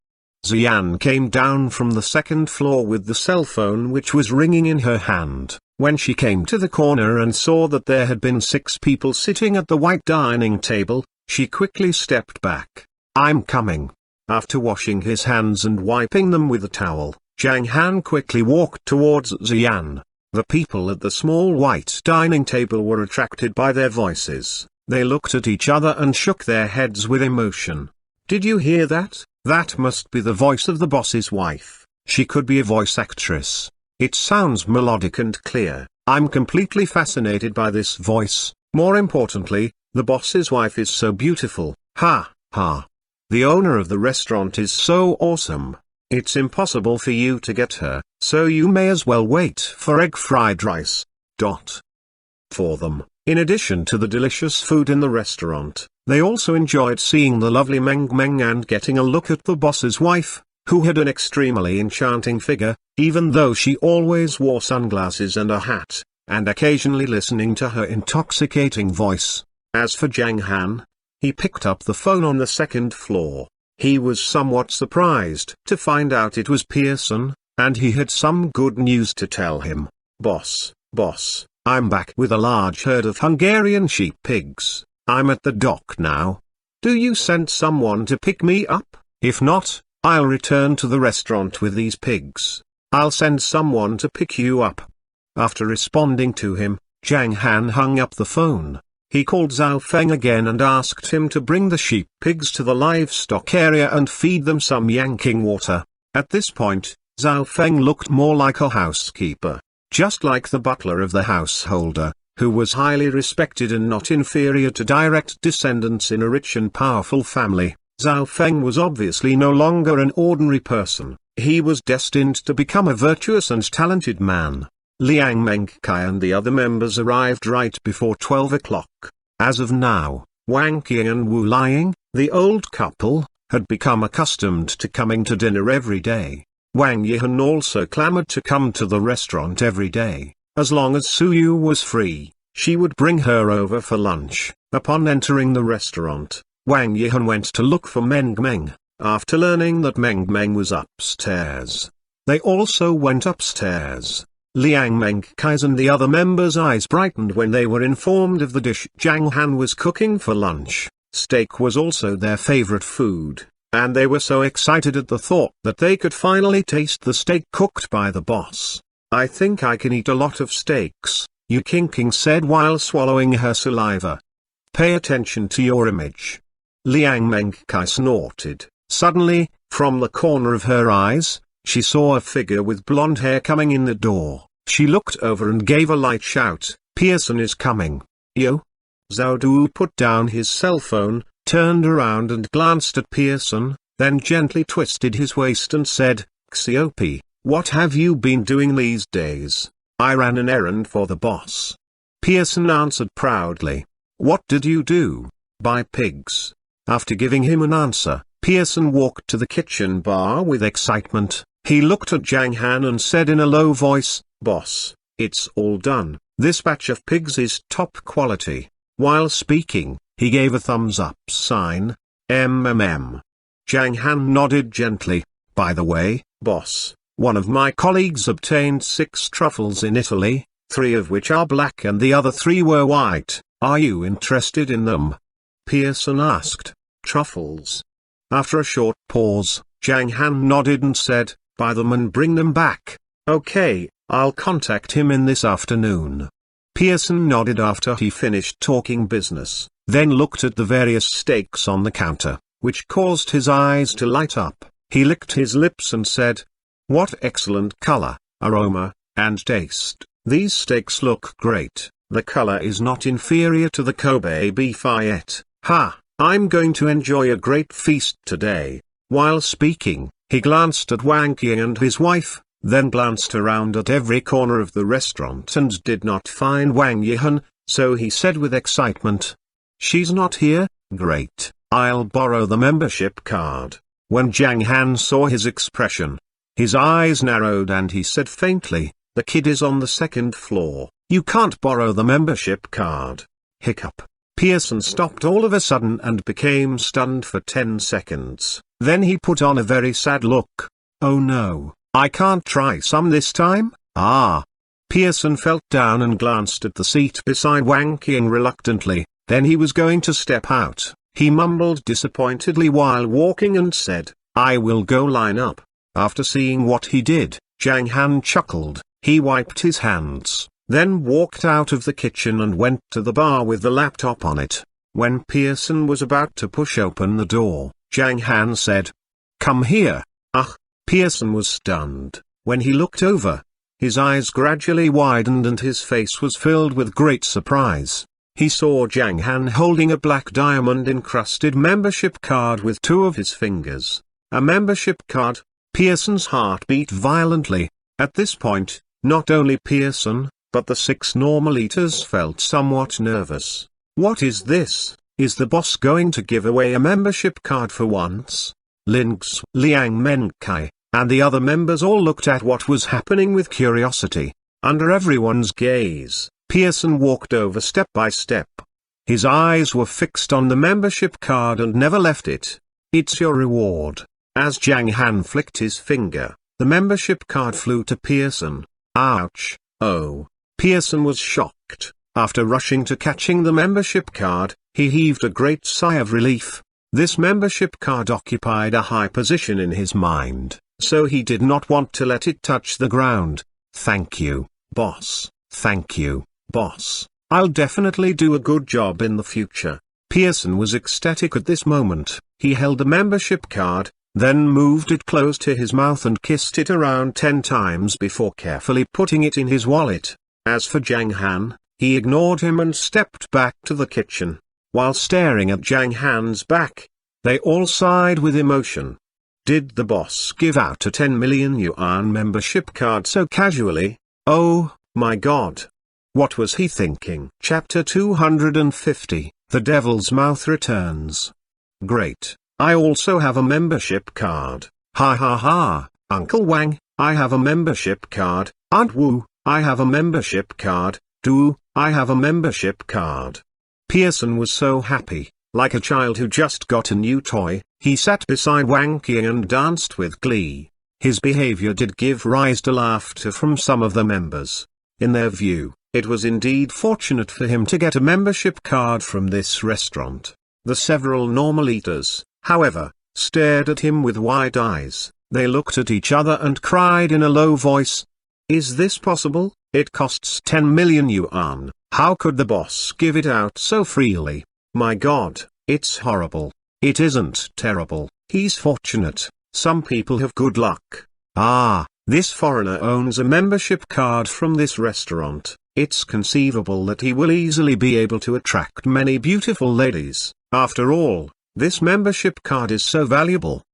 Xian came down from the second floor with the cell phone which was ringing in her hand. When she came to the corner and saw that there had been 6 people sitting at the white dining table, she quickly stepped back. "I'm coming." After washing his hands and wiping them with a towel, Zhang Han quickly walked towards Xian. The people at the small white dining table were attracted by their voices. They looked at each other and shook their heads with emotion. "Did you hear that? That must be the voice of the boss's wife. She could be a voice actress. It sounds melodic and clear. I'm completely fascinated by this voice. More importantly, the boss's wife is so beautiful. Ha, ha. The owner of the restaurant is so awesome. It's impossible for you to get her, so you may as well wait for egg fried rice. For them, in addition to the delicious food in the restaurant, they also enjoyed seeing the lovely Meng Meng and getting a look at the boss's wife, who had an extremely enchanting figure, even though she always wore sunglasses and a hat, and occasionally listening to her intoxicating voice. As for Zhang Han, he picked up the phone on the second floor. He was somewhat surprised to find out it was Pearson, and he had some good news to tell him. Boss, I'm back with a large herd of Hungarian sheep pigs. I'm at the dock now. Do you send someone to pick me up? If not, I'll return to the restaurant with these pigs. I'll send someone to pick you up." After responding to him, Zhang Han hung up the phone. He called Zhao Feng again and asked him to bring the sheep pigs to the livestock area and feed them some yanking water. At this point, Zhao Feng looked more like a housekeeper, just like the butler of the householder, who was highly respected and not inferior to direct descendants in a rich and powerful family. Zhao Feng was obviously no longer an ordinary person. He was destined to become a virtuous and talented man. Liang Mengkai and the other members arrived right before 12 o'clock. As of now, Wang Qing and Wu Liang, the old couple, had become accustomed to coming to dinner every day. Wang Yihan also clamored to come to the restaurant every day. As long as Su Yu was free, she would bring her over for lunch. Upon entering the restaurant, Wang Yihan went to look for Meng Meng, after learning that Meng Meng was upstairs. They also went upstairs. Liang Mengkai's and the other members' eyes brightened when they were informed of the dish Zhang Han was cooking for lunch. Steak was also their favorite food, and they were so excited at the thought that they could finally taste the steak cooked by the boss. "I think I can eat a lot of steaks," Yu Qingqing said while swallowing her saliva. "Pay attention to your image." Liang Mengkai snorted. Suddenly, from the corner of her eyes, she saw a figure with blonde hair coming in the door. She looked over and gave a light shout, "Pearson is coming." "Yo?" Zhao Du put down his cell phone, turned around and glanced at Pearson, then gently twisted his waist and said, "Xiopi, what have you been doing these days?" "I ran an errand for the boss." Pearson answered proudly. "What did you do?" "Buy pigs." After giving him an answer, Pearson walked to the kitchen bar with excitement. He looked at Zhang Han and said in a low voice, "Boss, it's all done. This batch of pigs is top quality." While speaking, he gave a thumbs up sign. "MMM." Zhang Han nodded gently. "By the way, boss, one of my colleagues obtained 6 truffles in Italy, 3 of which are black and the other 3 were white. Are you interested in them?" Pearson asked. "Truffles?" After a short pause, Zhang Han nodded and said, "Buy them and bring them back." "Okay, I'll contact him in this afternoon." Pearson nodded after he finished talking business, then looked at the various steaks on the counter, which caused his eyes to light up. He licked his lips and said, "What excellent color, aroma, and taste. These steaks look great. The color is not inferior to the Kobe beef I ate. Ha! I'm going to enjoy a great feast today." While speaking, he glanced at Wang Qing and his wife, then glanced around at every corner of the restaurant and did not find Wang Yihan, so he said with excitement, "She's not here? Great, I'll borrow the membership card." When Zhang Han saw his expression, his eyes narrowed and he said faintly, "The kid is on the 2nd floor, you can't borrow the membership card." Hiccup. Pearson stopped all of a sudden and became stunned for 10 seconds. Then he put on a very sad look. "Oh no, I can't try some this time?" "Ah." Pearson felt down and glanced at the seat beside Wang Qing reluctantly, then he was going to step out. He mumbled disappointedly while walking and said, "I will go line up." After seeing what he did, Zhang Han chuckled. He wiped his hands, then walked out of the kitchen and went to the bar with the laptop on it. When Pearson was about to push open the door, Zhang Han said, "Come here." "Ah!" Pearson was stunned. When he looked over, his eyes gradually widened and his face was filled with great surprise. He saw Zhang Han holding a black diamond-encrusted membership card with 2 of his fingers. A membership card? Pearson's heart beat violently. At this point, not only Pearson, but the 6 normal eaters felt somewhat nervous. What is this? Is the boss going to give away a membership card for once? Links, Liang Mengkai, and the other members all looked at what was happening with curiosity. Under everyone's gaze, Pearson walked over step by step. His eyes were fixed on the membership card and never left it. "It's your reward." As Zhang Han flicked his finger, the membership card flew to Pearson. Ouch. Oh. Pearson was shocked. After rushing to catching the membership card, he heaved a great sigh of relief. This membership card occupied a high position in his mind, so he did not want to let it touch the ground. "Thank you, boss. Thank you, boss. I'll definitely do a good job in the future." Pearson was ecstatic at this moment. He held the membership card, then moved it close to his mouth and kissed it around 10 times before carefully putting it in his wallet. As for Zhang Han, he ignored him and stepped back to the kitchen. While staring at Zhang Han's back, they all sighed with emotion. Did the boss give out a 10 million yuan membership card so casually? Oh, my God. What was he thinking? Chapter 250, The Devil's Mouth Returns. Great, I also have a membership card. Ha ha ha, Uncle Wang, I have a membership card. Aunt Wu, I have a membership card. Do, I have a membership card. Pearson was so happy, like a child who just got a new toy. He sat beside Wang Qing and danced with glee. His behavior did give rise to laughter from some of the members. In their view, it was indeed fortunate for him to get a membership card from this restaurant. The several normal eaters, however, stared at him with wide eyes. They looked at each other and cried in a low voice. Is this possible? It costs 10 million yuan. How could the boss give it out so freely? My God, it's horrible. It isn't terrible. He's fortunate. Some people have good luck. Ah, this foreigner owns a membership card from this restaurant. It's conceivable that he will easily be able to attract many beautiful ladies. After all, this membership card is so valuable.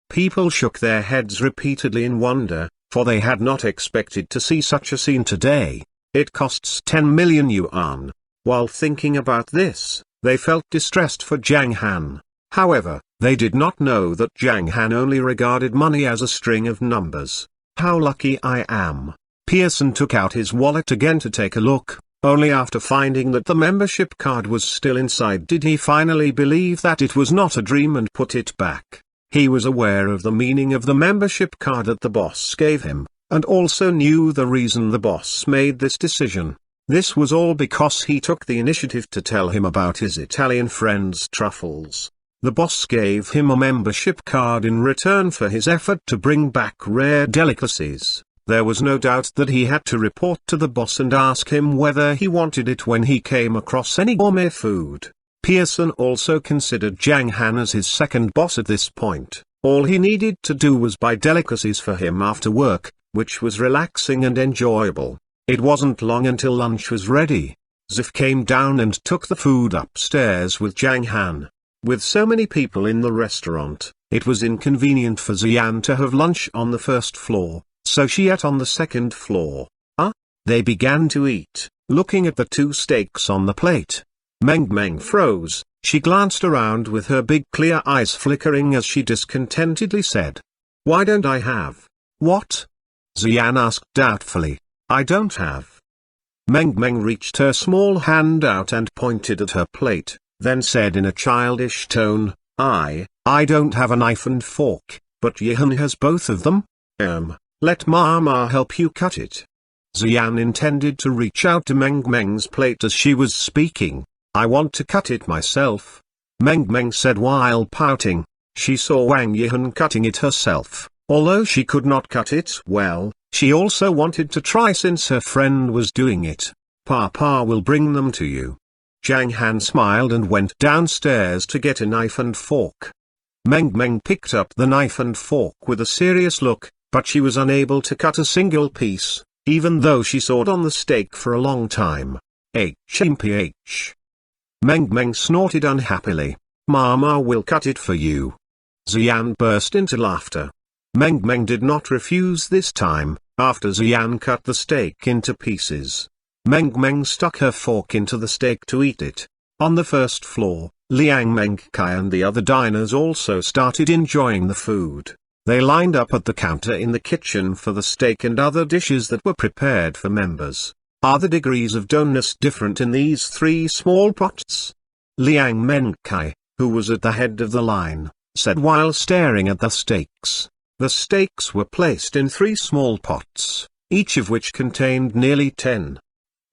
People shook their heads repeatedly in wonder, for they had not expected to see such a scene today. It costs 10 million yuan. While thinking about this, they felt distressed for Zhang Han. However, they did not know that Zhang Han only regarded money as a string of numbers. How lucky I am. Pearson took out his wallet again to take a look. Only after finding that the membership card was still inside did he finally believe that it was not a dream and put it back. He was aware of the meaning of the membership card that the boss gave him, and also knew the reason the boss made this decision. This was all because he took the initiative to tell him about his Italian friend's truffles. The boss gave him a membership card in return for his effort to bring back rare delicacies. There was no doubt that he had to report to the boss and ask him whether he wanted it when he came across any gourmet food. Pearson also considered Zhang Han as his second boss at this point. All he needed to do was buy delicacies for him after work, which was relaxing and enjoyable. It wasn't long until lunch was ready. Zif came down and took the food upstairs with Zhang Han. With so many people in the restaurant, it was inconvenient for Xian to have lunch on the first floor, so she ate on the second floor. They began to eat, looking at the 2 steaks on the plate. Meng froze. She glanced around with her big clear eyes flickering as she discontentedly said, "Why don't I have?" "What?" Xian asked doubtfully. "I don't have." Meng reached her small hand out and pointed at her plate, then said in a childish tone, I don't have a knife and fork, but Yihan has both of them. Let Mama help you cut it." Xian intended to reach out to Meng's plate as she was speaking. "I want to cut it myself," Meng said while pouting. She saw Wang Yihan cutting it herself. Although she could not cut it well, she also wanted to try since her friend was doing it. "Papa will bring them to you." Zhang Han smiled and went downstairs to get a knife and fork. Meng picked up the knife and fork with a serious look, but she was unable to cut a single piece, even though she sawed on the steak for a long time. HMPH. Meng snorted unhappily. "Mama will cut it for you." Xian burst into laughter. Meng did not refuse this time. After Xian cut the steak into pieces, Meng stuck her fork into the steak to eat it. On the first floor, Liang Mengkai and the other diners also started enjoying the food. They lined up at the counter in the kitchen for the steak and other dishes that were prepared for members. "Are the degrees of doneness different in these 3 small pots?" Liang Mengkai, who was at the head of the line, said while staring at the steaks. The steaks were placed in 3 small pots. each of which contained nearly 10.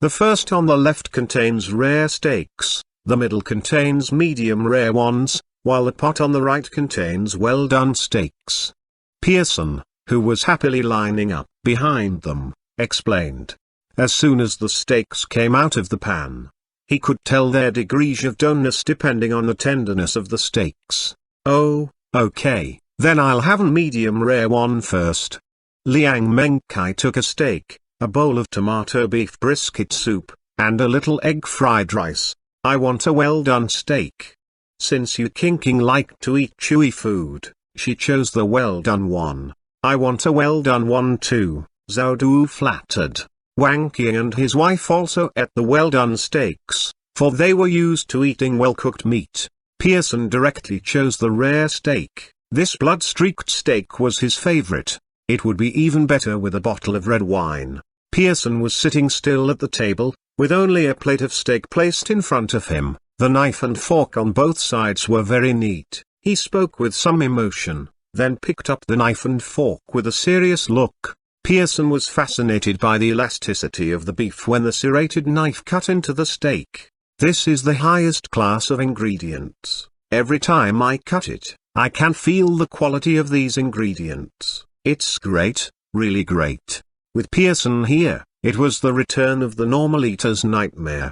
The first on the left contains rare steaks, the middle contains medium rare ones, while the pot on the right contains well-done steaks. Pearson, who was happily lining up behind them, explained. As soon as the steaks came out of the pan, he could tell their degree of doneness depending on the tenderness of the steaks. Oh, okay, then I'll have a medium rare one first. Liang Mengkai took a steak, a bowl of tomato beef brisket soup, and a little egg fried rice. I want a well-done steak. Since Yu Qingqing liked to eat chewy food, she chose the well-done one. I want a well-done one too, Zhao Du flattered. Wang Qing and his wife also ate the well-done steaks, for they were used to eating well-cooked meat. Pearson directly chose the rare steak. This blood-streaked steak was his favorite. It would be even better with a bottle of red wine. Pearson was sitting still at the table, with only a plate of steak placed in front of him. The knife and fork on both sides were very neat. He spoke with some emotion, then picked up the knife and fork with a serious look. Pearson was fascinated by the elasticity of the beef when the serrated knife cut into the steak. This is the highest class of ingredients. Every time I cut it, I can feel the quality of these ingredients. It's great, really great. With Pearson here, it was the return of the normal eater's nightmare.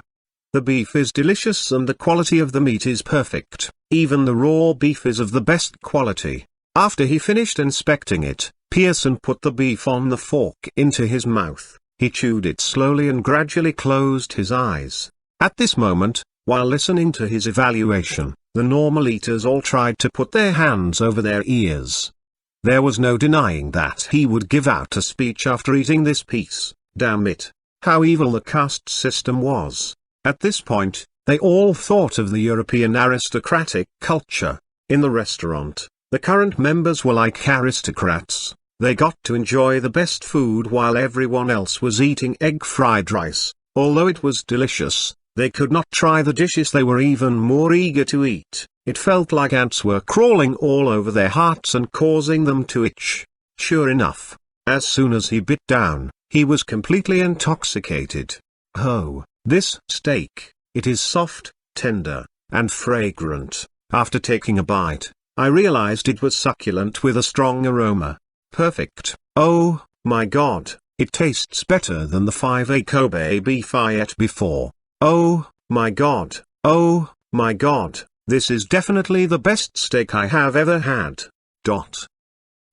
The beef is delicious and the quality of the meat is perfect. Even the raw beef is of the best quality. After he finished inspecting it, Pearson put the beef on the fork into his mouth. He chewed it slowly and gradually closed his eyes. At this moment, while listening to his evaluation, the normal eaters all tried to put their hands over their ears. There was no denying that he would give out a speech after eating this piece. Damn it, how evil the caste system was. At this point, they all thought of the European aristocratic culture. In the restaurant, the current members were like aristocrats. They got to enjoy the best food while everyone else was eating egg fried rice. Although it was delicious, they could not try the dishes they were even more eager to eat. It felt like ants were crawling all over their hearts and causing them to itch. Sure enough, as soon as he bit down, he was completely intoxicated. Oh, this steak, it is soft, tender, and fragrant. After taking a bite, I realized it was succulent with a strong aroma. Perfect. Oh, my God, it tastes better than the 5A Kobe beef I ate before. Oh, my God, oh, my God, this is definitely the best steak I have ever had.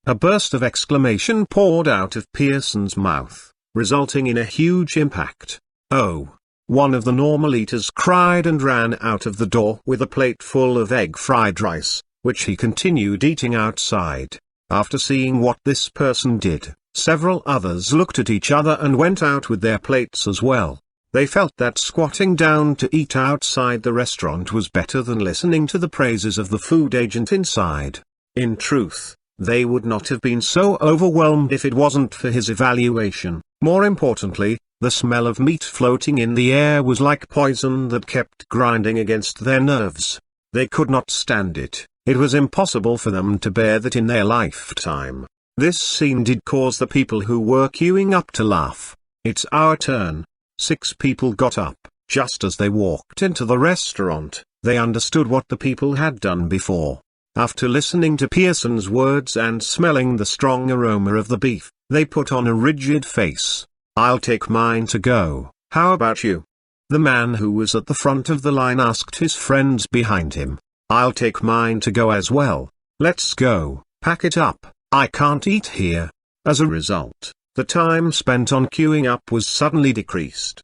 A burst of exclamation poured out of Pearson's mouth, resulting in a huge impact. Oh! One of the normal eaters cried and ran out of the door with a plate full of egg fried rice, which he continued eating outside. After seeing what this person did, several others looked at each other and went out with their plates as well. They felt that squatting down to eat outside the restaurant was better than listening to the praises of the food agent inside. In truth, they would not have been so overwhelmed if it wasn't for his evaluation. More importantly, the smell of meat floating in the air was like poison that kept grinding against their nerves. They could not stand it. It was impossible for them to bear that in their lifetime. This scene did cause the people who were queuing up to laugh. It's our turn. 6 people got up. Just as they walked into the restaurant, they understood what the people had done before. After listening to Pearson's words and smelling the strong aroma of the beef, they put on a rigid face. I'll take mine to go, how about you? The man who was at the front of the line asked his friends behind him. I'll take mine to go as well. Let's go, pack it up, I can't eat here. As a result, the time spent on queuing up was suddenly decreased.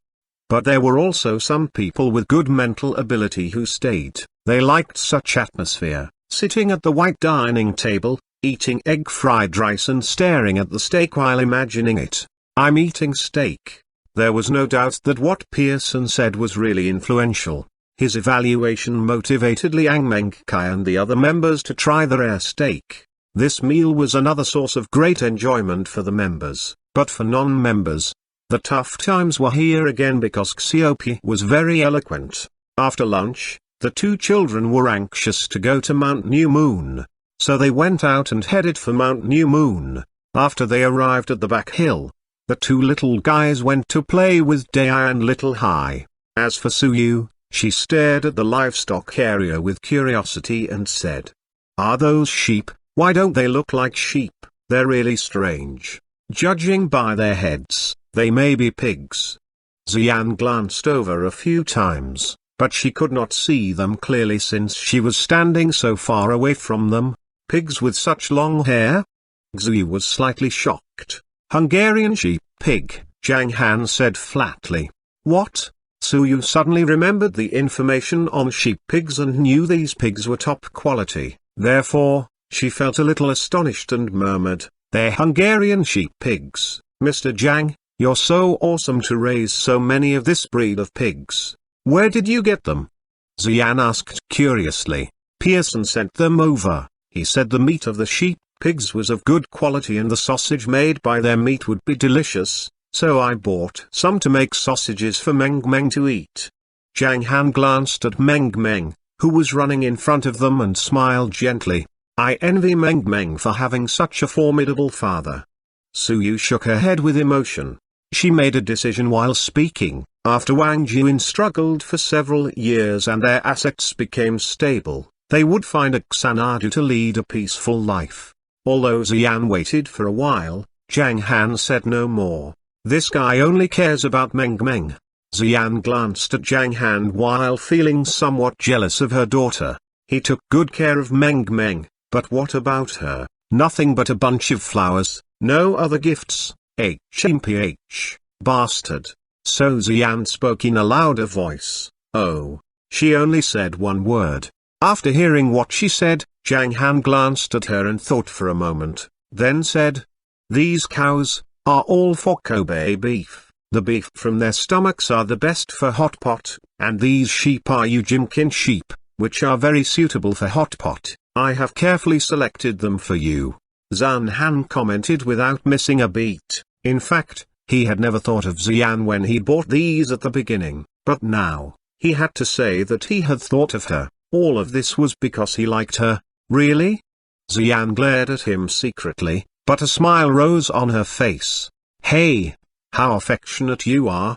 But there were also some people with good mental ability who stayed. They liked such atmosphere, sitting at the white dining table, eating egg fried rice and staring at the steak while imagining it. I'm eating steak. There was no doubt that what Pearson said was really influential. His evaluation motivated Liang Mengkai and the other members to try the rare steak. This meal was another source of great enjoyment for the members, but for non-members, the tough times were here again because Xiaopi was very eloquent. After lunch, the 2 children were anxious to go to Mount New Moon, so they went out and headed for Mount New Moon. After they arrived at the back hill, The two little guys went to play with Dai and Little Hai. As for Suyu, she stared at the livestock area with curiosity and said, "Are those sheep? Why don't they look like sheep? They're really strange. Judging by their heads, they may be pigs." Xian glanced over a few times, but she could not see them clearly since she was standing so far away from them. Pigs with such long hair? Zhu was slightly shocked. "Hungarian sheep pig," Zhang Han said flatly. "What?" Suyu suddenly remembered the information on sheep pigs and knew these pigs were top quality. Therefore, she felt a little astonished and murmured, "They're Hungarian sheep pigs. Mr. Zhang, you're so awesome to raise so many of this breed of pigs. Where did you get them?" Xian asked curiously. "Pearson sent them over. He said the meat of the sheep pigs was of good quality and the sausage made by their meat would be delicious, so I bought some to make sausages for Meng Meng to eat." Zhang Han glanced at Meng Meng, who was running in front of them and smiled gently. "I envy Meng Meng for having such a formidable father." Suyu shook her head with emotion. She made a decision while speaking. After Wang Juin struggled for several years and their assets became stable, they would find a Xanadu to lead a peaceful life. Although Xian waited for a while, Zhang Han said no more. "This guy only cares about Meng Meng." Xian glanced at Zhang Han while feeling somewhat jealous of her daughter. He took good care of Meng Meng, but what about her? Nothing but a bunch of flowers, no other gifts. HMPH, bastard. So Xian spoke in a louder voice. "Oh." She only said one word. After hearing what she said, Zhang Han glanced at her and thought for a moment, then said, "These cows are all for Kobe beef. The beef from their stomachs are the best for hot pot, and these sheep are Ujimkin sheep, which are very suitable for hot pot. I have carefully selected them for you." Zhang Han commented without missing a beat. In fact, he had never thought of Xian when he bought these at the beginning, but now, he had to say that he had thought of her. All of this was because he liked her. Really? Xian glared at him secretly, but a smile rose on her face. "Hey! How affectionate you are."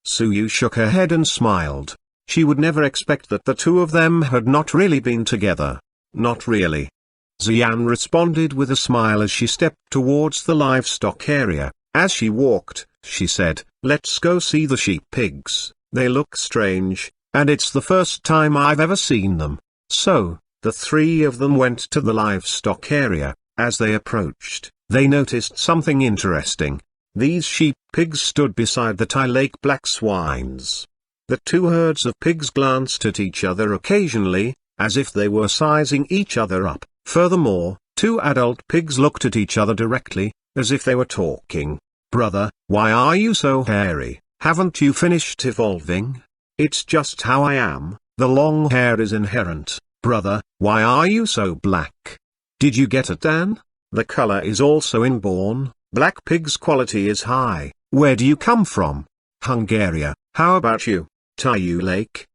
Suyu shook her head and smiled. She would never expect that the two of them had not really been together. Not really. Xian responded with a smile as she stepped towards the livestock area. As she walked, she said, "Let's go see the sheep pigs. They look strange, and it's the first time I've ever seen them." So, the three of them went to the livestock area. As they approached, they noticed something interesting. These sheep pigs stood beside the Tai Lake black swines. The two herds of pigs glanced at each other occasionally, as if they were sizing each other up. Furthermore, two adult pigs looked at each other directly, as if they were talking. "Brother, why are you so hairy? Haven't you finished evolving?" "It's just how I am, the long hair is inherent." "Brother, why are you so black? Did you get a tan? The color is also inborn. Black pig's quality is high. Where do you come from?" "Hungaria." "How about you? Tai Lake?